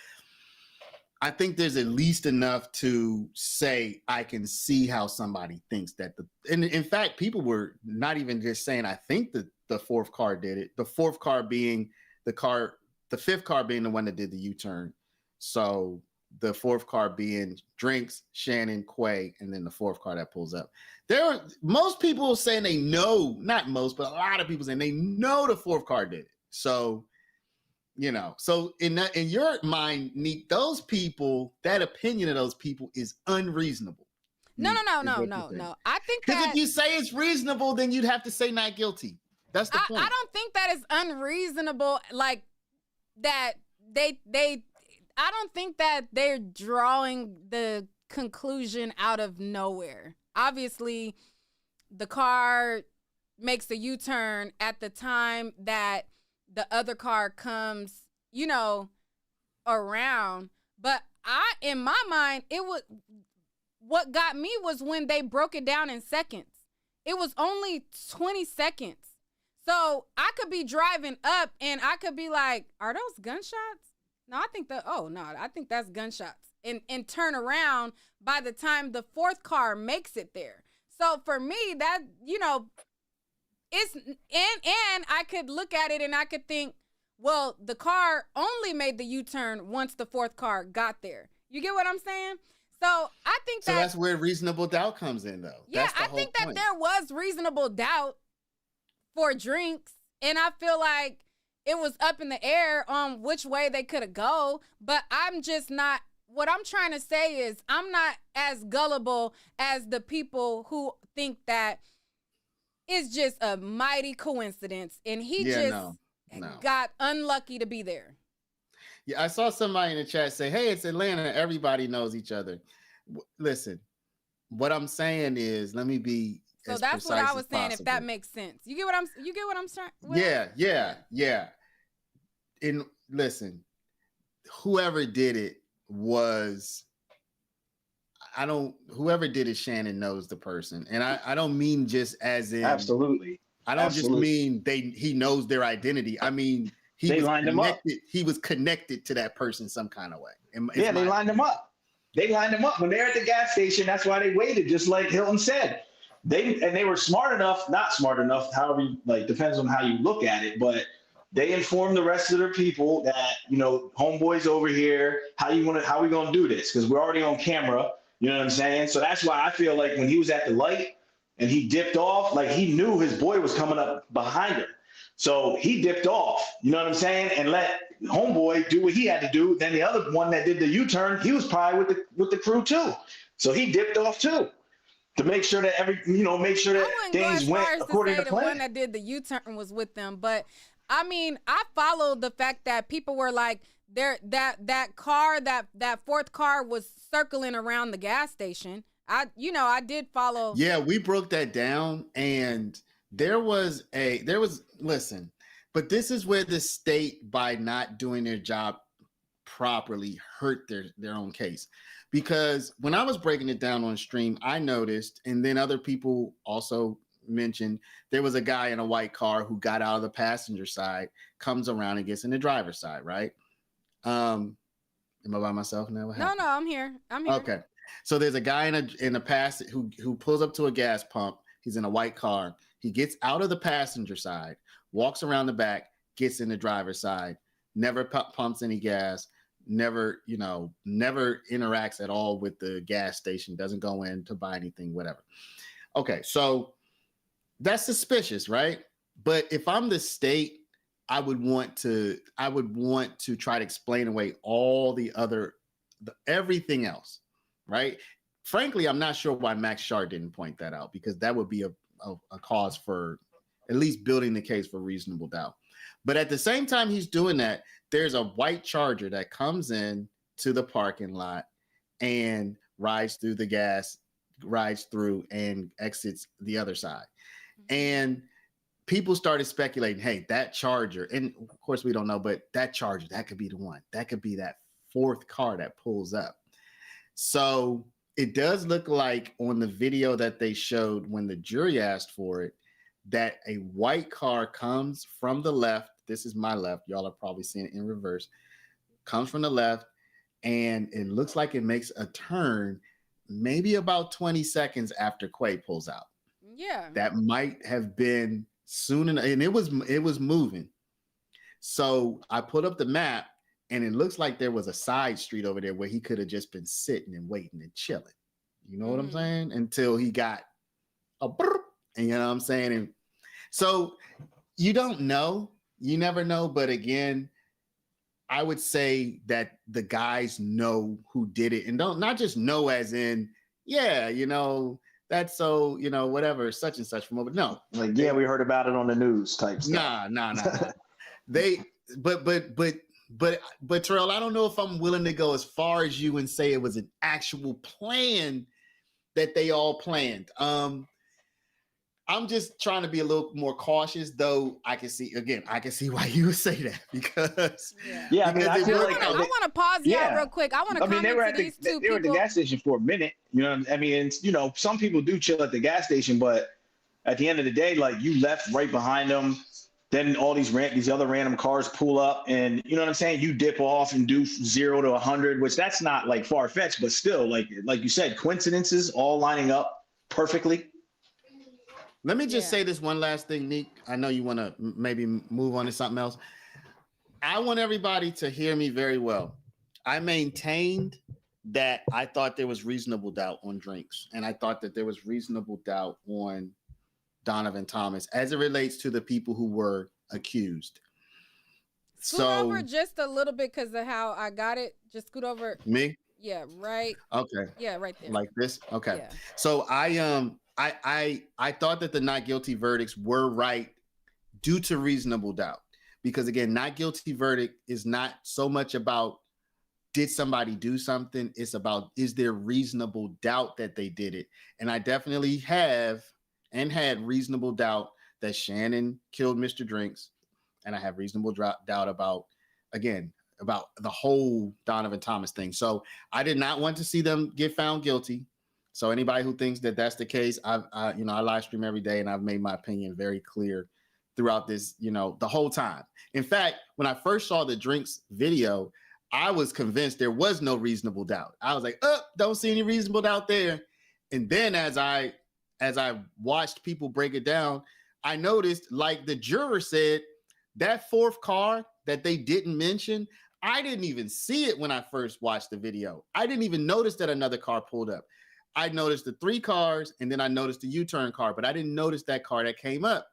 [SPEAKER 5] I think there's at least enough to say I can see how somebody thinks that and in fact, people were not even just saying, I think that the fourth car did it. The fourth car being the fifth car being the one that did the U-turn. So the fourth car being Drinks, Shannon, Quay, and then the fourth car that pulls up. Most people saying they know, not most, but a lot of people saying they know the fourth car did it. So, so in your mind, Neek, those people, that opinion of those people is unreasonable.
[SPEAKER 1] No. I think
[SPEAKER 5] because if you say it's reasonable, then you'd have to say not guilty. That's the point.
[SPEAKER 1] I don't think that is unreasonable. Like that I don't think that they're drawing the conclusion out of nowhere. Obviously, the car makes the U-turn at the time that the other car comes, around. But in my mind, what got me was when they broke it down in seconds. It was only 20 seconds. So I could be driving up and I could be like, are those gunshots? No, I think that's gunshots. And turn around by the time the fourth car makes it there. So for me, that, it's, and I could look at it and I could think, well, the car only made the U-turn once the fourth car got there. You get what I'm saying? So I think
[SPEAKER 5] that's where reasonable doubt comes in, though.
[SPEAKER 1] Yeah, I think that there was reasonable doubt for Drinks, and I feel like it was up in the air on which way they could have go, but I'm just not, what I'm trying to say is I'm not as gullible as the people who think that it's just a mighty coincidence and he got unlucky to be there.
[SPEAKER 5] Yeah, I saw somebody in the chat say, hey, it's Atlanta, everybody knows each other. Listen, what I'm saying is, let me be
[SPEAKER 1] so that's what I was saying, if that makes sense. You get what I'm saying?
[SPEAKER 5] Yeah. And listen, whoever did it whoever did it, Shannon knows the person. And I don't mean just as in
[SPEAKER 9] absolutely.
[SPEAKER 5] I don't just mean he knows their identity. I mean
[SPEAKER 9] they lined him up.
[SPEAKER 5] He was connected to that person some kind of way.
[SPEAKER 9] They lined him up. They lined him up when they're at the gas station. That's why they waited, just like Hilton said. They were not smart enough, however, depends on how you look at it, but they informed the rest of their people that, homeboy's over here, how we gonna do this? Because we're already on camera, you know what I'm saying? So that's why I feel like when he was at the light and he dipped off, he knew his boy was coming up behind him. So he dipped off, you know what I'm saying? And let homeboy do what he had to do. Then the other one that did the U-turn, he was probably with the crew too. So he dipped off too. To make sure that things went according to plan.
[SPEAKER 1] The one that did the U-turn was with them, but I mean, I followed the fact that people were like, that fourth car was circling around the gas station. I did follow.
[SPEAKER 5] Yeah, we broke that down, and listen, but this is where the state, by not doing their job properly, hurt their own case. Because when I was breaking it down on stream, I noticed, and then other people also mentioned, there was a guy in a white car who got out of the passenger side, comes around and gets in the driver's side, right? Am I by myself now?
[SPEAKER 1] No, I'm here.
[SPEAKER 5] Okay. So there's a guy in a pass who pulls up to a gas pump. He's in a white car. He gets out of the passenger side, walks around the back, gets in the driver's side, never pumps any gas. Never interacts at all with the gas station, doesn't go in to buy anything, whatever. Okay, so that's suspicious, right? But if I'm the state, I would want to try to explain away all everything else, right? Frankly, I'm not sure why Max Shar didn't point that out, because that would be a cause for at least building the case for reasonable doubt. But at the same time he's doing that, there's a white Charger that comes in to the parking lot and rides through and exits the other side. And people started speculating, hey, that Charger, and of course we don't know, but that Charger, that could be the one. That could be that fourth car that pulls up. So it does look like on the video that they showed when the jury asked for it, that a white car comes from the left. This is my left. Y'all are probably seeing it in reverse. Comes from the left, and it looks like it makes a turn maybe about 20 seconds after Quay pulls out.
[SPEAKER 1] Yeah.
[SPEAKER 5] That might have been soon enough, and it was moving. So I put up the map, and it looks like there was a side street over there where he could have just been sitting and waiting and chilling. You know what I'm saying? Until he got a burp, and you know what I'm saying? And so you don't know. You never know. But again, I would say that the guys know who did it, and don't not just know as in, yeah, you know, that's so, you know, whatever, such and such from over. No.
[SPEAKER 9] Like, yeah, we heard about it on the news type stuff.
[SPEAKER 5] Nah. They but Terrell, I don't know if I'm willing to go as far as you and say it was an actual plan that they all planned. I'm just trying to be a little more cautious, though. I can see why you would say that, because
[SPEAKER 9] I mean, I feel like
[SPEAKER 1] I want to pause y'all real quick. I want to comment to these two people.
[SPEAKER 9] They were at the gas station for a minute. You know, I mean, and, you know, some people do chill at the gas station, but at the end of the day, like, you left right behind them. Then all these other random cars pull up, and you know what I'm saying? You dip off and do 0 to 100, which that's not like far-fetched, but still, like you said, coincidences all lining up perfectly.
[SPEAKER 5] Let me just say this one last thing, Neek. I know you want to maybe move on to something else. I want everybody to hear me very well. I maintained that I thought there was reasonable doubt on Drinks, and I thought that there was reasonable doubt on Donovan Thomas as it relates to the people who were accused.
[SPEAKER 1] Scoot over just a little bit because of how I got it. Just scoot over.
[SPEAKER 5] Me?
[SPEAKER 1] Yeah, right.
[SPEAKER 5] Okay.
[SPEAKER 1] Yeah, right there.
[SPEAKER 5] Like this? Okay.
[SPEAKER 1] Yeah.
[SPEAKER 5] So I thought that the not guilty verdicts were right due to reasonable doubt. Because again, not guilty verdict is not so much about did somebody do something, it's about is there reasonable doubt that they did it. And I definitely have and had reasonable doubt that Shannon killed Mr. Drinks. And I have reasonable doubt about the whole Donovan Thomas thing. So I did not want to see them get found guilty. So anybody who thinks that that's the case, I live stream every day, and I've made my opinion very clear throughout this, the whole time. In fact, when I first saw the Drinks video, I was convinced there was no reasonable doubt. I was like, don't see any reasonable doubt there. And then as I watched people break it down, I noticed, like the juror said, that fourth car that they didn't mention, I didn't even see it when I first watched the video. I didn't even notice that another car pulled up. I noticed the 3 cars, and then I noticed the U-turn car, but I didn't notice that car that came up.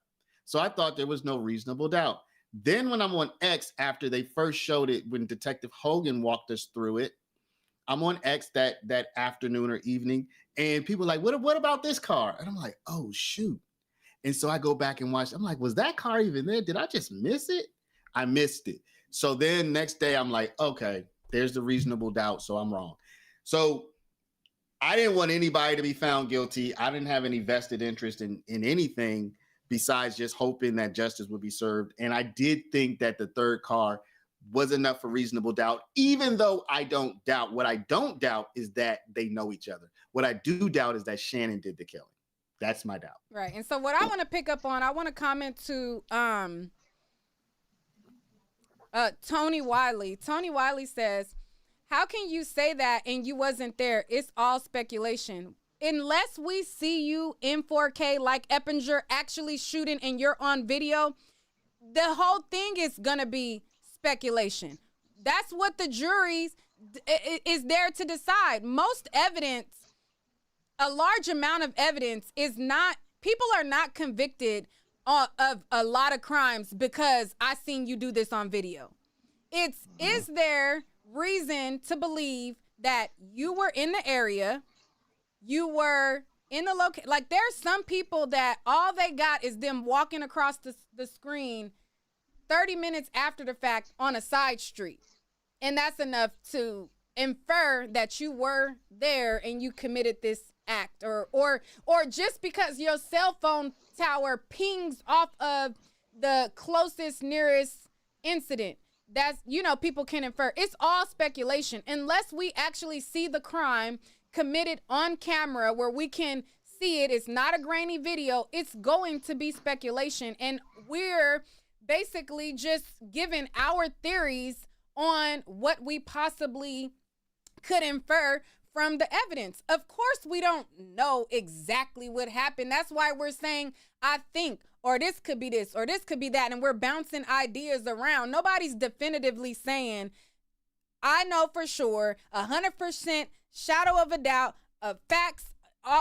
[SPEAKER 5] So I thought there was no reasonable doubt. Then when I'm on X, after they first showed it, when Detective Hogan walked us through it, I'm on X that afternoon or evening, and people are like, what about this car? And I'm like, oh, shoot. And so I go back and watch. I'm like, was that car even there? Did I just miss it? I missed it. So then next day, I'm like, okay, there's the reasonable doubt, so I'm wrong. So I didn't want anybody to be found guilty. I didn't have any vested interest in anything besides just hoping that justice would be served. And I did think that the third car was enough for reasonable doubt, even though I don't doubt. What I don't doubt is that they know each other. What I do doubt is that Shannon did the killing. That's my doubt.
[SPEAKER 1] Right. And so what I want to pick up on, I want to comment to Tony Wiley. Tony Wiley says, how can you say that and you wasn't there? It's all speculation. Unless we see you in 4K like Eppinger actually shooting and you're on video, the whole thing is going to be speculation. That's what the jury is there to decide. Most evidence, a large amount of evidence is not, people are not convicted of a lot of crimes because I seen you do this on video. It's, is there reason to believe that you were in the area, you were in the location? Like, there's some people that all they got is them walking across the screen 30 minutes after the fact on a side street. And that's enough to infer that you were there and you committed this act, or just because your cell phone tower pings off of the closest, nearest incident. That's, people can infer. It's all speculation unless we actually see the crime committed on camera where we can see it. It's not a grainy video. It's going to be speculation. And we're basically just giving our theories on what we possibly could infer from the evidence. Of course, we don't know exactly what happened. That's why we're saying, I think, or this could be this, or this could be that. And we're bouncing ideas around. Nobody's definitively saying, I know for sure, 100% shadow of a doubt of facts.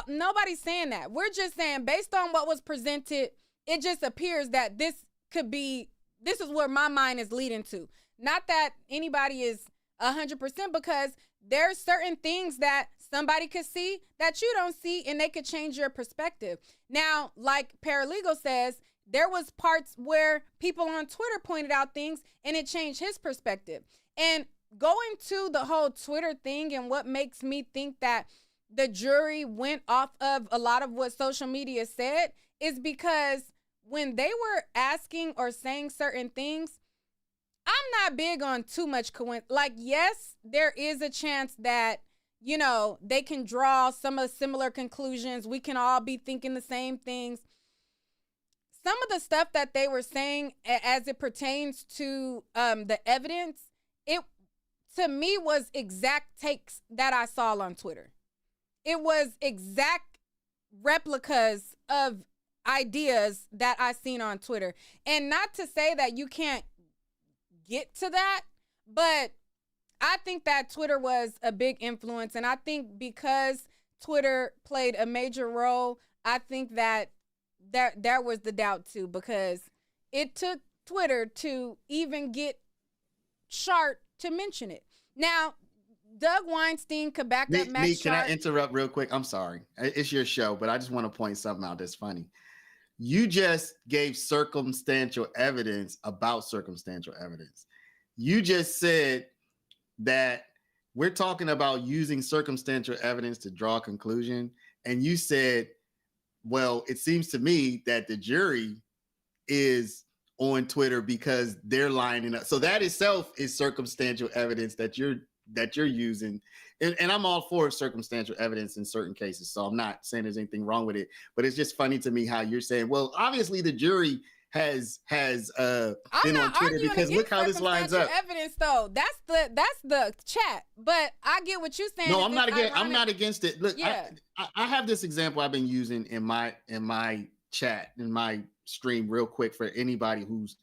[SPEAKER 1] Nobody's saying that. We're just saying, based on what was presented, it just appears that this is where my mind is leading to. Not that anybody is 100%, because there's certain things that somebody could see that you don't see, and they could change your perspective. Now, like Paralegal says, there was parts where people on Twitter pointed out things and it changed his perspective. And going to the whole Twitter thing and what makes me think that the jury went off of a lot of what social media said is because when they were asking or saying certain things, I'm not big on too much coincidence. Like, yes, there is a chance that, they can draw some of similar conclusions. We can all be thinking the same things. Some of the stuff that they were saying as it pertains to the evidence, it, to me, was exact takes that I saw on Twitter. It was exact replicas of ideas that I seen on Twitter. And not to say that you can't get to that, but I think that Twitter was a big influence. And I think because Twitter played a major role, I think that there was the doubt too, because it took Twitter to even get Shart to mention it. Now, Doug Weinstein could back up Max Shart.
[SPEAKER 5] Can I interrupt real quick? I'm sorry. It's your show, but I just want to point something out that's funny. You just gave circumstantial evidence about circumstantial evidence. You just said that we're talking about using circumstantial evidence to draw a conclusion. And you said, well, it seems to me that the jury is on Twitter because they're lining up. So that itself is circumstantial evidence that you're using. And I'm all for circumstantial evidence in certain cases. So I'm not saying there's anything wrong with it, but it's just funny to me how you're saying, well, obviously the jury has been on Twitter because look how this lines up.
[SPEAKER 1] Evidence though, that's the chat. But I get what you're saying.
[SPEAKER 5] No, I'm not against it. Look, yeah. I have this example I've been using in my chat, in my stream, real quick for anybody who's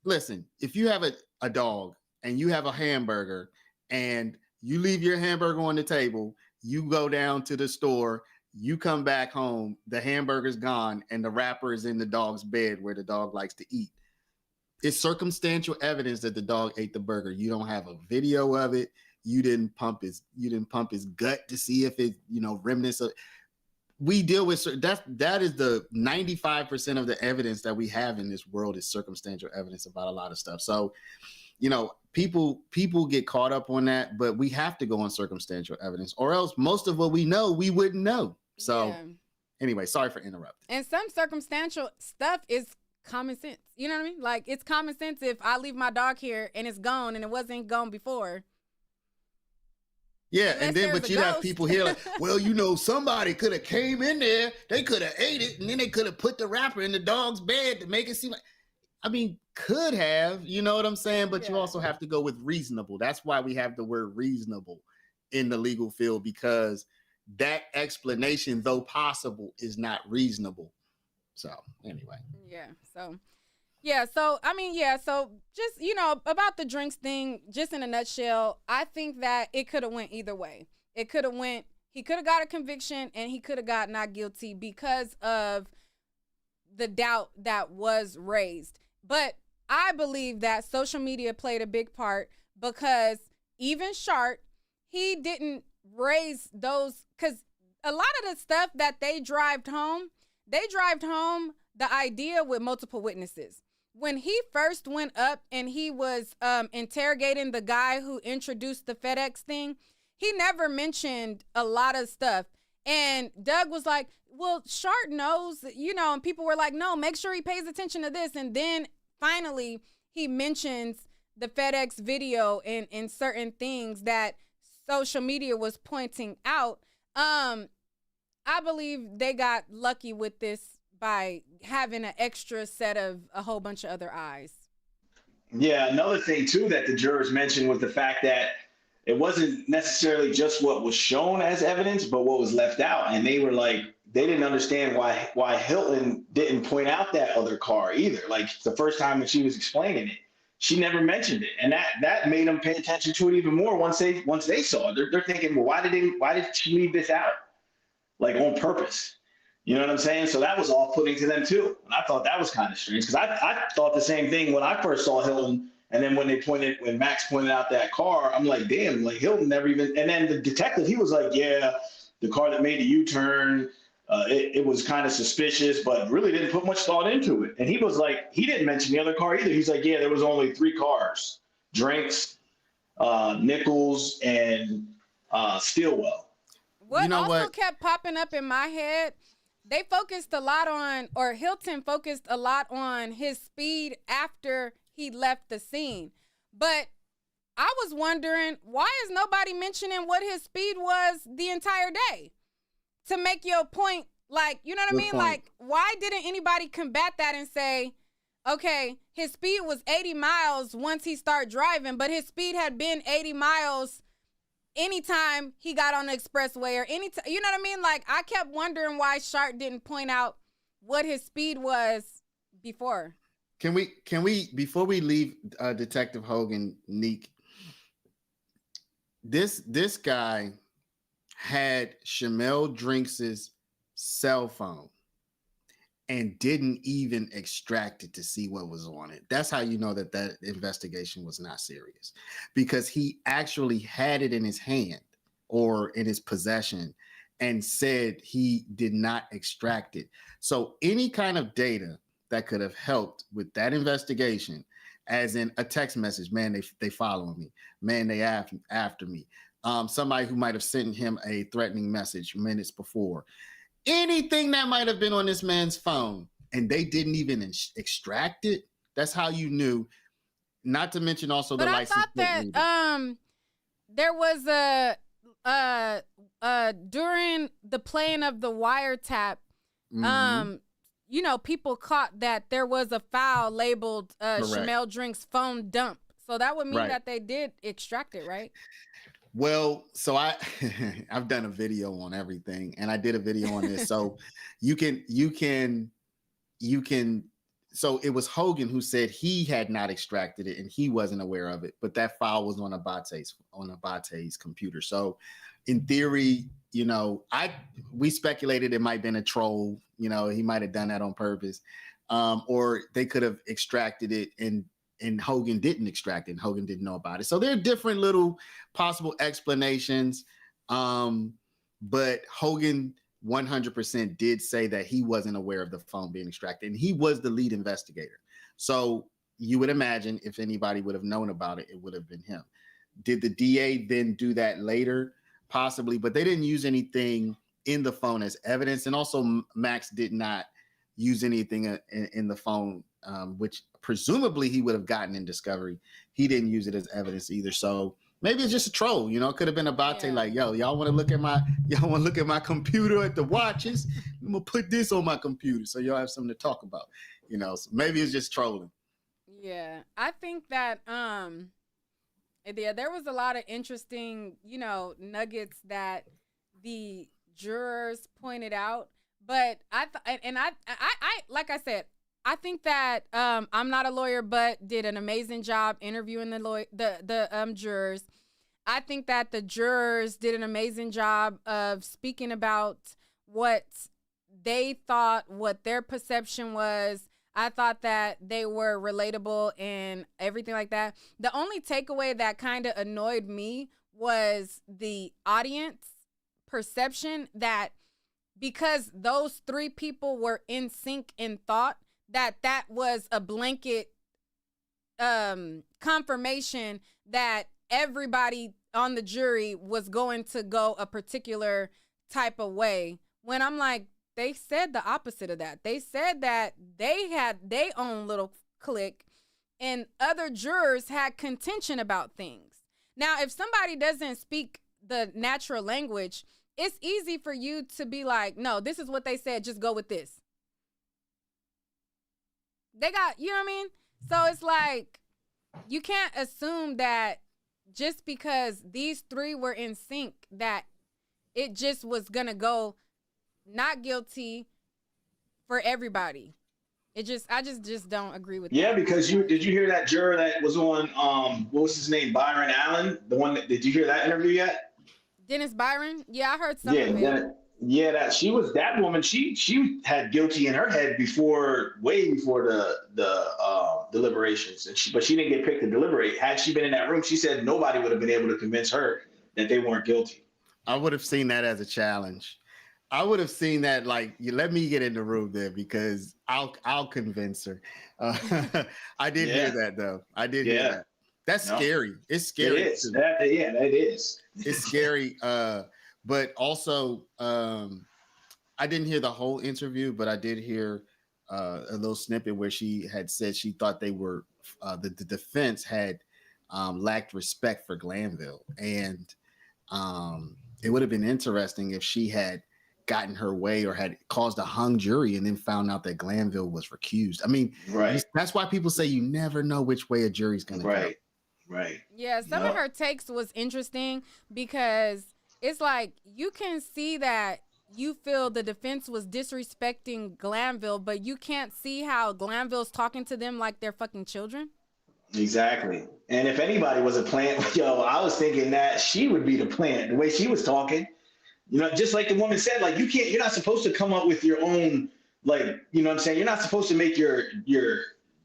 [SPEAKER 5] listen. If you have a dog and you have a hamburger and you leave your hamburger on the table, you go down to the store, you come back home, the hamburger's gone, and the wrapper is in the dog's bed where the dog likes to eat. It's circumstantial evidence that the dog ate the burger. You don't have a video of it. You didn't pump his gut to see if it, remnants of. We deal with that is the 95% of the evidence that we have in this world is circumstantial evidence about a lot of stuff. So, people get caught up on that, but we have to go on circumstantial evidence, or else most of what we know, we wouldn't know. So anyway, sorry for interrupting.
[SPEAKER 1] And some circumstantial stuff is common sense. You know what I mean? Like, it's common sense if I leave my dog here and it's gone and it wasn't gone before.
[SPEAKER 5] Yeah, and then, but you have people here like, well, somebody could have came in there, they could have ate it, and then they could have put the wrapper in the dog's bed to make it seem like, could have, you know what I'm saying? But you also have to go with reasonable. That's why we have the word reasonable in the legal field, because that explanation, though possible, is not reasonable. So anyway. So just, about the drinks thing, just in a nutshell, I think that it could have went either way. He could have got a conviction and he could have got not guilty because of the doubt that was raised. But I believe that social media played a big part, because even Shart, he didn't raise those, because a lot of the stuff that they drived home the idea with multiple witnesses.
[SPEAKER 1] when he first went up and he was interrogating the guy who introduced the FedEx thing, he never mentioned a lot of stuff. And Doug was like, well, Shark knows, you know, and people were like, no, make sure he pays attention to this. And then finally he mentions the FedEx video and certain things that social media was pointing out. I believe they got lucky with this by having an extra set of a whole bunch of other eyes.
[SPEAKER 9] Yeah, another thing too that the jurors mentioned was the fact that it wasn't necessarily just what was shown as evidence, but what was left out. And they were like, they didn't understand why Hilton didn't point out that other car either. Like the first time when she was explaining it, she never mentioned it. And that made them pay attention to it even more once they saw it. They're thinking, well, why did she leave this out? Like on purpose. You know what I'm saying? So that was off-putting to them too. And I thought that was kind of strange because I thought the same thing when I first saw Hilton. And then when Max pointed out that car, I'm like, damn, like Hilton never even. And then the detective, he was like, yeah, the car that made the U-turn, it was kind of suspicious, but really didn't put much thought into it. And he was like, he didn't mention the other car either. He's like, yeah, there was only 3 cars: Drinks, Nichols, and Stilwell.
[SPEAKER 1] What kept popping up in my head, they focused a lot on, or Hilton focused a lot on his speed after he left the scene. But I was wondering, why is nobody mentioning what his speed was the entire day? To make your point, like, you know what I mean? Like, why didn't anybody combat that and say, okay, his speed was 80 miles once he started driving, but his speed had been 80 miles anytime he got on the expressway or anytime, you know what I mean? Like, I kept wondering why Shark didn't point out what his speed was before.
[SPEAKER 5] Can we before we leave Detective Hogan, Neek, this guy had Shamel Drinks's cell phone and didn't even extract it to see what was on it. That's how you know that investigation was not serious, because he actually had it in his hand or in his possession and said he did not extract it. So any kind of data that could have helped with that investigation, as in a text message, man, they following me, man, they after me. Somebody who might have sent him a threatening message minutes before. Anything that might have been on this man's phone, and they didn't even extract it. That's how you knew. Not to mention also the license plate reader.
[SPEAKER 1] There was during the playing of the wiretap, you know, people caught that there was a file labeled Shamel Drink's phone dump. So that would mean that they did extract it, right?
[SPEAKER 5] Well, so I've done a video on everything, and I did a video on this. So you can. So it was Hogan who said he had not extracted it and he wasn't aware of it, but that file was on Abate's computer. So in theory, you know, we speculated it might have been a troll. You know, he might have done that on purpose, or they could have extracted it and Hogan didn't extract it and Hogan didn't know about it. So there are different little possible explanations. But Hogan 100% did say that he wasn't aware of the phone being extracted, and he was the lead investigator. So you would imagine if anybody would have known about it, it would have been him. Did the DA then do that later? Possibly, but they didn't use anything in the phone as evidence. And also Max did not use anything in the phone, which presumably he would have gotten in discovery. He didn't use it as evidence either. So maybe it's just a troll, you know, it could have been Abate like, yo, y'all want to look at my computer at the watches? I'm gonna put this on my computer so y'all have something to talk about, you know. So maybe it's just trolling.
[SPEAKER 1] Yeah, I think that there was a lot of interesting, you know, nuggets that the jurors pointed out, but I like I said, I think that I'm Not a Lawyer, but did an amazing job interviewing the jurors. I think that the jurors did an amazing job of speaking about what they thought, what their perception was. I thought that they were relatable and everything like that. The only takeaway that kind of annoyed me was the audience perception that because those 3 people were in sync in thought, that was a blanket confirmation that everybody on the jury was going to go a particular type of way, when I'm like, they said the opposite of that. They said that they had their own little clique and other jurors had contention about things. Now, if somebody doesn't speak the natural language, it's easy for you to be like, no, this is what they said, just go with this. They got, you know what I mean? So it's like, you can't assume that just because these three were in sync, that it just was gonna go not guilty for everybody. I just don't agree with that.
[SPEAKER 9] Yeah, because did you hear that juror that was on what was his name, Byron Allen, the one that, did you hear that interview yet?
[SPEAKER 1] Dennis Byron? Yeah, I heard some of it.
[SPEAKER 9] That woman, she had guilty in her head way before the deliberations, but she didn't get picked to deliberate. Had she been in that room, she said nobody would have been able to convince her that they weren't guilty.
[SPEAKER 5] I would have seen that as a challenge. I would have seen that like, you let me get in the room there because I'll convince her. I did hear that though. I did hear that. That's scary. It's scary.
[SPEAKER 9] It is. That is.
[SPEAKER 5] It's scary. But also, I didn't hear the whole interview, but I did hear a little snippet where she had said she thought they were the defense had lacked respect for Glanville, and it would have been interesting if she had gotten her way or had caused a hung jury and then found out that Glanville was recused. I mean, that's why people say you never know which way a jury's going to go.
[SPEAKER 9] Right.
[SPEAKER 1] Yeah, some of her takes was interesting because it's like you can see that you feel the defense was disrespecting Glanville, but you can't see how Glanville's talking to them like they're fucking children.
[SPEAKER 9] Exactly. And if anybody was a plant, I was thinking that she would be the plant, the way she was talking. Just like the woman said, like, you're not supposed to come up with your own, like, you know what I'm saying? You're not supposed to make your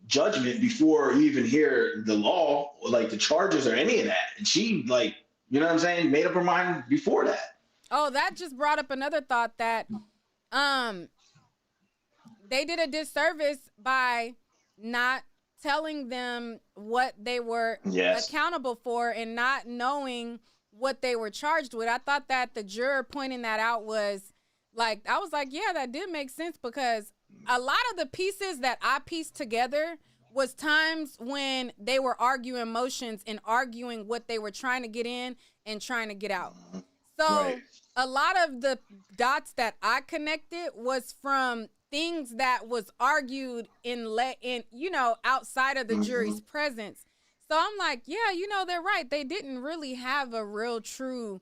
[SPEAKER 9] judgment before you even hear the law or like the charges or any of that. And she, like, you know what I'm saying, made up her mind before that.
[SPEAKER 1] Oh, that just brought up another thought that they did a disservice by not telling them what they were accountable for and not knowing what they were charged with. I thought that the juror pointing that out was like, I was like, yeah, that did make sense, because a lot of the pieces that I pieced together was times when they were arguing motions and arguing what they were trying to get in and trying to get out. So a lot of the dots that I connected was from things that was argued in outside of the jury's presence. So I'm like, yeah, they're right. They didn't really have a real true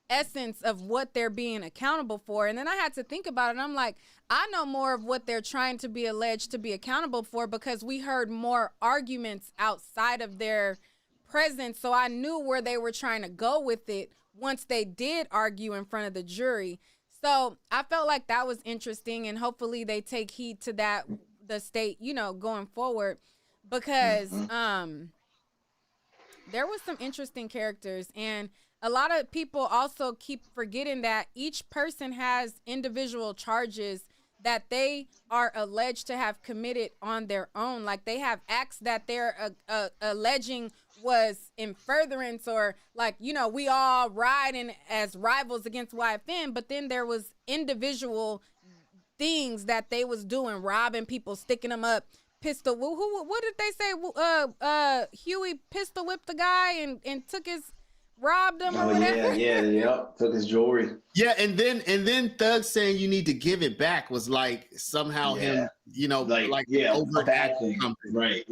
[SPEAKER 1] essence of what they're being accountable for. And then I had to think about it. And I'm like, I know more of what they're trying to be alleged to be accountable for because we heard more arguments outside of their presence. So I knew where they were trying to go with it once they did argue in front of the jury. So I felt like that was interesting, and hopefully they take heed to that, the state, going forward, because there was some interesting characters, and a lot of people also keep forgetting that each person has individual charges that they are alleged to have committed on their own. Like, they have acts that they're alleging was in furtherance, or like, we all riding as rivals against YFN, but then there was individual things that they was doing, robbing people, sticking them up, pistol. What did they say? Huey pistol whipped the guy and took his, robbed him or whatever.
[SPEAKER 9] Took his jewelry.
[SPEAKER 5] Yeah, and then Thug saying you need to give it back was like somehow him,
[SPEAKER 9] over bad thing. Right.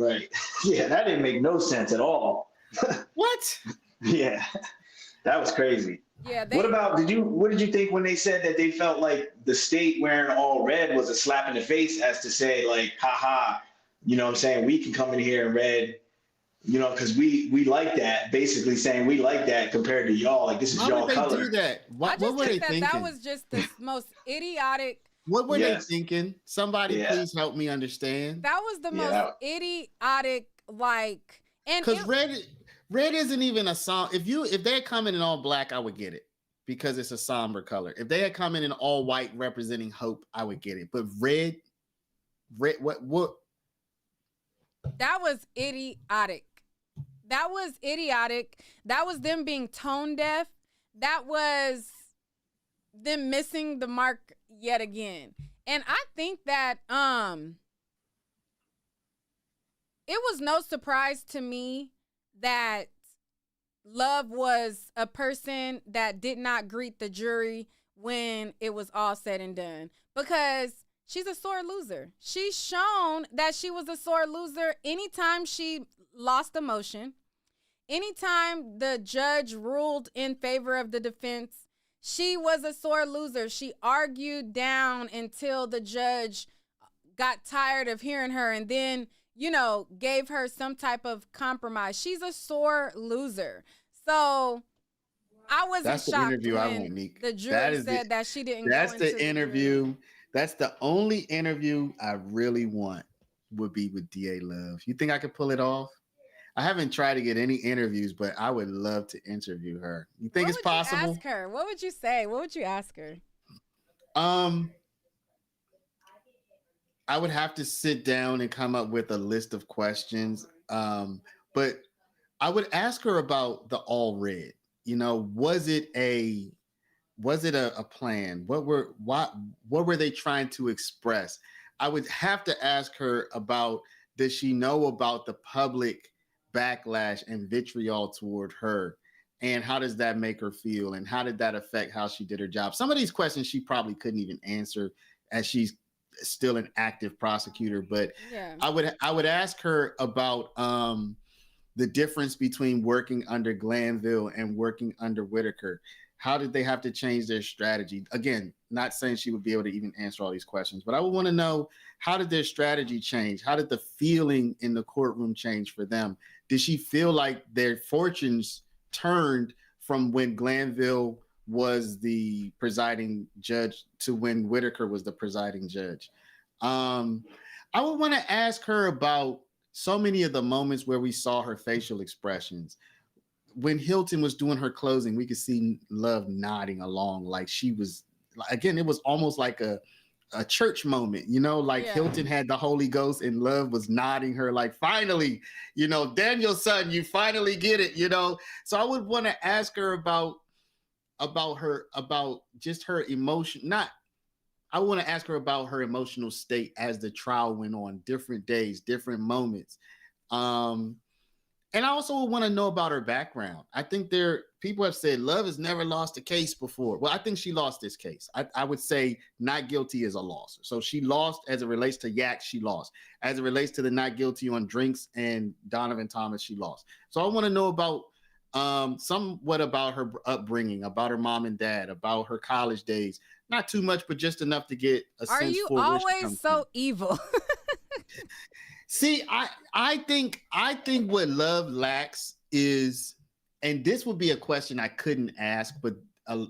[SPEAKER 9] Yeah, that didn't make no sense at all.
[SPEAKER 5] What?
[SPEAKER 9] Yeah, that was crazy.
[SPEAKER 1] Yeah.
[SPEAKER 9] What did you think when they said that they felt like the state wearing all red was a slap in the face, as to say like, haha, you know what I'm saying, we can come in here in red, because we like that, basically saying we like that compared to y'all, like this is y'all color.
[SPEAKER 5] Why would they do that? What were they thinking?
[SPEAKER 1] That was just the most idiotic.
[SPEAKER 5] What were they thinking? Somebody please help me understand.
[SPEAKER 1] That was the most idiotic, like, and
[SPEAKER 5] because red isn't even a song. If they had come in all black, I would get it because it's a somber color. If they had come in all white representing hope, I would get it. But red, What?
[SPEAKER 1] That was idiotic. That was idiotic. That was them being tone deaf. That was them missing the mark yet again. And I think that it was no surprise to me that Love was a person that did not greet the jury when it was all said and done, because she's a sore loser. She's shown that she was a sore loser anytime she lost a motion, anytime the judge ruled in favor of the defense. She was a sore loser. She argued down until the judge got tired of hearing her and then, you know, gave her some type of compromise. She's a sore loser. So I wasn't shocked when the jury said that she didn't go into the
[SPEAKER 5] interview. That's the only interview I really want would be with DA Love. You think I could pull it off? I haven't tried to get any interviews, but I would love to interview her. You think it's possible?
[SPEAKER 1] What would you ask her? What would you say? What would you ask her?
[SPEAKER 5] I would have to sit down and come up with a list of questions. But I would ask her about the all red. You know, was it a plan? What were they trying to express? I would have to ask her about, does she know about the public backlash and vitriol toward her? And how does that make her feel? And how did that affect how she did her job? Some of these questions she probably couldn't even answer, as she's still an active prosecutor. But yeah. I would ask her about the difference between working under Glanville and working under Whitaker. How did they have to change their strategy? Again, not saying she would be able to even answer all these questions, but I would want to know, how did their strategy change? How did the feeling in the courtroom change for them? Did she feel like their fortunes turned from when Glanville was the presiding judge to when Whitaker was the presiding judge? I would want to ask her about so many of the moments where we saw her facial expressions. When Hilton was doing her closing, we could see Love nodding along, like she was, again, it was almost like a church moment, you know, like Hilton had the Holy Ghost and Love was nodding her like, finally, you know, Daniel's son, you finally get it, you know. So I would want to ask her about just her emotion. I want to ask her about her emotional state as the trial went on, different days, different moments. And I also want to know about her background. I think people have said Love has never lost a case before. Well, I think she lost this case. I would say not guilty is a loss. So she lost as it relates to Yak, she lost. As it relates to the not guilty on Drinks and Donovan Thomas, she lost. So I want to know about somewhat about her upbringing, about her mom and dad, about her college days. Not too much, but just enough to get a sense.
[SPEAKER 1] Are you always so evil?
[SPEAKER 5] See, I think what Love lacks is, and this would be a question I couldn't ask, but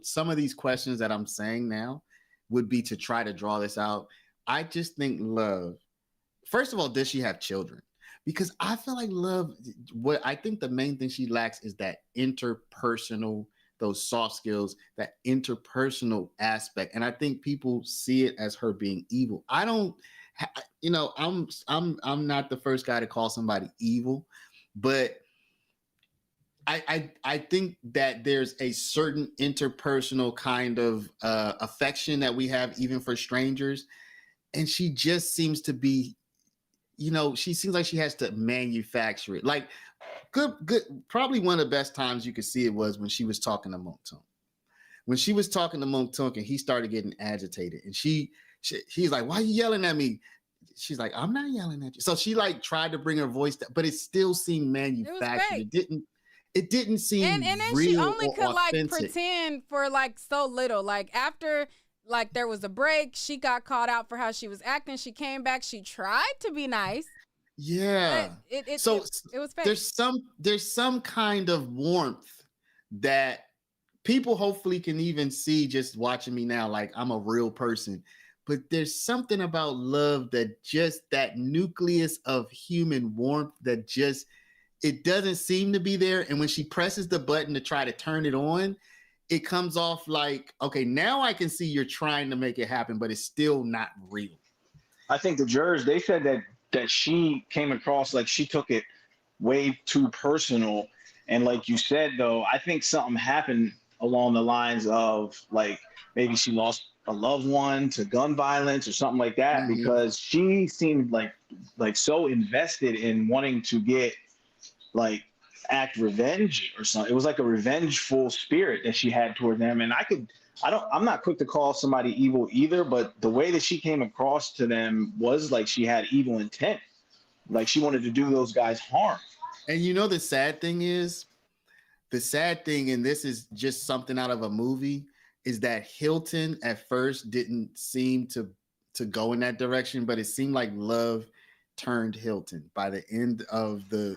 [SPEAKER 5] some of these questions that I'm saying now would be to try to draw this out. I just think Love, first of all, does she have children? Because I feel like Love, what I think the main thing she lacks is that interpersonal, those soft skills, that interpersonal aspect. And I think people see it as her being evil. I don't, you know, I'm not the first guy to call somebody evil, but I think that there's a certain interpersonal kind of affection that we have even for strangers. And she just seems to be, you know, she seems like she has to manufacture it. Like good, probably one of the best times you could see it was when she was talking to Monk. When she was talking to Monk and he started getting agitated, and he's like, "Why are you yelling at me?" She's like, "I'm not yelling at you." So she like tried to bring her voice down, but it still seemed manufactured. It didn't seem
[SPEAKER 1] and then
[SPEAKER 5] real.
[SPEAKER 1] She only could
[SPEAKER 5] authentic.
[SPEAKER 1] like pretend for like so little. Like after like there was a break, she got called out for how she was acting. She came back. She tried to be nice.
[SPEAKER 5] Yeah.
[SPEAKER 1] It was fake.
[SPEAKER 5] There's some kind of warmth that people hopefully can even see just watching me now. Like I'm a real person. But there's something about Love that just that nucleus of human warmth that just, it doesn't seem to be there. And when she presses the button to try to turn it on, it comes off like, okay, now I can see you're trying to make it happen, but it's still not real.
[SPEAKER 9] I think the jurors, they said that she came across like she took it way too personal. And like you said, though, I think something happened along the lines of like maybe she lost a loved one to gun violence or something like that, because she seemed like so invested in wanting to get like act revenge or something. It was like a revengeful spirit that she had toward them. And I'm not quick to call somebody evil either, but the way that she came across to them was like she had evil intent. Like she wanted to do those guys harm.
[SPEAKER 5] And you know, the sad thing, and this is just something out of a movie, is that Hilton at first didn't seem to go in that direction, but it seemed like love turned Hilton by the end of the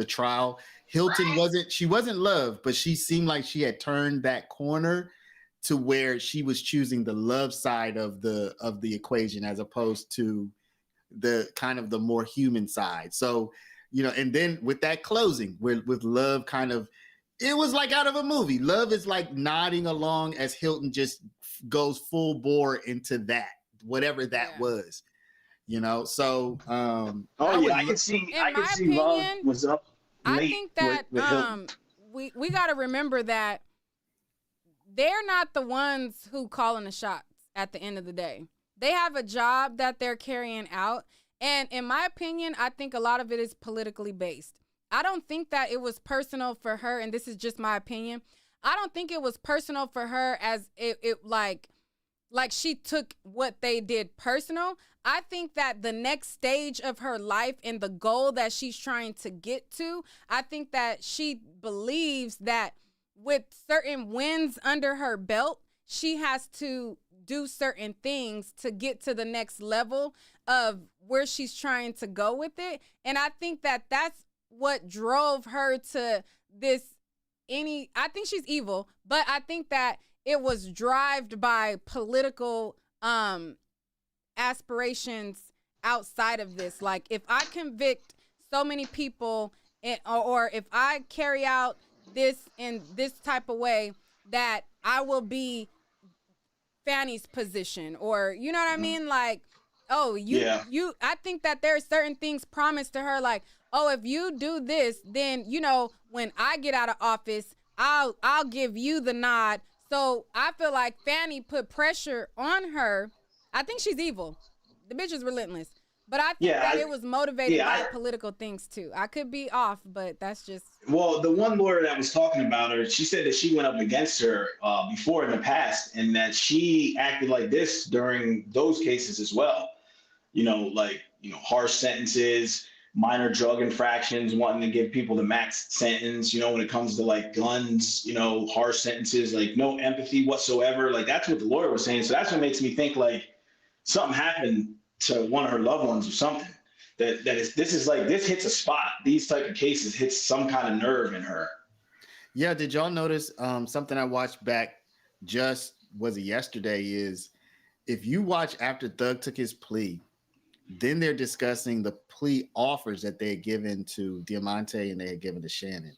[SPEAKER 5] trial. Hilton wasn't love, but she seemed like she had turned that corner to where she was choosing the love side of the equation as opposed to the kind of the more human side. So, you know, and then with that closing with love kind of, it was like out of a movie. Love is like nodding along as Hilton just goes full bore into that, whatever that was, you know? So,
[SPEAKER 9] I can see Love was up late.
[SPEAKER 1] I think that we got to remember that they're not the ones who calling the shots at the end of the day. They have a job that they're carrying out. And in my opinion, I think a lot of it is politically based. I don't think that it was personal for her, and this is just my opinion. I don't think it was personal for her as it like she took what they did personal. I think that the next stage of her life and the goal that she's trying to get to, I think that she believes that with certain wins under her belt, she has to do certain things to get to the next level of where she's trying to go with it. And I think that that's what drove her to this. I think she's evil, but I think that it was driven by political aspirations outside of this. Like, if I convict so many people or if I carry out this in this type of way, that I will be Fanny's position, or you know what I mean? Like, I think that there are certain things promised to her, like, oh, if you do this, then, you know, when I get out of office, I'll give you the nod. So I feel like Fanny put pressure on her. I think she's evil. The bitch is relentless. But I think that it was motivated by political things too. I could be off, but that's just.
[SPEAKER 9] Well, the one lawyer that was talking about her, she said that she went up against her before in the past, and that she acted like this during those cases as well. You know, like, you know, harsh sentences, minor drug infractions, wanting to give people the max sentence, you know, when it comes to like guns, you know, harsh sentences, like no empathy whatsoever. Like, that's what the lawyer was saying. So that's what makes me think like something happened to one of her loved ones or something. This hits a spot. These type of cases hits some kind of nerve in her.
[SPEAKER 5] Yeah. Did y'all notice something I watched back was it yesterday, is if you watch after Thug took his plea, then they're discussing the plea offers that they had given to Diamante and they had given to Shannon.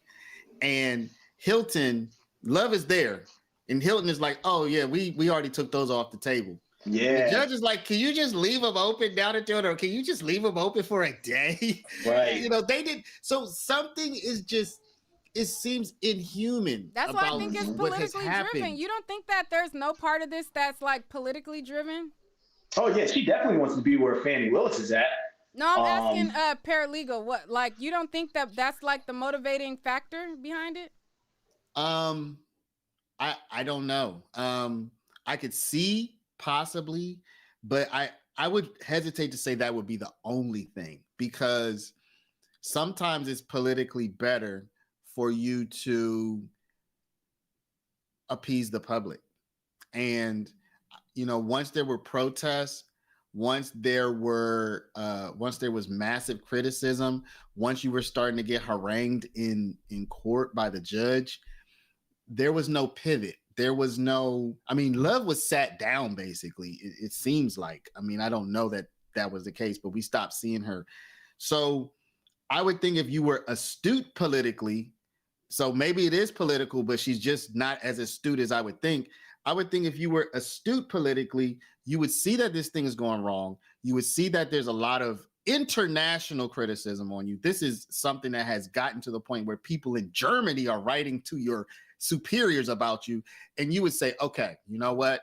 [SPEAKER 5] And Hilton, Love is there. And Hilton is like, oh yeah, we already took those off the table.
[SPEAKER 9] Yeah.
[SPEAKER 5] The judge is like, can you just leave them open down at or can you just leave them open for a day?
[SPEAKER 9] Right.
[SPEAKER 5] You know, they did. So something is just, it seems inhuman.
[SPEAKER 1] That's why I think it's politically driven. You don't think that there's no part of this that's like politically driven?
[SPEAKER 9] Oh yeah, she definitely wants to be where Fannie Willis is at.
[SPEAKER 1] No, I'm asking paralegal. What, like, you don't think that that's like the motivating factor behind it?
[SPEAKER 5] I don't know. I could see possibly, but I would hesitate to say that would be the only thing, because sometimes it's politically better for you to appease the public. And, you know, once there were protests, once there was massive criticism, once you were starting to get harangued in court by the judge, there was no pivot. There was no, I mean, Love was sat down, basically. It seems like, I mean, I don't know that was the case, but we stopped seeing her. So I would think if you were astute politically, so maybe it is political, but she's just not as astute as I would think. I would think if you were astute politically, you would see that this thing is going wrong. You would see that there's a lot of international criticism on you. This is something that has gotten to the point where people in Germany are writing to your superiors about you. And you would say, okay, you know what?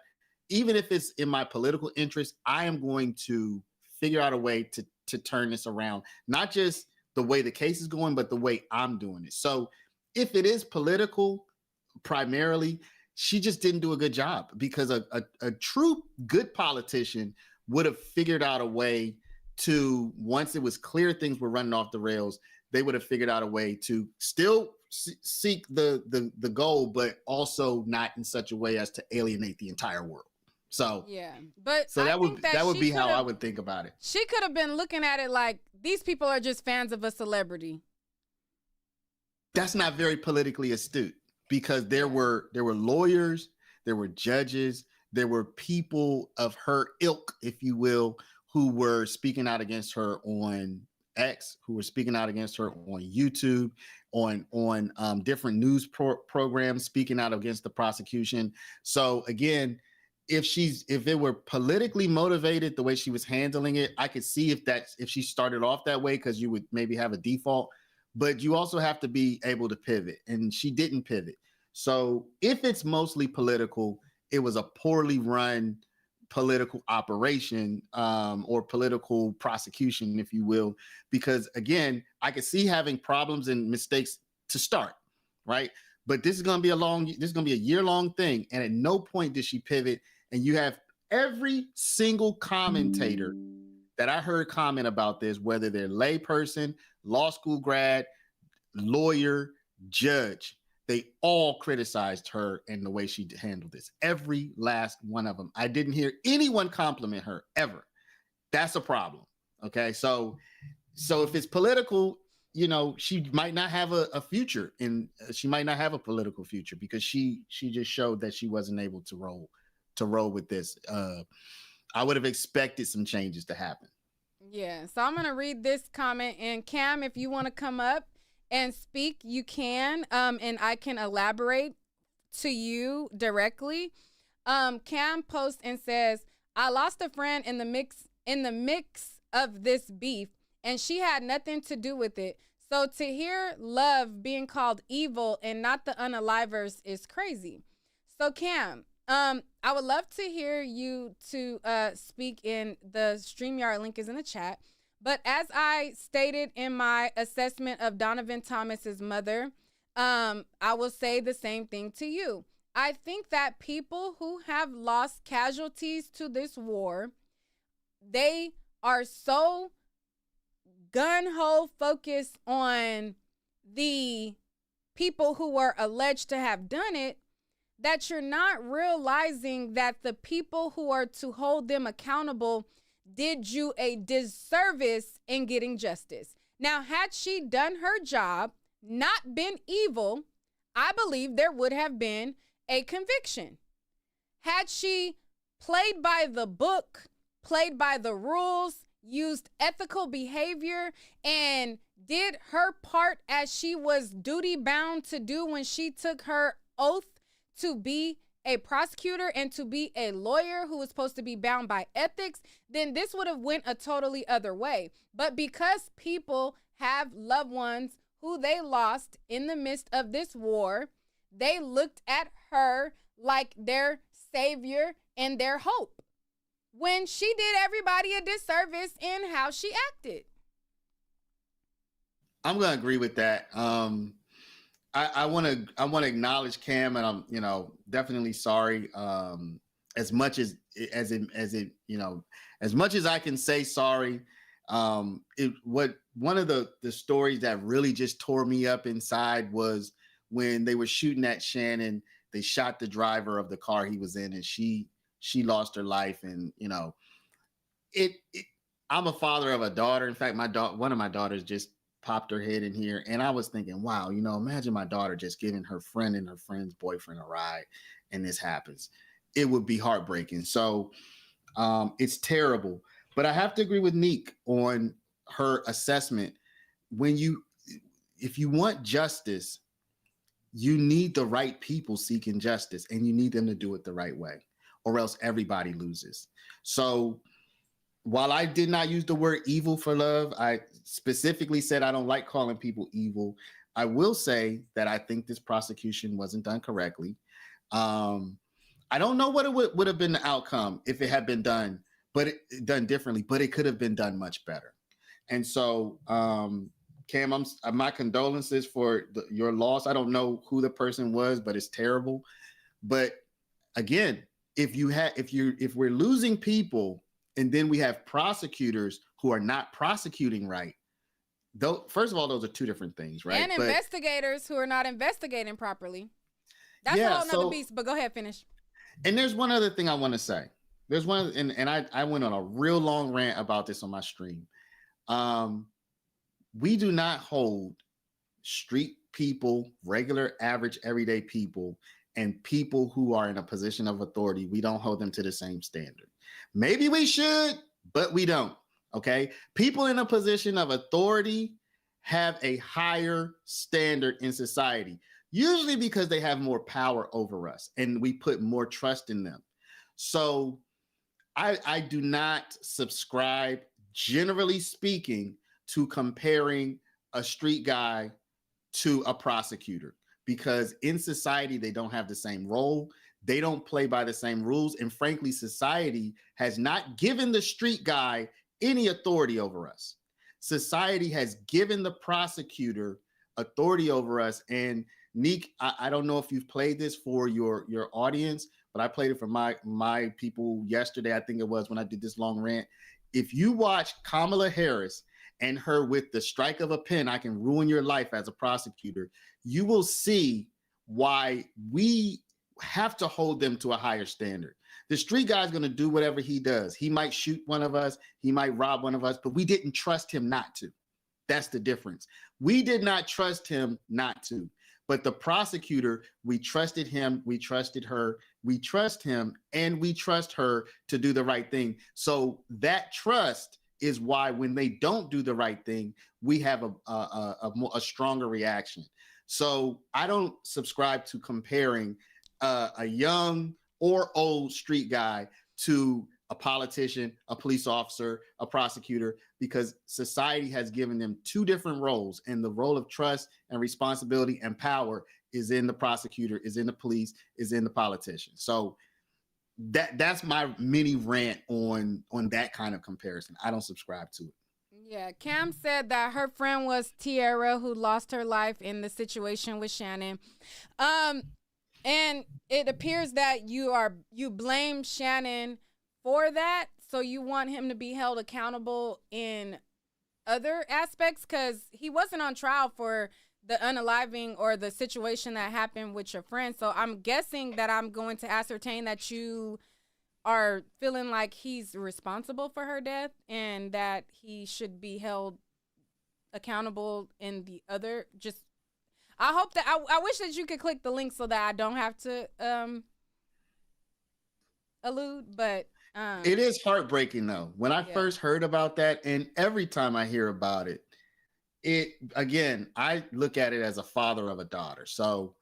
[SPEAKER 5] Even if it's in my political interest, I am going to figure out a way to turn this around. Not just the way the case is going, but the way I'm doing it. So if it is political, primarily, she just didn't do a good job, because a true good politician would have figured out a way to, once it was clear things were running off the rails, they would have figured out a way to still seek the goal, but also not in such a way as to alienate the entire world. So
[SPEAKER 1] yeah, but
[SPEAKER 5] so that would be how I would think about it.
[SPEAKER 1] She could have been looking at it like, these people are just fans of a celebrity.
[SPEAKER 5] That's not very politically astute, because there were lawyers, there were judges, there were people of her ilk, if you will, who were speaking out against her on X, who were speaking out against her on YouTube, on different news programs, speaking out against the prosecution. So again, if it were politically motivated the way she was handling it, I could see if she started off that way, because you would maybe have a default. But you also have to be able to pivot, and she didn't pivot. So if it's mostly political, it was a poorly run political operation, or political prosecution, if you will, because again, I could see having problems and mistakes to start, right? But this is going to be a year-long thing, and at no point did she pivot. And you have every single commentator that I heard comment about this, whether they're layperson, law school grad, lawyer, judge, they all criticized her and the way she handled this. Every last one of them. I didn't hear anyone compliment her ever. That's a problem. Okay. So if it's political, she might not have a future, and she might not have a political future, because she just showed that she wasn't able to roll with this. I would have expected some changes to happen.
[SPEAKER 1] Yeah. So I'm going to read this comment, and Cam, if you want to come up and speak, you can, and I can elaborate to you directly. Cam posts and says, I lost a friend in the mix of this beef, and she had nothing to do with it. So to hear love being called evil and not the unalivers is crazy. So Cam, I would love to hear you to speak in the StreamYard link is in the chat. But as I stated in my assessment of Donovan Thomas's mother, I will say the same thing to you. I think that people who have lost casualties to this war, they are so gun-ho focused on the people who were alleged to have done it, that you're not realizing that the people who are to hold them accountable did you a disservice in getting justice. Now, had she done her job, not been evil, I believe there would have been a conviction. Had she played by the book, played by the rules, used ethical behavior, and did her part as she was duty bound to do when she took her oath to be a prosecutor and to be a lawyer who was supposed to be bound by ethics, then this would have went a totally other way. But because people have loved ones who they lost in the midst of this war, they looked at her like their savior and their hope, when she did everybody a disservice in how she acted.
[SPEAKER 5] I'm going to agree with that. I want to acknowledge Cam, and I'm definitely sorry. As much as I can say sorry, one of the stories that really just tore me up inside was when they were shooting at Shannon. They shot the driver of the car he was in, and she lost her life. And I'm a father of a daughter. In fact, one of my daughters just popped her head in here, and I was thinking, wow, imagine my daughter just giving her friend and her friend's boyfriend a ride, and this happens. It would be heartbreaking. So it's terrible. But I have to agree with Neek on her assessment. If you want justice, you need the right people seeking justice, and you need them to do it the right way, or else everybody loses. So while I did not use the word evil for love, I specifically said I don't like calling people evil. I will say that I think this prosecution wasn't done correctly. I don't know what it would have been the outcome if it had been done, done differently, but it could have been done much better. And so, Cam, my condolences for your loss. I don't know who the person was, but it's terrible. But again, if we're losing people, and then we have prosecutors who are not prosecuting right, though, first of all, those are two different things, right?
[SPEAKER 1] And investigators who are not investigating properly. That's a whole nother beast, but go ahead, finish.
[SPEAKER 5] And there's one other thing I want to say. There's one, and I went on a real long rant about this on my stream. We do not hold street people, regular, average, everyday people, and people who are in a position of authority. We don't hold them to the same standard. Maybe we should, but we don't. Okay. People in a position of authority have a higher standard in society, usually because they have more power over us and we put more trust in them. So I do not subscribe, generally speaking, to comparing a street guy to a prosecutor, because in society, they don't have the same role. They don't play by the same rules. And frankly, society has not given the street guy any authority over us. Society has given the prosecutor authority over us. And Neek, I don't know if you've played this for your audience, but I played it for my people yesterday. I think it was when I did this long rant. If you watch Kamala Harris and her with the strike of a pen, I can ruin your life as a prosecutor, you will see why we have to hold them to a higher standard. The street guy's going to do whatever he does. He might shoot one of us. He might rob one of us, but we didn't trust him not to. That's the difference. We did not trust him not to. But the prosecutor, we trusted him, we trusted her, we trust him, and we trust her to do the right thing. So that trust is why when they don't do the right thing, we have a stronger reaction. So I don't subscribe to comparing a young or old street guy to a politician, a police officer, a prosecutor, because society has given them two different roles, and the role of trust and responsibility and power is in the prosecutor, is in the police, is in the politician. So that's my mini rant on that kind of comparison. I don't subscribe to it.
[SPEAKER 1] Yeah, Cam said that her friend was Tiara, who lost her life in the situation with Shannon. And it appears that you blame Shannon for that, so you want him to be held accountable in other aspects, because he wasn't on trial for the unaliving or the situation that happened with your friend. So I'm guessing that I'm going to ascertain that you are feeling like he's responsible for her death and that he should be held accountable in the other. Just, I hope that I wish that you could click the link so that I don't have to allude, but
[SPEAKER 5] it is heartbreaking though. When I first heard about that, and every time I hear about it, again, I look at it as a father of a daughter. So,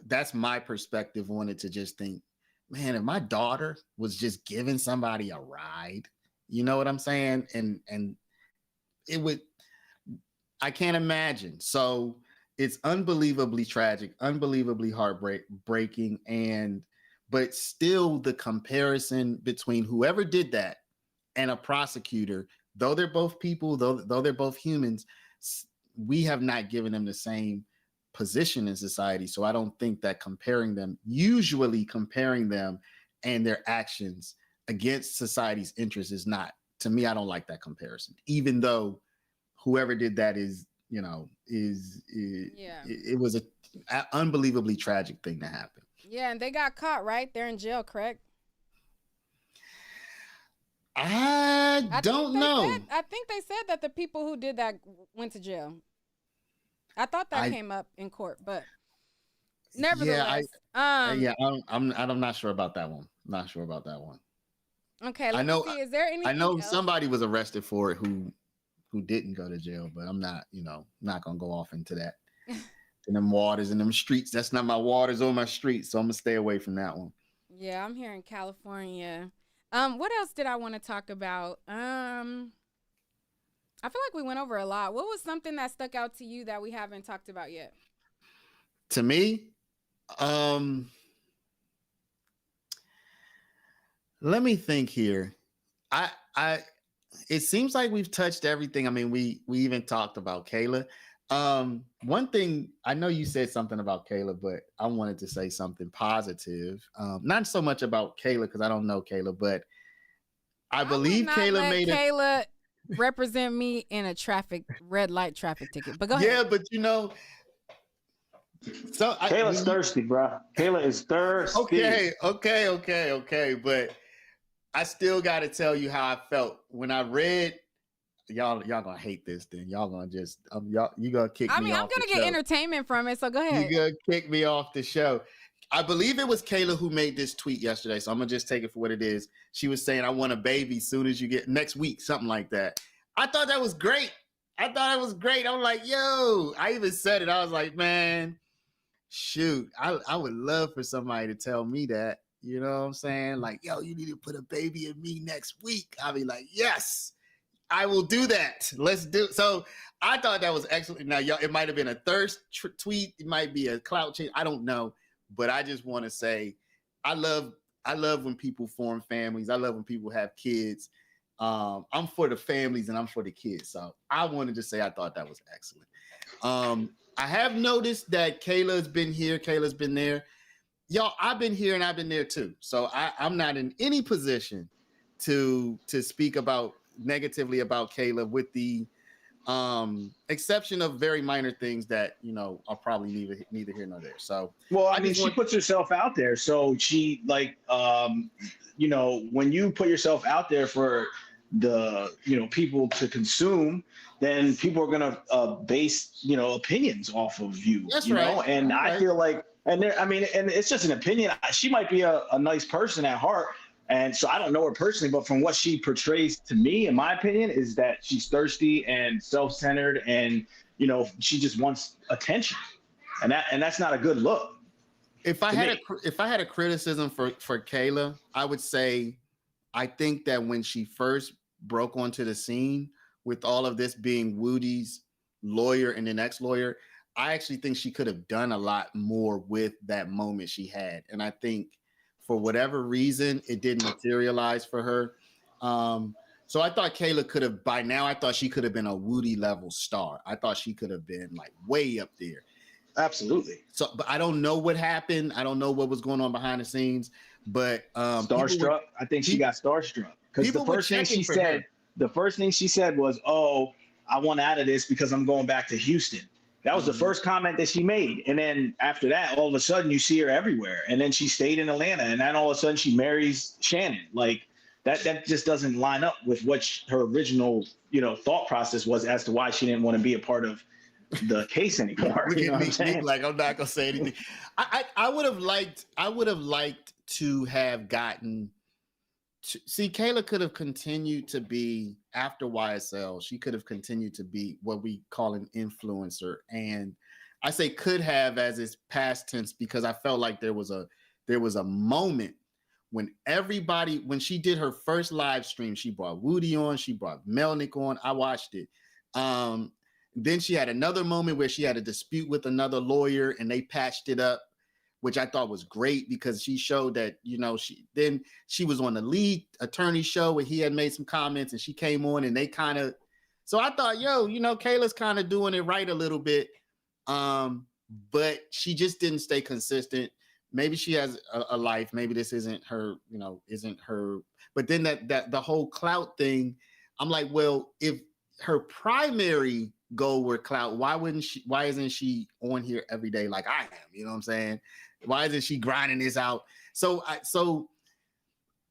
[SPEAKER 5] that's my perspective on it, to just think, man, if my daughter was just giving somebody a ride, you know what I'm saying? And it would, I can't imagine. So it's unbelievably tragic, unbelievably heartbreaking, but still the comparison between whoever did that and a prosecutor, though they're both people, though they're both humans, we have not given them the same position in society. So I don't think that usually comparing them and their actions against society's interests is not, to me, I don't like that comparison, even though whoever did that it was an unbelievably tragic thing to happen.
[SPEAKER 1] Yeah, and they got caught, right? They're in jail, correct?
[SPEAKER 5] I don't know.
[SPEAKER 1] I think they said that the people who did that went to jail. I thought that came up in court, but nevertheless.
[SPEAKER 5] I'm not sure about that one. Not sure about that one.
[SPEAKER 1] Okay, let me see. Is there anything
[SPEAKER 5] I know
[SPEAKER 1] else?
[SPEAKER 5] Somebody was arrested for it who didn't go to jail, but I'm not, not gonna go off into that. in them waters and them streets. That's not my waters or my streets, so I'm gonna stay away from that one.
[SPEAKER 1] Yeah, I'm here in California. What else did I want to talk about? I feel like we went over a lot. What was something that stuck out to you that we haven't talked about yet?
[SPEAKER 5] To me, let me think here. It seems like we've touched everything. I mean, we even talked about Kayla. One thing, I know you said something about Kayla, but I wanted to say something positive. Not so much about Kayla because I don't know Kayla, but I believe Kayla made
[SPEAKER 1] Kayla represent me in a red light traffic ticket. But go ahead.
[SPEAKER 5] Yeah, but you know, so
[SPEAKER 9] Kayla's thirsty, bro. Kayla is thirsty.
[SPEAKER 5] Okay. But I still got to tell you how I felt when I read. Y'all gonna hate this. Then y'all gonna just you gonna kick me off.
[SPEAKER 1] I mean, I'm gonna get entertainment from it. So go ahead.
[SPEAKER 5] You gonna kick me off the show. I believe it was Kayla who made this tweet yesterday, so I'm gonna just take it for what it is. She was saying, "I want a baby soon as you get next week," something like that. I thought that was great. I'm like, yo. I even said it. I was like, man, shoot. I would love for somebody to tell me that. You know what I'm saying? Like, yo, you need to put a baby in me next week. I'll be like, yes, I will do that. Let's do it. So I thought that was excellent. Now, y'all, it might have been a thirst tweet. It might be a clout change. I don't know. But I just want to say, I love when people form families. I love when people have kids. I'm for the families and I'm for the kids. So I wanted to say I thought that was excellent. I have noticed that Kayla's been here. Kayla's been there. Y'all, I've been here and I've been there too. So I'm not in any position to speak negatively about Kayla, with the exception of very minor things that, you know, are probably neither here nor there. So,
[SPEAKER 9] well, I mean, she puts herself out there. So she you know, when you put yourself out there for the, you know, people to consume, then people are going to base, you know, opinions off of you.
[SPEAKER 5] That's
[SPEAKER 9] you
[SPEAKER 5] right.
[SPEAKER 9] know? And I feel like, and it's just an opinion. She might be a nice person at heart. And so I don't know her personally, but from what she portrays to me, in my opinion, is that she's thirsty and self-centered, and, you know, she just wants attention, and that's not a good look.
[SPEAKER 5] If I had a criticism for Kayla, I would say, I think that when she first broke onto the scene, with all of this being Woody's lawyer and then ex-lawyer, I actually think she could have done a lot more with that moment she had, and I think, for whatever reason, it didn't materialize for her. So I thought Kayla could have, by now, I thought she could have been a Woody level star. I thought she could have been like way up there.
[SPEAKER 9] Absolutely.
[SPEAKER 5] So, but I don't know what happened. I don't know what was going on behind the scenes, but
[SPEAKER 9] starstruck. I think she got starstruck because the first thing she said was, "Oh, I want out of this because I'm going back to Houston." That was the first comment that she made. And then after that, all of a sudden you see her everywhere. And then she stayed in Atlanta, and then all of a sudden she marries Shannon. Like that just doesn't line up with what her original, you know, thought process was as to why she didn't want to be a part of the case anymore.
[SPEAKER 5] Look at me, like I'm not gonna say anything. I would have liked to have gotten see, Kayla could have continued to be, after YSL, she could have continued to be what we call an influencer. And I say could have as it's past tense, because I felt like there was a moment when when she did her first live stream, she brought Woody on, she brought Melnick on. I watched it. Then she had another moment where she had a dispute with another lawyer and they patched it up, which I thought was great because she showed that, you know, she was on the lead attorney show where he had made some comments and she came on and they kind of, so I thought, yo, you know, Kayla's kind of doing it right a little bit. But she just didn't stay consistent. Maybe she has a life. Maybe this isn't her, you know, but then that the whole clout thing, I'm like, well, if her primary goal were clout, why isn't she on here every day like I am? You know what I'm saying? Why isn't she grinding this out? So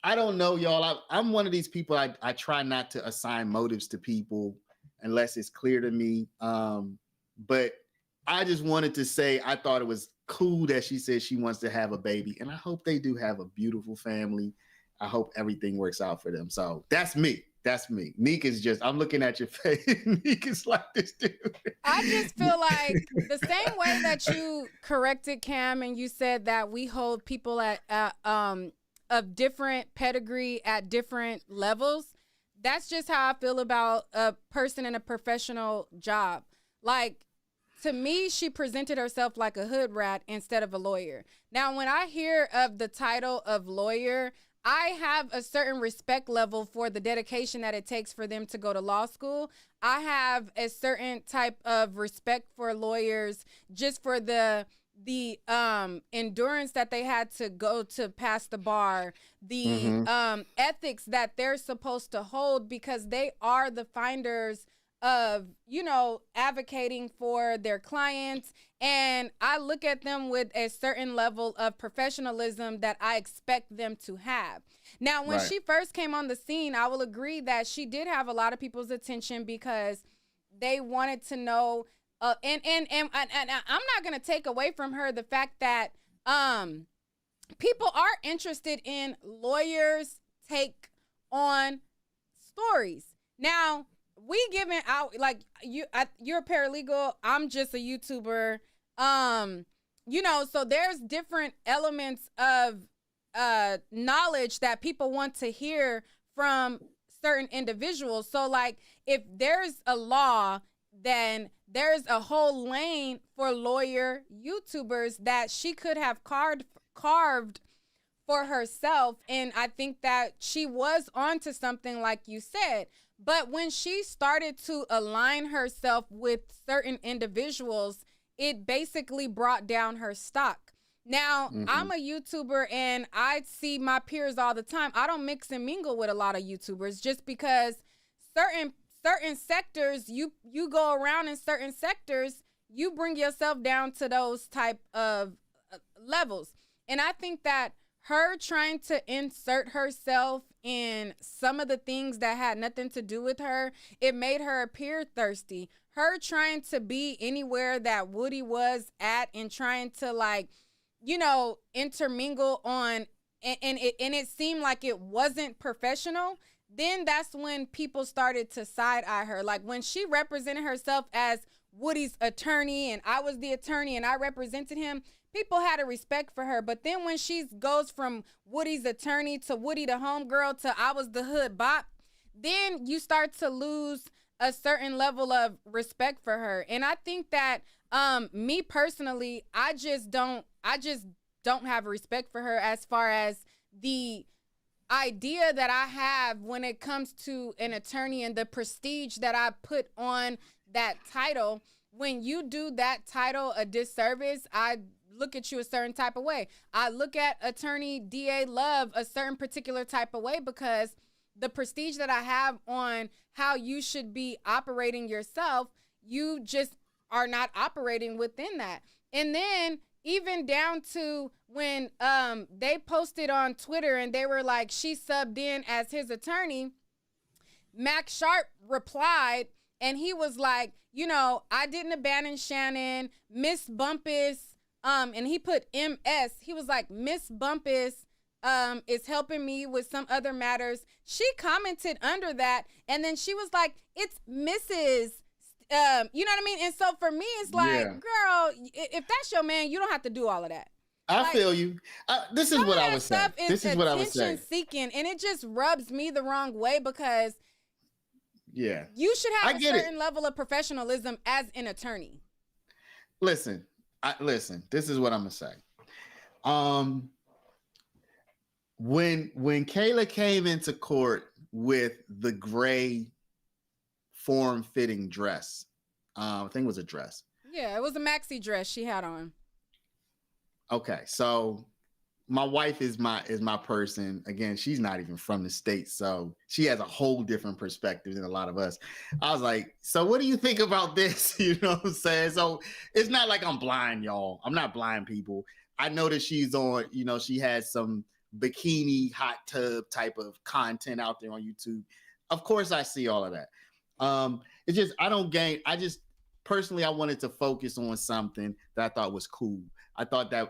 [SPEAKER 5] I don't know, y'all. I'm one of these people, I try not to assign motives to people unless it's clear to me. But I just wanted to say I thought it was cool that she said she wants to have a baby, and I hope they do have a beautiful family. I hope everything works out for them. So that's me. That's me. Neek is just, I'm looking at your face. Neek is like this dude.
[SPEAKER 1] I just feel like the same way that you corrected Cam and you said that we hold people at of different pedigree at different levels. That's just how I feel about a person in a professional job. Like, to me, she presented herself like a hood rat instead of a lawyer. Now, when I hear of the title of lawyer, I have a certain respect level for the dedication that it takes for them to go to law school. I have a certain type of respect for lawyers just for the endurance that they had to go to pass the bar, the ethics that they're supposed to hold, because they are the finders of, you know, advocating for their clients. And I look at them with a certain level of professionalism that I expect them to have. Now, when she first came on the scene, I will agree that she did have a lot of people's attention because they wanted to know. And I'm not going to take away from her the fact that people are interested in lawyers' take on stories. Now, we giving out, like, you're a paralegal, I'm just a YouTuber. You know, so there's different elements of knowledge that people want to hear from certain individuals. So, like, if there's a law, then there's a whole lane for lawyer YouTubers that she could have carved for herself. And I think that she was onto something, like you said. But when she started to align herself with certain individuals, it basically brought down her stock. Now, I'm a YouTuber and I see my peers all the time. I don't mix and mingle with a lot of YouTubers just because certain sectors, you go around in certain sectors, you bring yourself down to those type of levels. And I think that her trying to insert herself in some of the things that had nothing to do with her, it made her appear thirsty. Her trying to be anywhere that Woody was at and trying to, like, you know, intermingle on, and it seemed like it wasn't professional. Then that's when people started to side-eye her. Like, when she represented herself as Woody's attorney and I was the attorney and I represented him, people had a respect for her. But then when she goes from Woody's attorney to Woody the homegirl to I was the hood bop, then you start to lose a certain level of respect for her. And I think that me personally, I just don't have respect for her as far as the idea that I have when it comes to an attorney and the prestige that I put on that title. When you do that title a disservice, I look at you a certain type of way. I look at attorney DA Love a certain particular type of way because the prestige that I have on how you should be operating yourself, you just are not operating within that. And then even down to when they posted on Twitter and they were like, she subbed in as his attorney, Max Sharp replied and he was like, you know, I didn't abandon Shannon, Miss Bumpus, and he put MS. He was like, Miss Bumpus is helping me with some other matters. She commented under that, and then she was like, it's Mrs. You know what I mean? And so for me, it's like, girl, if that's your man, you don't have to do all of that.
[SPEAKER 5] I feel you. This is what I was saying. This is what I was saying.
[SPEAKER 1] Seeking, and it just rubs me the wrong way because you should have a certain level of professionalism as an attorney.
[SPEAKER 5] Listen. This is what I'm gonna say. When Kayla came into court with the gray form-fitting dress, I think it was a dress.
[SPEAKER 1] Yeah, it was a maxi dress she had on.
[SPEAKER 5] Okay, so my wife is my person. Again, she's not even from the States, so she has a whole different perspective than a lot of us. I was like, so what do you think about this? You know what I'm saying? So it's not like I'm blind, y'all. I'm not blind, people. I know that she's on, you know, she has some bikini hot tub type of content out there on YouTube. Of course, I see all of that. It's just, I just personally, I wanted to focus on something that I thought was cool. I thought that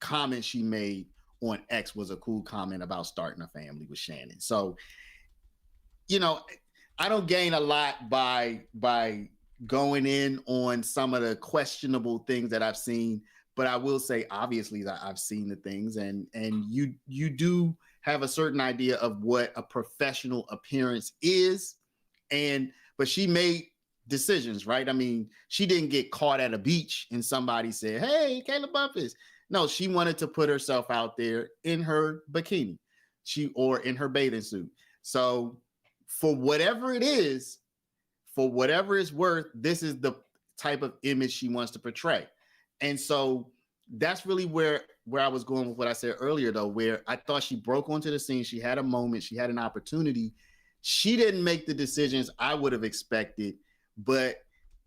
[SPEAKER 5] comment she made on X was a cool comment about starting a family with Shannon. So, you know, I don't gain a lot by going in on some of the questionable things that I've seen, but I will say, obviously, that I've seen the things, and you do have a certain idea of what a professional appearance is, but she made decisions, right? I mean, she didn't get caught at a beach and somebody said, "Hey, Kayla Bumpus." No, she wanted to put herself out there in her bikini, or in her bathing suit. So for whatever it is, for whatever it's worth, this is the type of image she wants to portray. And so that's really where I was going with what I said earlier, though, where I thought she broke onto the scene. She had a moment. She had an opportunity. She didn't make the decisions I would have expected, but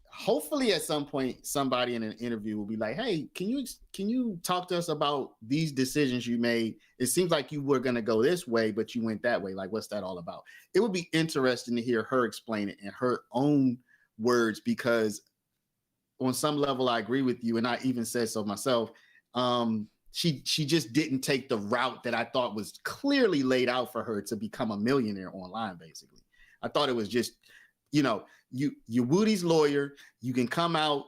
[SPEAKER 5] hopefully at some point, somebody in an interview will be like, "Hey, can you talk to us about these decisions you made? It seems like you were going to go this way, but you went that way. Like, what's that all about?" It would be interesting to hear her explain it in her own words, because on some level, I agree with you. And I even said so myself. She just didn't take the route that I thought was clearly laid out for her to become a millionaire online, basically. I thought it was just, you know, you Woody's lawyer, you can come out.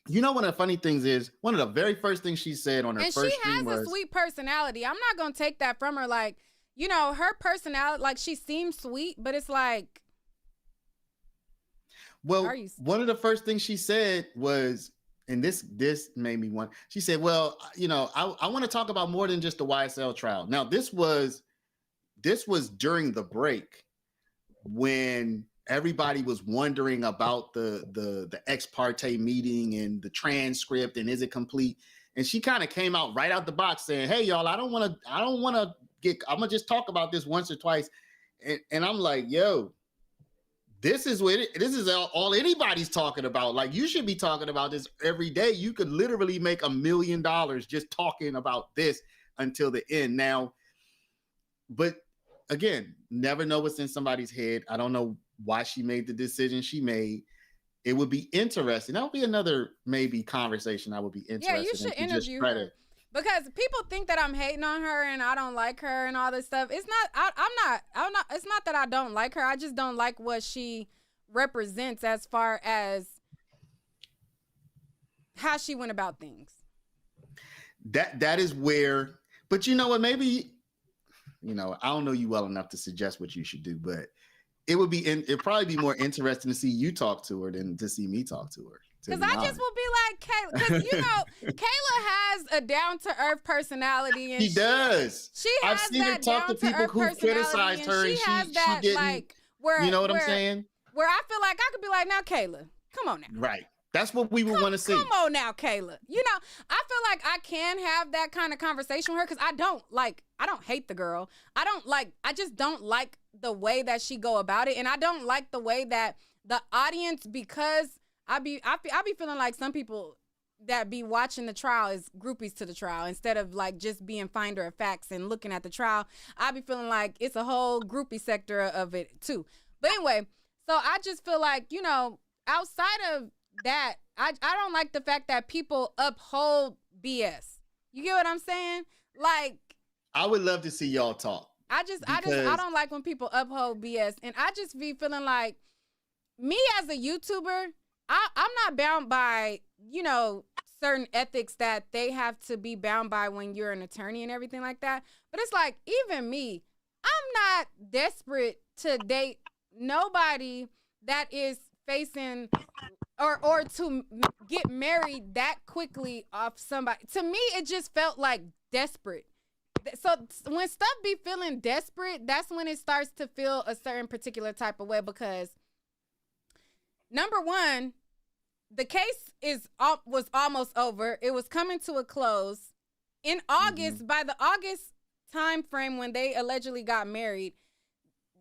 [SPEAKER 5] You know, one of the funny things is, one of the very first things she said on her first stream was... And she has
[SPEAKER 1] a sweet personality. I'm not going to take that from her. Like, you know, her personality, like, she seems sweet, but it's like...
[SPEAKER 5] Well, one of the first things she said was, and this made me want... She said, well, you know, I want to talk about more than just the YSL trial. Now, this was during the break when everybody was wondering about the ex parte meeting and the transcript, and is it complete? And she kind of came out right out the box saying, "Hey, y'all, I'm gonna just talk about this once or twice." And I'm like, yo, this is all anybody's talking about. Like, you should be talking about this every day. You could literally make $1 million just talking about this until the end. Now, but again, never know what's in somebody's head. I don't know why she made the decision she made. It would be interesting. That would be another maybe conversation I would be interested in.
[SPEAKER 1] Yeah, you should interview her. Because people think that I'm hating on her and I don't like her and all this stuff. It's not, I'm not, it's not that I don't like her. I just don't like what she represents as far as how she went about things.
[SPEAKER 5] That is where, but you know what, maybe, you know, I don't know you well enough to suggest what you should do, but it'd probably be more interesting to see you talk to her than to see me talk to her.
[SPEAKER 1] Because I just will be like, Kayla, because, you know, Kayla has a down-to-earth personality. And
[SPEAKER 5] she does.
[SPEAKER 1] I've
[SPEAKER 5] seen her talk to people who criticized her, and she didn't, like, where, you know what I'm saying? Where I feel like I could be like, now, Kayla, come on now. Right. That's what we would want to see.
[SPEAKER 1] Come on now, Kayla. You know, I feel like I can have that kind of conversation with her, because I don't hate the girl. I just don't like the way that she go about it. And I don't like the way that the audience, because I be feeling like some people that be watching the trial is groupies to the trial instead of like just being finder of facts and looking at the trial. I be feeling like it's a whole groupie sector of it too. But anyway, so I just feel like, you know, outside of that, I don't like the fact that people uphold BS. You get what I'm saying? Like,
[SPEAKER 5] I would love to see y'all talk.
[SPEAKER 1] I don't like when people uphold BS, and I just be feeling like, me as a YouTuber, I'm not bound by, you know, certain ethics that they have to be bound by when you're an attorney and everything like that. But it's like, even me, I'm not desperate to date nobody that is facing or to get married that quickly off somebody. To me, it just felt like desperate. So when stuff be feeling desperate, that's when it starts to feel a certain particular type of way, because number one, the case was almost over. It was coming to a close. In August, by the August time frame when they allegedly got married,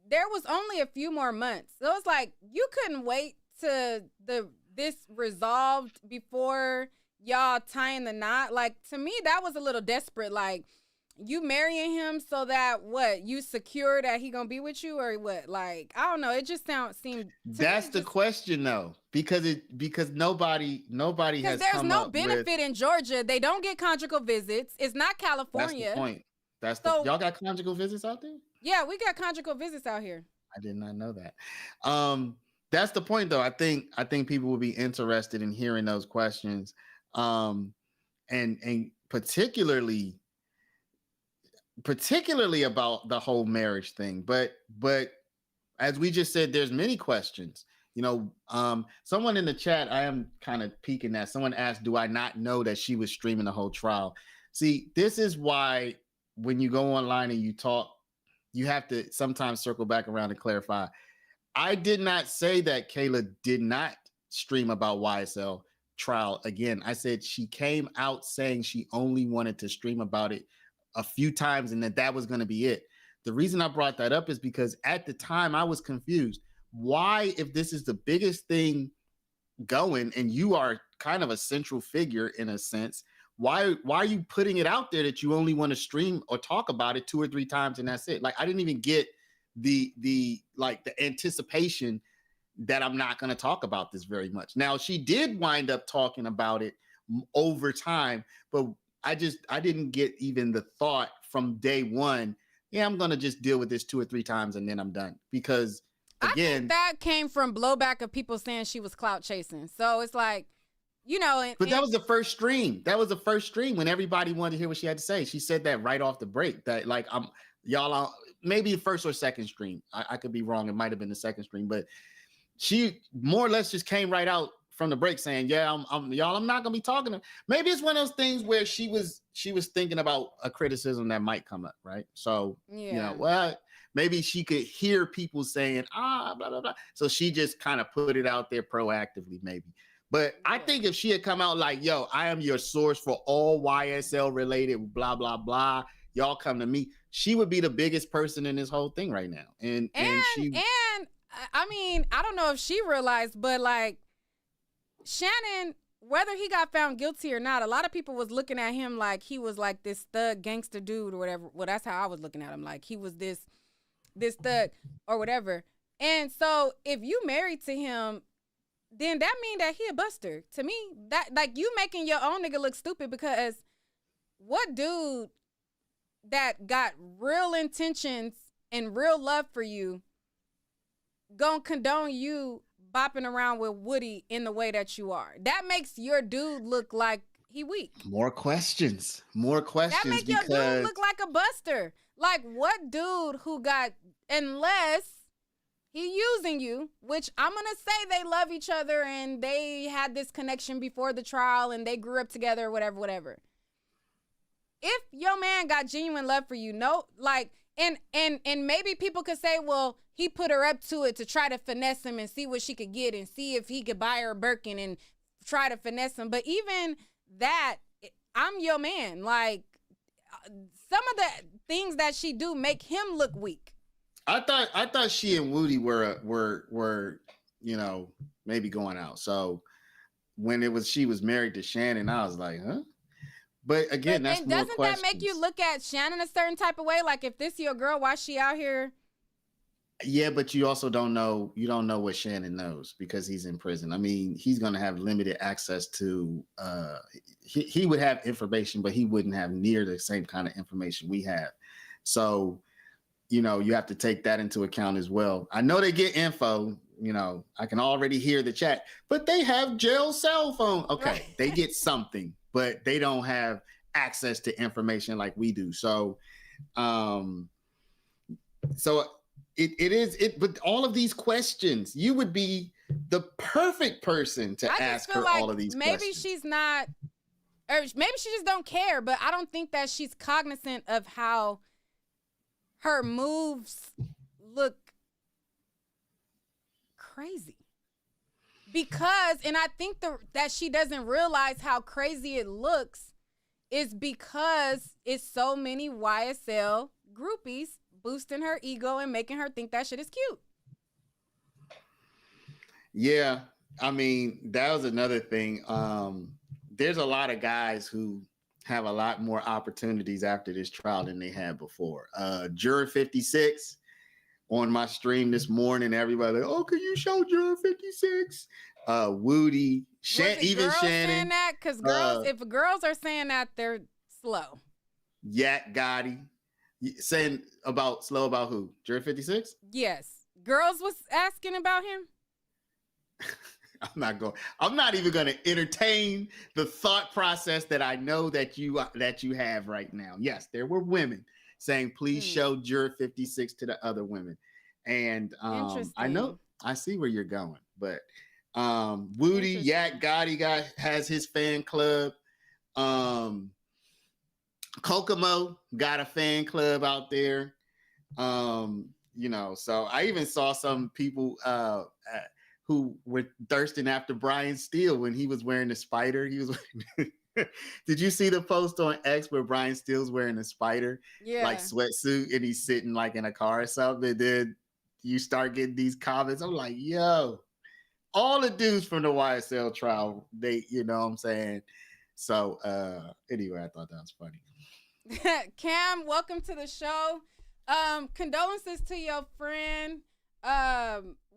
[SPEAKER 1] there was only a few more months. So it's like, you couldn't wait to this resolved before y'all tying the knot. Like, to me, that was a little desperate. Like, you marrying him so that what, you secure that he gonna be with you, or what? Like, I don't know. It just seemed.
[SPEAKER 5] That's the question though, because nobody has
[SPEAKER 1] there's
[SPEAKER 5] come
[SPEAKER 1] no
[SPEAKER 5] up
[SPEAKER 1] benefit
[SPEAKER 5] with,
[SPEAKER 1] in Georgia. They don't get conjugal visits. It's not California.
[SPEAKER 5] That's the point. Y'all got conjugal visits out there?
[SPEAKER 1] Yeah, we got conjugal visits out here. I
[SPEAKER 5] did not know that. That's the point though. I think people will be interested in hearing those questions. And particularly about the whole marriage thing. But as we just said, there's many questions. You know, someone in the chat, I am kind of peeking at, someone asked, do I not know that she was streaming the whole trial? See, this is why when you go online and you talk, you have to sometimes circle back around and clarify. I did not say that Kayla did not stream about YSL trial again. I said she came out saying she only wanted to stream about it a few times and that was going to be it. The reason I brought that up is because at the time I was confused. Why, if this is the biggest thing going and you are kind of a central figure in a sense, why are you putting it out there that you only want to stream or talk about it 2 or 3 times and that's it? Like, I didn't even get the anticipation that I'm not going to talk about this very much. Now, she did wind up talking about it over time, but I didn't get even the thought from day one, yeah, I'm going to just deal with this 2 or 3 times and then I'm done. Because again,
[SPEAKER 1] I think that came from blowback of people saying she was clout chasing. So it's like, you know,
[SPEAKER 5] but that was the first stream. That was the first stream when everybody wanted to hear what she had to say. She said that right off the break, that like, maybe the first or second stream. I could be wrong. It might have been the second stream, but she more or less just came right out from the break saying, yeah, I'm not gonna be talking to. Maybe it's one of those things where she was thinking about a criticism that might come up, right? So you know, well, maybe she could hear people saying, blah, blah, blah. So she just kind of put it out there proactively, maybe. But I think if she had come out like, yo, I am your source for all YSL related, blah, blah, blah, y'all come to me, she would be the biggest person in this whole thing right now. And
[SPEAKER 1] I mean, I don't know if she realized, but like Shannon, whether he got found guilty or not, a lot of people was looking at him like he was like this thug gangster dude or whatever. Well, that's how I was looking at him. Like he was this thug or whatever. And so if you married to him, then that mean that he a buster. To me, that like you making your own nigga look stupid, because what dude that got real intentions and real love for you gonna condone you bopping around with Woody in the way that you are? That makes your dude look like he weak.
[SPEAKER 5] More questions. That
[SPEAKER 1] make your dude look like a buster. Like what dude who got, unless he using you, which I'm gonna say they love each other and they had this connection before the trial and they grew up together or whatever. If your man got genuine love for you, no, like, and maybe people could say, well, he put her up to it to try to finesse him and see what she could get and see if he could buy her a Birkin and try to finesse him. But even that, I'm your man. Like, some of the things that she do make him look weak.
[SPEAKER 5] I thought she and Woody were you know, maybe going out. So when she was married to Shannon, I was like, huh? But again, that's more questions.
[SPEAKER 1] Doesn't that make you look at Shannon a certain type of way? Like, if this your girl, why she out here?
[SPEAKER 5] Yeah, but you also don't know what Shannon knows because he's in prison. I mean, he's going to have limited access to, he would have information, but he wouldn't have near the same kind of information we have. So, you know, you have to take that into account as well. I know they get info, you know, I can already hear the chat, but they have jail cell phone. Okay, they get something, but they don't have access to information like we do. So, but all of these questions, you would be the perfect person to ask her all of these questions.
[SPEAKER 1] Maybe she's not, or maybe she just don't care, but I don't think that she's cognizant of how her moves look crazy. Because, and I think that she doesn't realize how crazy it looks is because it's so many YSL groupies boosting her ego and making her think that shit is cute.
[SPEAKER 5] Yeah, I mean, that was another thing. There's a lot of guys who have a lot more opportunities after this trial than they had before. Juror 56 on my stream this morning, everybody like, oh, can you show Juror 56? Woody, even
[SPEAKER 1] girls
[SPEAKER 5] Shannon.
[SPEAKER 1] saying that? Because girls, if girls are saying that, they're slow.
[SPEAKER 5] Yak Gotti saying slow about who? Juror 56?
[SPEAKER 1] Yes. Girls was asking about him.
[SPEAKER 5] I'm not even going to entertain the thought process that I know that you have right now. Yes, there were women saying, please show Juror 56 to the other women. And I see where you're going, but Woody, Yak Gotti has his fan club. Kokomo got a fan club out there. So I even saw some people who were thirsting after Brian Steele when he was wearing the spider. Did you see the post on X where Brian Steele's wearing a spider, like sweatsuit, and he's sitting like in a car or something? And then you start getting these comments. I'm like, yo, all the dudes from the YSL trial, they, you know what I'm saying? So anyway, I thought that was funny.
[SPEAKER 1] Cam, welcome to the show. Condolences to your friend.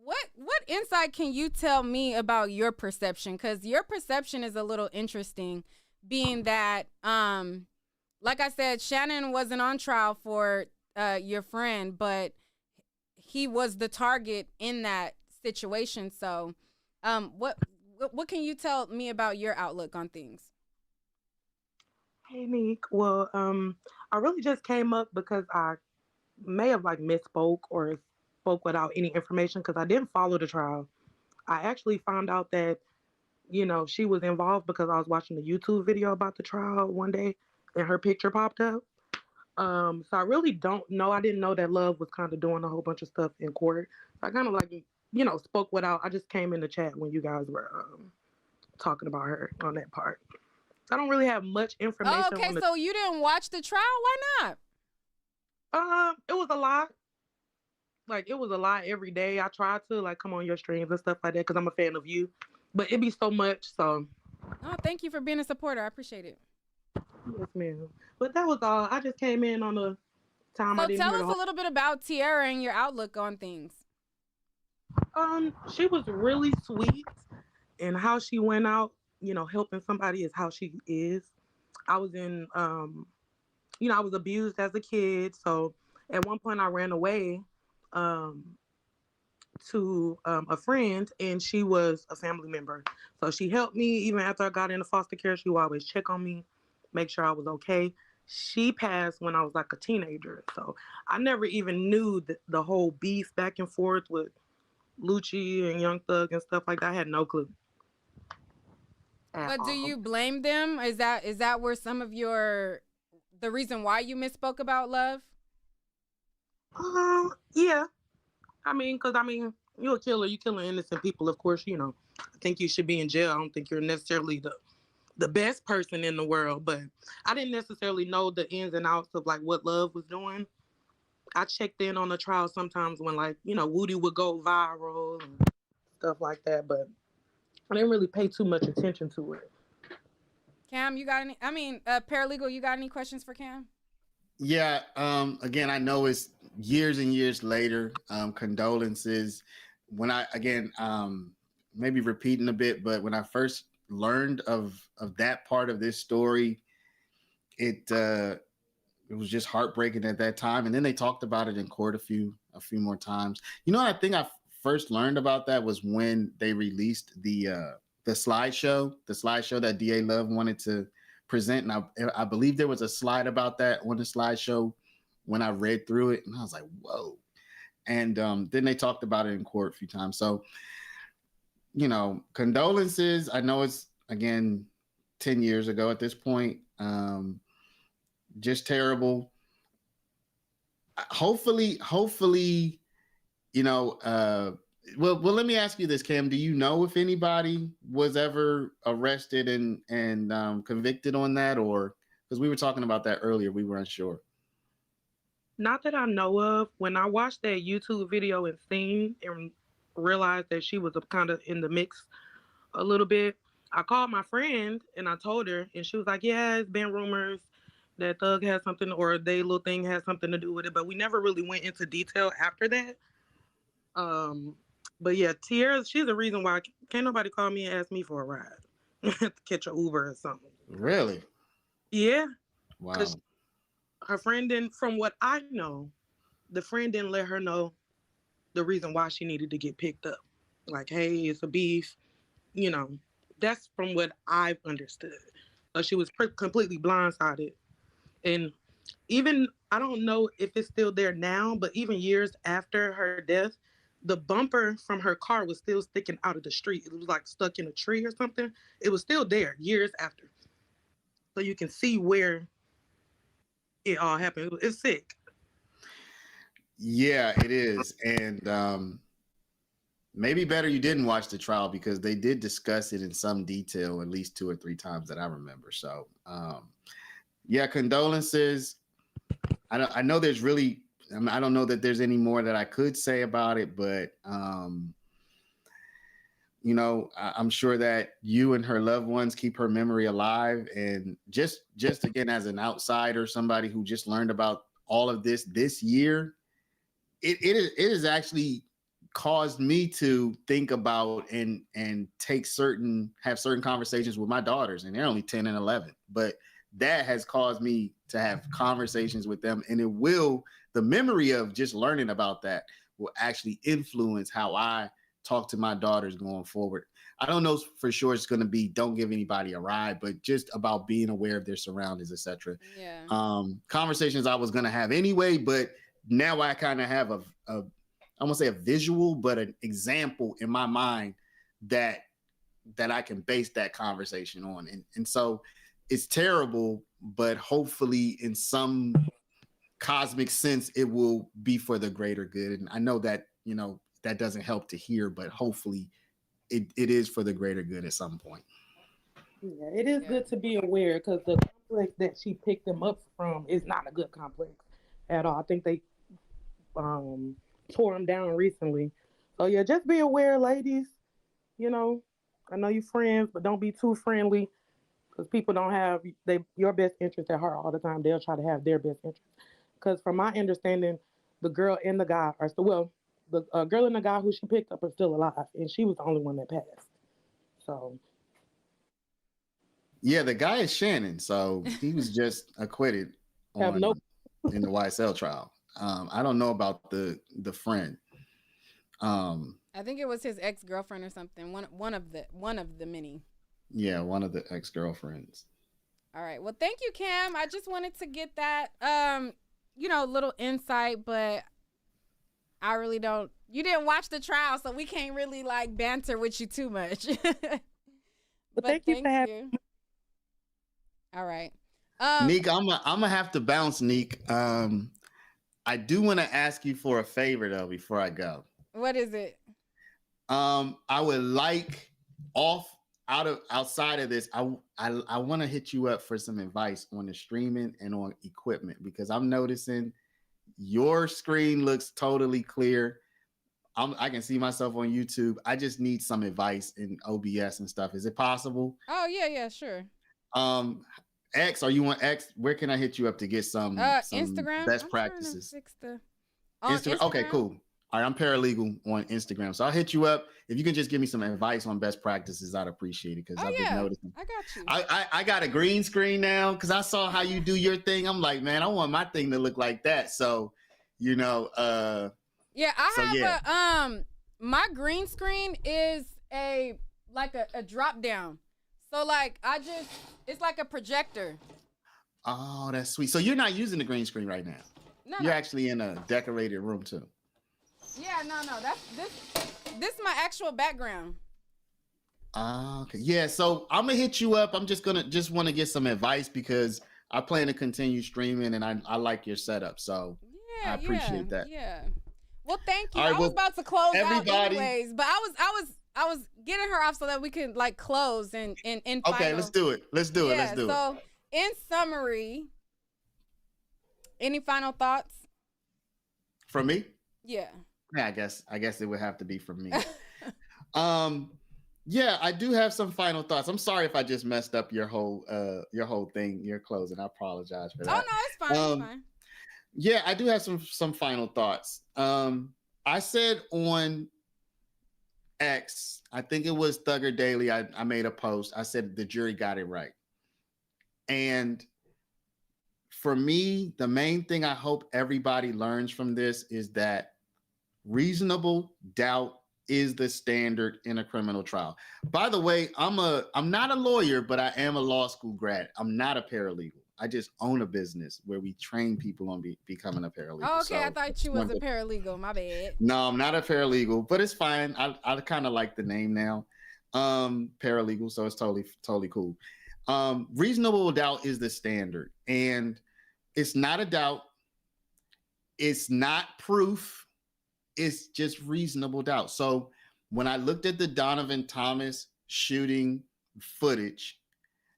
[SPEAKER 1] What insight can you tell me about your perception? Because your perception is a little interesting, being that, like I said, Shannon wasn't on trial for your friend, but he was the target in that situation. So what can you tell me about your outlook on things?
[SPEAKER 10] Hey, Nick. Well, I really just came up because I may have misspoke or spoke without any information because I didn't follow the trial. I actually found out that, she was involved because I was watching a YouTube video about the trial one day and her picture popped up. So I really don't know. I didn't know that Love was kind of doing a whole bunch of stuff in court. So I kind of spoke without. I just came in the chat when you guys were talking about her on that part. I don't really have much information.
[SPEAKER 1] Oh, okay, so you didn't watch the trial? Why not?
[SPEAKER 10] It was a lot. It was a lot every day. I tried to come on your streams and stuff like that because I'm a fan of you, but it'd be so much. So.
[SPEAKER 1] Oh, thank you for being a supporter. I appreciate it.
[SPEAKER 10] Yes, ma'am. But that was all. I just came in on a time.
[SPEAKER 1] So tell us a little bit about Tiara and your outlook on things.
[SPEAKER 10] She was really sweet, and how she went out, helping somebody is how she is. I was in, I was abused as a kid. So at one point I ran away to a friend, and she was a family member. So she helped me even after I got into foster care. She would always check on me, make sure I was okay. She passed when I was a teenager. So I never even knew the whole beef back and forth with Lucci and Young Thug and stuff like that. I had no clue.
[SPEAKER 1] But do you blame them? Is that where some of the reason why you misspoke about Love?
[SPEAKER 10] Yeah. Because you're a killer. You're killing innocent people. Of course, I think you should be in jail. I don't think you're necessarily the best person in the world, but I didn't necessarily know the ins and outs of what Love was doing. I checked in on the trial sometimes when Woody would go viral and stuff like that, but I didn't really pay too much attention to it.
[SPEAKER 1] Cam, you got any? Paralegal, you got any questions for Cam?
[SPEAKER 5] Yeah. Again, I know it's years and years later. Condolences. When maybe repeating a bit, but when I first learned of that part of this story, it was just heartbreaking at that time. And then they talked about it in court a few more times. I think I first learned about that was when they released the slideshow that DA Love wanted to present. And I believe there was a slide about that on the slideshow when I read through it, and I was like, whoa. And then they talked about it in court a few times. So, condolences. I know it's, again, 10 years ago at this point. Just terrible. Hopefully, well, let me ask you this, Cam. Do you know if anybody was ever arrested and convicted on that, or because we were talking about that earlier, we were unsure?
[SPEAKER 10] Not that I know of. When I watched that YouTube video and seen and realized that she was kind of in the mix a little bit, I called my friend and I told her, and she was like, yeah, it's been rumors that Thug has something or they little thing has something to do with it, but we never really went into detail after that. But yeah, Tierra, she's the reason why can't nobody call me and ask me for a ride. To catch an Uber or something.
[SPEAKER 5] Really?
[SPEAKER 10] Yeah.
[SPEAKER 5] Wow.
[SPEAKER 10] Her friend didn't, from what I know, the friend didn't let her know the reason why she needed to get picked up. Like, hey, it's a beef. You know, that's from what I've understood. She was completely blindsided. And even, I don't know if it's still there now, but even years after her death, the bumper from her car was still sticking out of the street. It was like stuck in a tree or something. It was still there years after. So you can see where it all happened. It's sick.
[SPEAKER 5] Yeah, it is. And maybe better you didn't watch the trial because they did discuss it in some detail at least 2 or 3 times that I remember. So yeah, condolences. I know there's really, I don't know that there's any more that I could say about it, but you know, I'm sure that you and her loved ones keep her memory alive. And just again, as an outsider, somebody who just learned about all of this year, it has actually caused me to think about and have certain conversations with my daughters, and they're only 10 and 11, but that has caused me to have conversations with them, and the memory of just learning about that will actually influence how I talk to my daughters going forward. I don't know for sure it's going to be don't give anybody a ride, but just about being aware of their surroundings, etc.
[SPEAKER 1] Yeah.
[SPEAKER 5] Conversations I was going to have anyway, but now I kind of have I won't say a visual, but an example in my mind that I can base that conversation on. And so it's terrible, but hopefully in some cosmic sense, it will be for the greater good. And I know that, you know, that doesn't help to hear, but hopefully it is for the greater good at some point.
[SPEAKER 10] Yeah, it is good to be aware because the complex that she picked them up from is not a good complex at all. I think they tore them down recently. So yeah, just be aware, ladies. You know, I know you friends, but don't be too friendly because people don't have your best interest at heart all the time. They'll try to have their best interest. Because from my understanding, the girl and the guy are still, the girl and the guy who she picked up are still alive, and she was the only one that passed. So.
[SPEAKER 5] Yeah, the guy is Shannon, so he was just acquitted in the YSL trial. I don't know about the friend.
[SPEAKER 1] I think it was his ex-girlfriend or something. One of the many.
[SPEAKER 5] Yeah, one of the ex-girlfriends.
[SPEAKER 1] All right. Well, thank you, Cam. I just wanted to get that little insight, but I really don't. You didn't watch the trial, so we can't really like banter with you too much.
[SPEAKER 10] but thank you for having me.
[SPEAKER 1] All right.
[SPEAKER 5] Neek, I'm gonna have to bounce, Neek. I do want to ask you for a favor though before I go.
[SPEAKER 1] What is it?
[SPEAKER 5] I would like outside of this, I want to hit you up for some advice on the streaming and on equipment because I'm noticing your screen looks totally clear. I can see myself on YouTube. I just need some advice in OBS and stuff. Is it possible?
[SPEAKER 1] Oh yeah, sure.
[SPEAKER 5] X, are you on X? Where can I hit you up to get some
[SPEAKER 1] Instagram
[SPEAKER 5] best practices?
[SPEAKER 1] Instagram.
[SPEAKER 5] Okay, cool. All right, I'm paralegal on Instagram, so I'll hit you up. If you can just give me some advice on best practices, I'd appreciate it because I've been noticing.
[SPEAKER 1] I got you.
[SPEAKER 5] I got a green screen now because I saw how you do your thing. I'm like, man, I want my thing to look like that. So, you know,
[SPEAKER 1] my green screen is a drop down. So like it's like a projector.
[SPEAKER 5] Oh, that's sweet. So you're not using the green screen right now.
[SPEAKER 1] No,
[SPEAKER 5] you're actually in a decorated room too.
[SPEAKER 1] Yeah, no. This is my actual background.
[SPEAKER 5] Okay. Yeah, so I'm gonna hit you up. I'm just want to get some advice because I plan to continue streaming and I like your setup. So I appreciate that.
[SPEAKER 1] Yeah. Well, thank you. Right, I was about to close out anyways, but I was getting her off so that we can like close and
[SPEAKER 5] okay, let's do it.
[SPEAKER 1] So in summary, any final thoughts?
[SPEAKER 5] From me?
[SPEAKER 1] Yeah.
[SPEAKER 5] I guess it would have to be from me. Yeah, I do have some final thoughts. I'm sorry if I just messed up your whole thing, your closing. I apologize for that.
[SPEAKER 1] Oh no, it's fine. It's fine.
[SPEAKER 5] Yeah, I do have some final thoughts. I said on X, I think it was Thugger Daily, I made a post. I said the jury got it right. And for me, the main thing I hope everybody learns from this is that reasonable doubt is the standard in a criminal trial. By the way, I'm not a lawyer, but I am a law school grad. I'm not a paralegal. I just own a business where we train people on becoming a paralegal.
[SPEAKER 1] Oh, okay, so I thought you was a paralegal. My bad.
[SPEAKER 5] No, I'm not a paralegal, but it's fine. I kind of like the name now, paralegal. So it's totally cool. Reasonable doubt is the standard, and it's not a doubt. It's not proof. It's just reasonable doubt. So when I looked at the Donovan Thomas shooting footage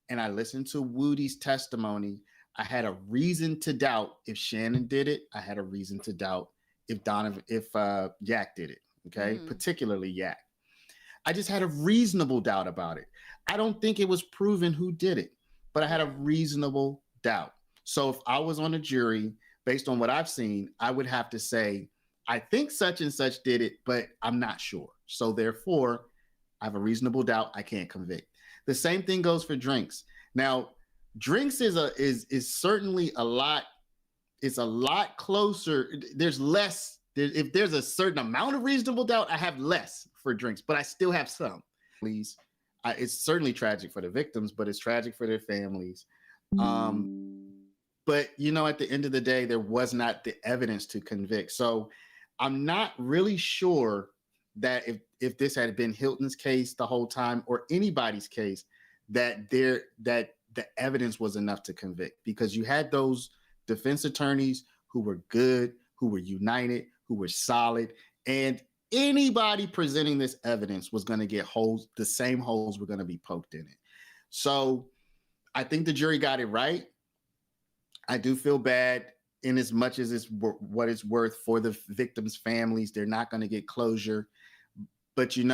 [SPEAKER 5] and I listened to Woody's testimony, I had a reason to doubt if Shannon did it. I had a reason to doubt if Yak did it. Okay. Particularly Yak. I just had a reasonable doubt about it. I don't think it was proven who did it, but I had a reasonable doubt. So if I was on a jury, based on what I've seen, I would have to say, I think such and such did it, but I'm not sure. So therefore, I have a reasonable doubt I can't convict. The same thing goes for drinks. Now, drinks is certainly a lot. It's a lot closer. There's less. If there's a certain amount of reasonable doubt, I have less for drinks, but I still have some. Please, it's certainly tragic for the victims, but it's tragic for their families. But at the end of the day, there was not the evidence to convict. So I'm not really sure that if this had been Hilton's case the whole time or anybody's case, that the evidence was enough to convict, because you had those defense attorneys who were good, who were united, who were solid, and anybody presenting this evidence was going to get holes. The same holes were going to be poked in it. So I think the jury got it right. I do feel bad in as much as it's what it's worth for the victims' families. They're not going to get closure. But, it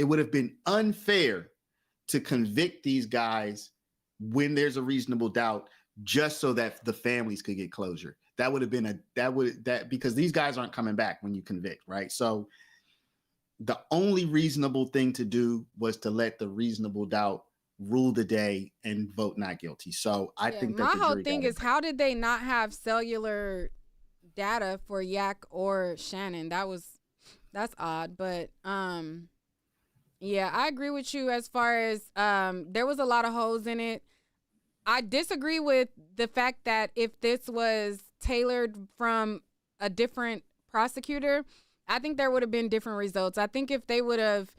[SPEAKER 5] would have been unfair to convict these guys when there's a reasonable doubt, just so that the families could get closure. That would have been because these guys aren't coming back when you convict, right? So the only reasonable thing to do was to let the reasonable doubt rule the day and vote not guilty. So I think that
[SPEAKER 1] my whole thing is, how did they not have cellular data for Yak or Shannon? That's odd. But yeah, I agree with you as far as there was a lot of holes in it. I disagree with the fact that if this was tailored from a different prosecutor, I think there would have been different results. I think if they would have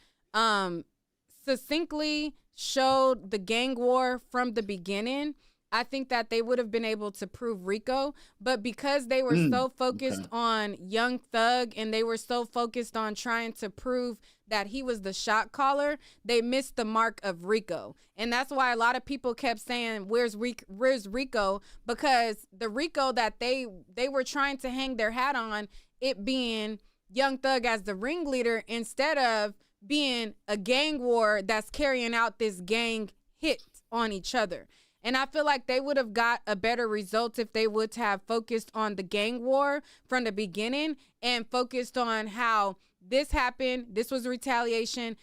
[SPEAKER 1] succinctly showed the gang war from the beginning, I think that they would have been able to prove RICO. But because they were so focused on Young Thug and they were so focused on trying to prove that he was the shot caller, they missed the mark of RICO. And that's why a lot of people kept saying, where's RICO? Because the RICO that they were trying to hang their hat on, it being Young Thug as the ringleader, instead of being a gang war that's carrying out this gang hit on each other. And I feel like they would have got a better result if they would have focused on the gang war from the beginning and focused on how this happened. This was retaliation.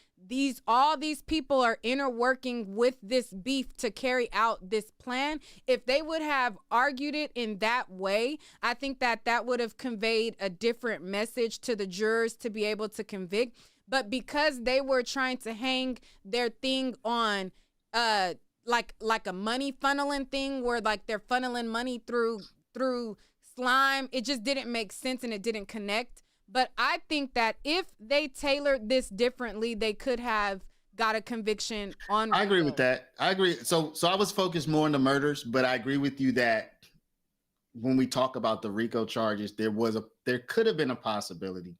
[SPEAKER 1] All these people are interworking with this beef to carry out this plan. If they would have argued it in that way, I think that would have conveyed a different message to the jurors to be able to convict. But because they were trying to hang their thing on like a money funneling thing, where like they're funneling money through slime, it just didn't make sense and it didn't connect. But I think that if they tailored this differently, they could have got a conviction on RICO.
[SPEAKER 5] I agree with that. I agree. So I was focused more on the murders, but I agree with you that when we talk about the RICO charges, there could have been a possibility.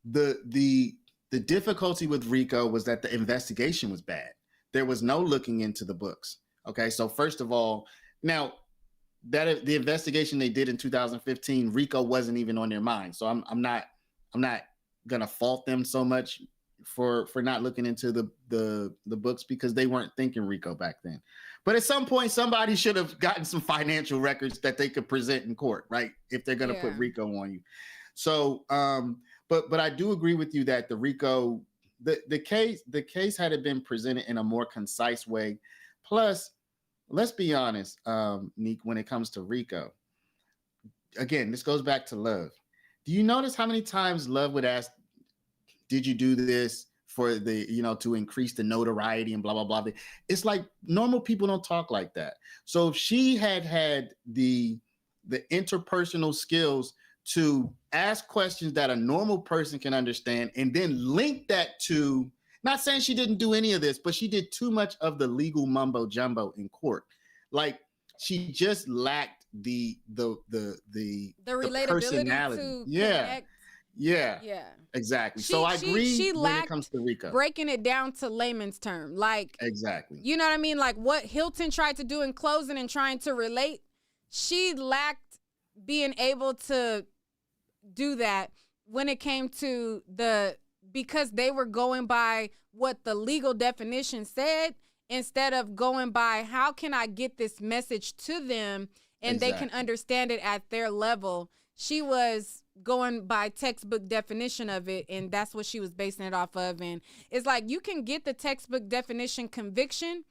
[SPEAKER 5] The difficulty with RICO was that the investigation was bad. There was no looking into the books. Okay, so first of all, now that the investigation they did in 2015, RICO wasn't even on their mind. So I'm not gonna fault them so much for not looking into the books because they weren't thinking RICO back then. But at some point, somebody should have gotten some financial records that they could present in court, right? If they're going to put RICO on you. So, but I do agree with you that the RICO, the case had it been presented in a more concise way. Plus, let's be honest, Neek, when it comes to RICO, again, this goes back to Love. Do you notice how many times Love would ask, did you do this for the, to increase the notoriety and blah, blah, blah. It's like normal people don't talk like that. So if she had the interpersonal skills to ask questions that a normal person can understand and then link that to, not saying she didn't do any of this, but she did too much of the legal mumbo jumbo in court. Like she just lacked the
[SPEAKER 1] relatability
[SPEAKER 5] personality.
[SPEAKER 1] to
[SPEAKER 5] connect. Yeah, exactly. So I agree
[SPEAKER 1] she
[SPEAKER 5] when it comes to RICO.
[SPEAKER 1] Breaking it down to layman's term. Like,
[SPEAKER 5] exactly.
[SPEAKER 1] You know what I mean? Like what Hilton tried to do in closing and trying to relate, she lacked being able to do that when it came to because they were going by what the legal definition said instead of going by how can I get this message to them and they can understand it at their level. She was going by textbook definition of it, and that's what she was basing it off of. And it's like you can get the textbook definition conviction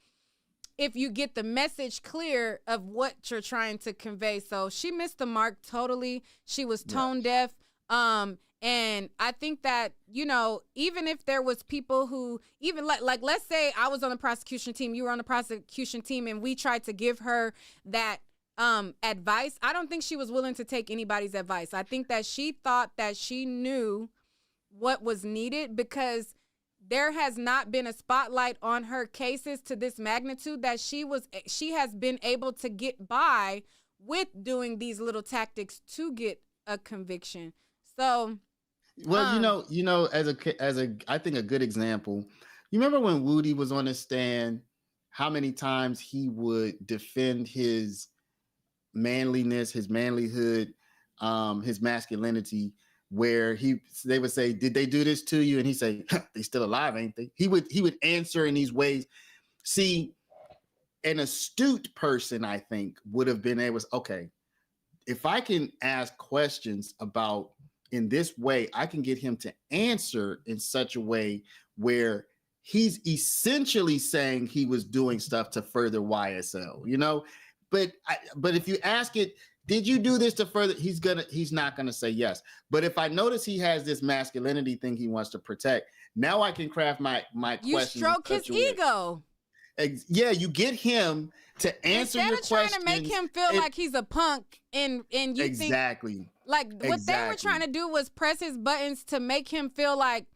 [SPEAKER 1] if you get the message clear of what you're trying to convey. So she missed the mark totally. She was tone deaf. And I think that, even if there was people who even like let's say I was on the prosecution team, you were on the prosecution team, and we tried to give her that advice, I don't think she was willing to take anybody's advice. I think that she thought that she knew what was needed because there has not been a spotlight on her cases to this magnitude that she has been able to get by with doing these little tactics to get a conviction. So,
[SPEAKER 5] well, as a I think a good example, you remember when Woody was on the stand, how many times he would defend his manliness, his manlyhood, his masculinity, where they would say, did they do this to you? And he'd say, they still alive, ain't they? He would answer in these ways. See, an astute person, I think, would have been able to, okay, if I can ask questions about in this way, I can get him to answer in such a way where he's essentially saying he was doing stuff to further YSL, But if you ask it, did you do this to further? He's not gonna say yes. But if I notice he has this masculinity thing he wants to protect, now I can craft my question.
[SPEAKER 1] You stroke his ego.
[SPEAKER 5] Yeah, you get him to answer your question.
[SPEAKER 1] Instead of trying to make him feel like he's a punk and you
[SPEAKER 5] exactly.
[SPEAKER 1] think what they were trying to do was press his buttons to make him feel like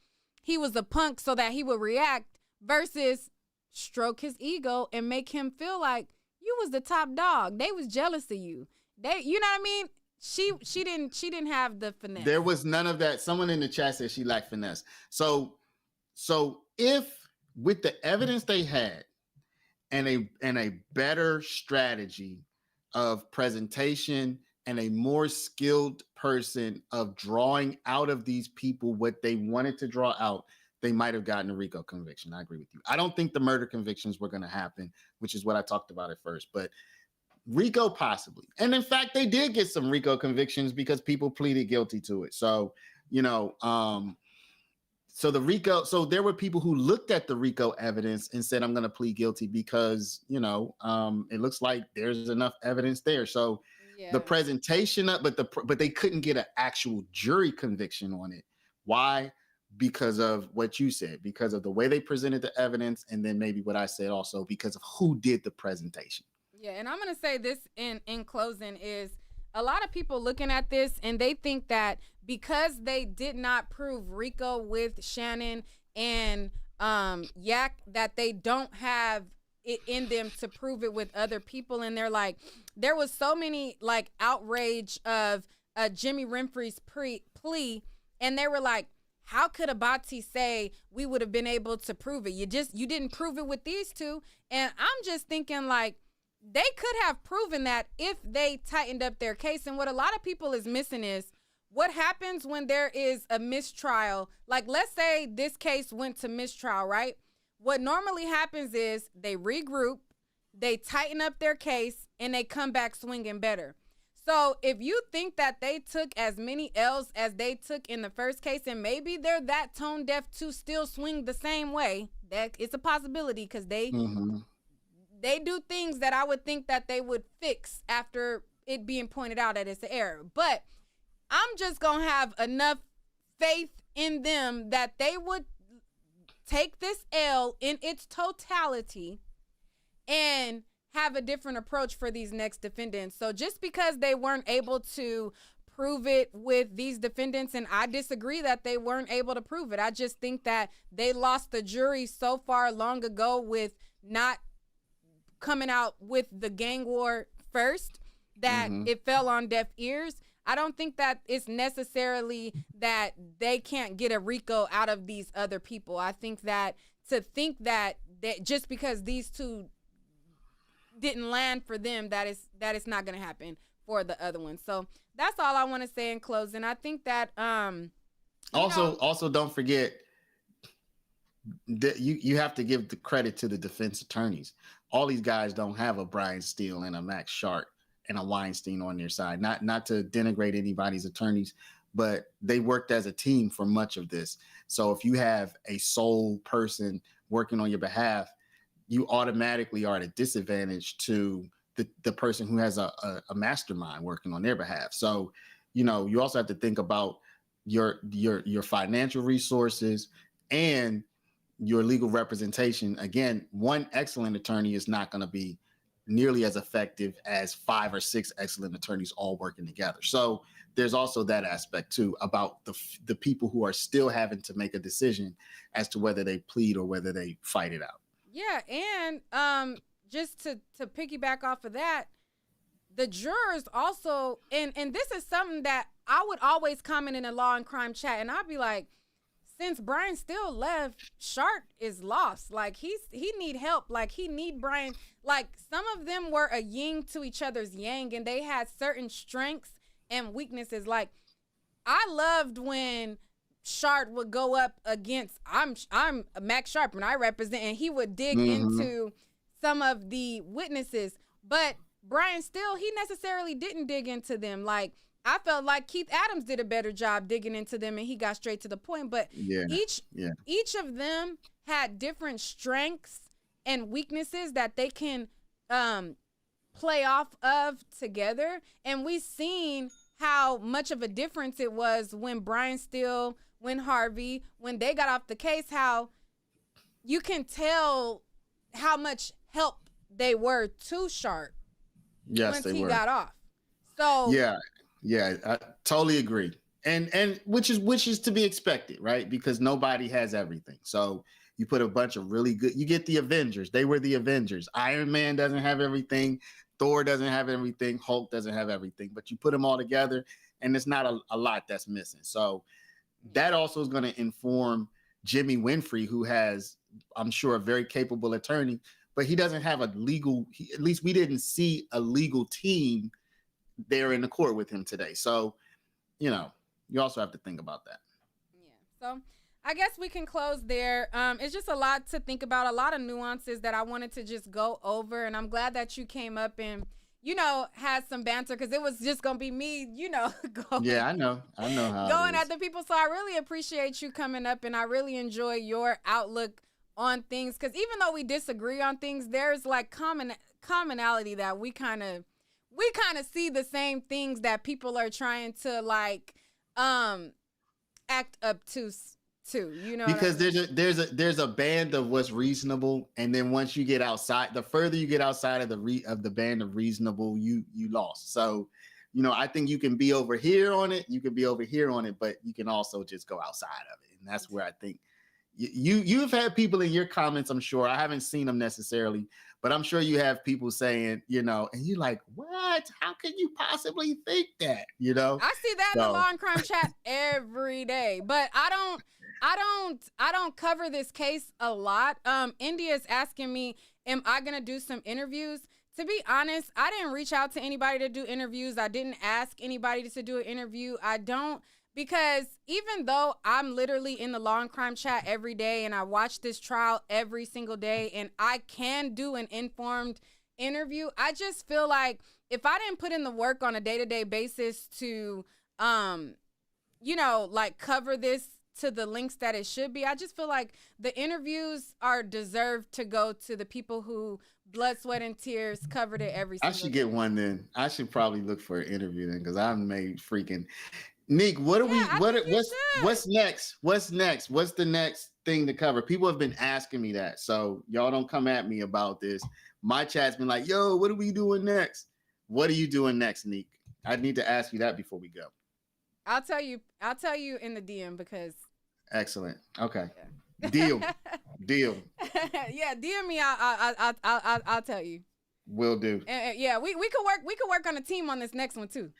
[SPEAKER 1] he was a punk so that he would react versus stroke his ego and make him feel like you was the top dog. They was jealous of you. You know what I mean? She didn't have the finesse.
[SPEAKER 5] There was none of that. Someone in the chat said she lacked finesse. So if with the evidence they had and a better strategy of presentation and a more skilled person of drawing out of these people what they wanted to draw out, they might have gotten a RICO conviction. I agree with you. I don't think the murder convictions were going to happen, which is what I talked about at first, but RICO possibly. And in fact, they did get some RICO convictions because people pleaded guilty to it. So, so there were people who looked at the RICO evidence and said, I'm going to plead guilty because, it looks like there's enough evidence there. So the presentation but they couldn't get an actual jury conviction on it. Why? Because of what you said, because of the way they presented the evidence, and then maybe what I said also because of who did the presentation.
[SPEAKER 1] Yeah, and I'm going to say this in closing is a lot of people looking at this and they think that because they did not prove RICO with Shannon and Yak, that they don't have it in them to prove it with other people. And they're like, there was so many like outrage of Jimmy Renfrey's plea, and they were like, how could Abati say we would have been able to prove it? You didn't prove it with these two. And I'm just thinking like they could have proven that if they tightened up their case. And what a lot of people is missing is what happens when there is a mistrial? Like, let's say this case went to mistrial, right? What normally happens is they regroup, they tighten up their case, and they come back swinging better. So if you think that they took as many L's as they took in the first case, and maybe they're that tone deaf to still swing the same way, that it's a possibility, because they do things that I would think that they would fix after it being pointed out that it's an error. But I'm just going to have enough faith in them that they would take this L in its totality and have a different approach for these next defendants. So just because they weren't able to prove it with these defendants, and I disagree that they weren't able to prove it. I just think that they lost the jury so far long ago with not coming out with the gang war first that it fell on deaf ears. I don't think that it's necessarily that they can't get a RICO out of these other people. I think that to think that just because these two didn't land for them, that it's not going to happen for the other ones. So that's all I want to say in closing. I think that also
[SPEAKER 5] don't forget that you have to give the credit to the defense attorneys. All these guys don't have a Brian Steele and a Max Sharp and a Weinstein on their side. Not to denigrate anybody's attorneys, but they worked as a team for much of this. So if you have a sole person working on your behalf, you automatically are at a disadvantage to the person who has a mastermind working on their behalf. So, you also have to think about your financial resources and your legal representation. Again, one excellent attorney is not going to be nearly as effective as 5 or 6 excellent attorneys all working together. So there's also that aspect too about the people who are still having to make a decision as to whether they plead or whether they fight it out.
[SPEAKER 1] Yeah, and just to piggyback off of that, the jurors also, and this is something that I would always comment in a law and crime chat, and I'd be like, since Brian Steele left, Sharp is lost. Like he need help. Like he need Brian. Like some of them were a yin to each other's yang, and they had certain strengths and weaknesses. Like I loved when Sharp would go up against I'm Max Sharp and I represent, and he would dig into some of the witnesses. But Brian Steele, he necessarily didn't dig into them. Like I felt like Keith Adams did a better job digging into them, and he got straight to the point. But each of them had different strengths and weaknesses that they can play off of together. And we've seen how much of a difference it was when Brian Steele, when Harvey, when they got off the case, how you can tell how much help they were to Sharp once he got off. So
[SPEAKER 5] yeah, I totally agree. And which is to be expected, right? Because nobody has everything. So you put a bunch of really good, you get the Avengers. They were the Avengers. Iron Man doesn't have everything. Thor doesn't have everything. Hulk doesn't have everything. But you put them all together, and it's not a lot that's missing. So that also is going to inform Jimmy Winfrey, who has, I'm sure, a very capable attorney, but he doesn't have a legal, at least we didn't see a legal team there in the court with him today. So, you also have to think about that.
[SPEAKER 1] Yeah. So I guess we can close there. It's just a lot to think about, a lot of nuances that I wanted to just go over. And I'm glad that you came up and, had some banter, because it was just going to be me, going.
[SPEAKER 5] Yeah, I know how
[SPEAKER 1] going at the people. So I really appreciate you coming up, and I really enjoy your outlook on things. Because even though we disagree on things, there's like commonality that we kind of see the same things that people are trying to act up to,
[SPEAKER 5] because there's a band of what's reasonable, and then once you get outside, the further you get outside of the band of reasonable, you lost. So I think you can be over here on it, but you can also just go outside of it, and that's where I think you've had people in your comments, I'm sure, I haven't seen them necessarily, but I'm sure you have people saying, and you're like, what? How can you possibly think that?
[SPEAKER 1] I see that in the law and crime chat every day, but I don't cover this case a lot. India is asking me, am I going to do some interviews? To be honest, I didn't reach out to anybody to do interviews. I didn't ask anybody to do an interview. I don't, because even though I'm literally in the law and crime chat every day and I watch this trial every single day and I can do an informed interview, I just feel like if I didn't put in the work on a day-to-day basis to, you know, like cover this to the links that it should be, I just feel like the interviews are deserved to go to the people who blood, sweat, and tears covered it every single
[SPEAKER 5] I should get one then. I should probably look for an interview then, because I've made freaking Nick. What's next? What's next? What's the next thing to cover? People have been asking me that, so y'all don't come at me about this. My chat's been like, yo, what are we doing next? What are you doing next, Nick? I need to ask you that before we go.
[SPEAKER 1] I'll tell you in the DM because.
[SPEAKER 5] Excellent. Okay. Yeah. Deal.
[SPEAKER 1] Yeah, DM me. I'll tell you.
[SPEAKER 5] Will do.
[SPEAKER 1] Yeah, we could work on a team on this next one too.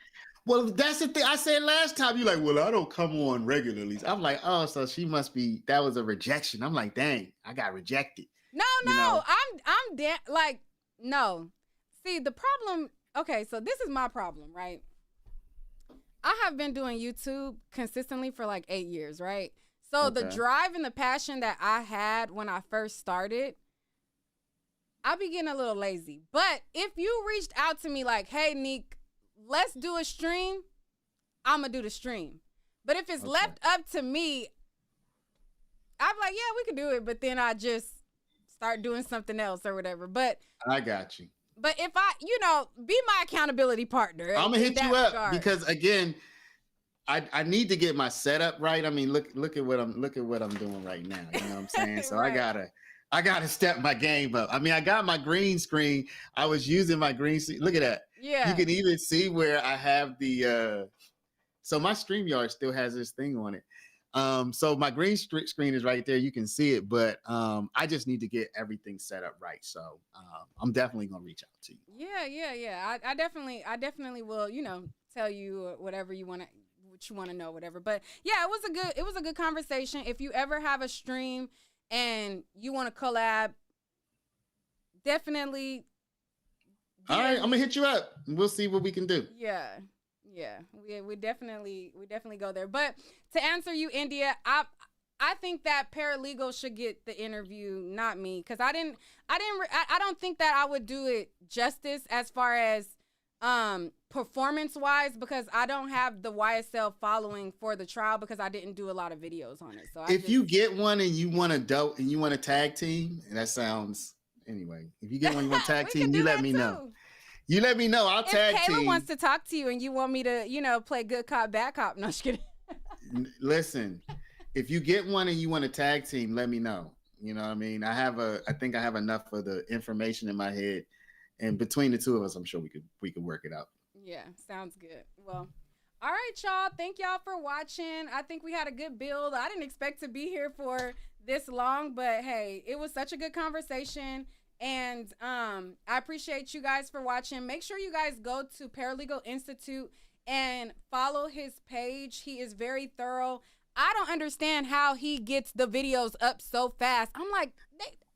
[SPEAKER 5] Well, that's the thing I said last time. You're like, well, I don't come on regularly. I'm like, oh, so she must be. That was a rejection. I'm like, dang, I got rejected.
[SPEAKER 1] No, I'm like, no. See, the problem. Okay, so this is my problem, right? I have been doing YouTube consistently for like 8 years, right? So the drive and the passion that I had when I first started, I be getting a little lazy. But if you reached out to me like, hey, Neek, let's do a stream, I'm going to do the stream. But if it's left up to me, I'm like, yeah, we can do it. But then I just start doing something else or whatever. But
[SPEAKER 5] I got you.
[SPEAKER 1] But if I, be my accountability partner.
[SPEAKER 5] I'm going to hit you up because, again, I need to get my setup right. I mean, look at what I'm doing right now. You know what I'm saying? So right. I gotta step my game up. I mean, I got my green screen. I was using my green screen. Look at that.
[SPEAKER 1] Yeah.
[SPEAKER 5] You can even see where I have the so my StreamYard still has this thing on it. So my green screen is right there. You can see it, but I just need to get everything set up right. So I'm definitely gonna reach out to you.
[SPEAKER 1] Yeah. I definitely will, tell you whatever you want to know, whatever. But yeah, it was a good conversation. If you ever have a stream and you want to collab, definitely.
[SPEAKER 5] All right, I'm gonna hit you up. We'll see what we can do.
[SPEAKER 1] Yeah. We definitely go there. But to answer you, India, I think that paralegal should get the interview, not me, because I don't think that I would do it justice as far as performance wise, because I don't have the YSL following for the trial because I didn't do a lot of videos on it. So
[SPEAKER 5] if you get one and you want to tag team, that sounds anyway. If you get one you want to tag team, you let me know. You let me know. I'll tag team.
[SPEAKER 1] If Kayla wants to talk to you and you want me to, play good cop, bad cop, no, just kidding.
[SPEAKER 5] Listen, if you get one and you want to tag team, let me know. You know what I mean? I think I have enough of the information in my head, and between the two of us, I'm sure we could work it out.
[SPEAKER 1] Yeah, sounds good. Well, all right, y'all. Thank y'all for watching. I think we had a good build. I didn't expect to be here for this long, but hey, it was such a good conversation. And I appreciate you guys for watching. Make sure you guys go to Paralegal Institute and follow his page. He is very thorough. I don't understand how he gets the videos up so fast. I'm like,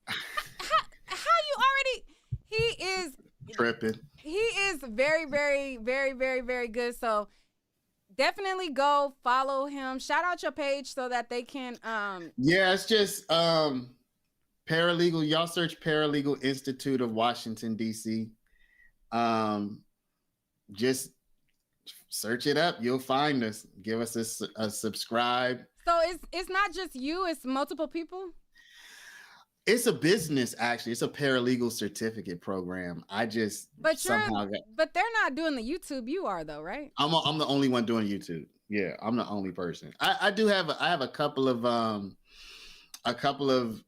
[SPEAKER 1] how you already? He is
[SPEAKER 5] tripping.
[SPEAKER 1] He is very, very, very, very, very good. So definitely go follow him. Shout out your page so that they can.
[SPEAKER 5] Yeah, it's just Paralegal. Y'all search Paralegal Institute of Washington, D.C. Just search it up. You'll find us. Give us a subscribe.
[SPEAKER 1] So it's not just you. It's multiple people.
[SPEAKER 5] It's a business, actually. It's a paralegal certificate program. But
[SPEAKER 1] they're not doing the YouTube. You are though, right?
[SPEAKER 5] I'm the only one doing YouTube. Yeah, I'm the only person. I have a couple of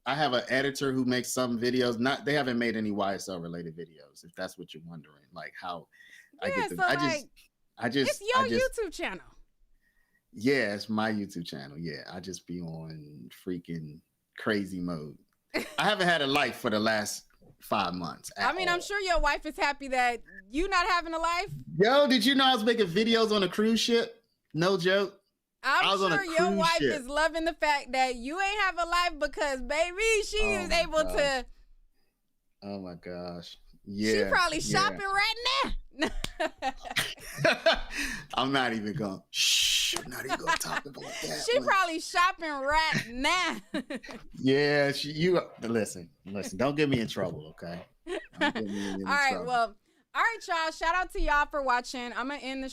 [SPEAKER 5] I have an editor who makes some videos. They haven't made any YSL related videos, if that's what you're wondering. Like how
[SPEAKER 1] it's your YouTube channel.
[SPEAKER 5] Yeah, it's my YouTube channel. Yeah, I just be on freaking crazy mode. I haven't had a life for the last 5 months.
[SPEAKER 1] I'm sure your wife is happy that you not having a life.
[SPEAKER 5] Yo, did you know I was making videos on a cruise ship? No joke.
[SPEAKER 1] I'm sure your wife is loving the fact that you ain't have a life because, baby, she is able to.
[SPEAKER 5] Oh my gosh. Yeah.
[SPEAKER 1] She probably shopping right now.
[SPEAKER 5] I'm not even going. Shh. I'm not even going to talk about that.
[SPEAKER 1] She probably shopping right now.
[SPEAKER 5] Yeah. Listen. Don't get me in trouble, okay? Don't get me in
[SPEAKER 1] All right.
[SPEAKER 5] trouble.
[SPEAKER 1] Well, all right, y'all. Shout out to y'all for watching. I'm gonna end the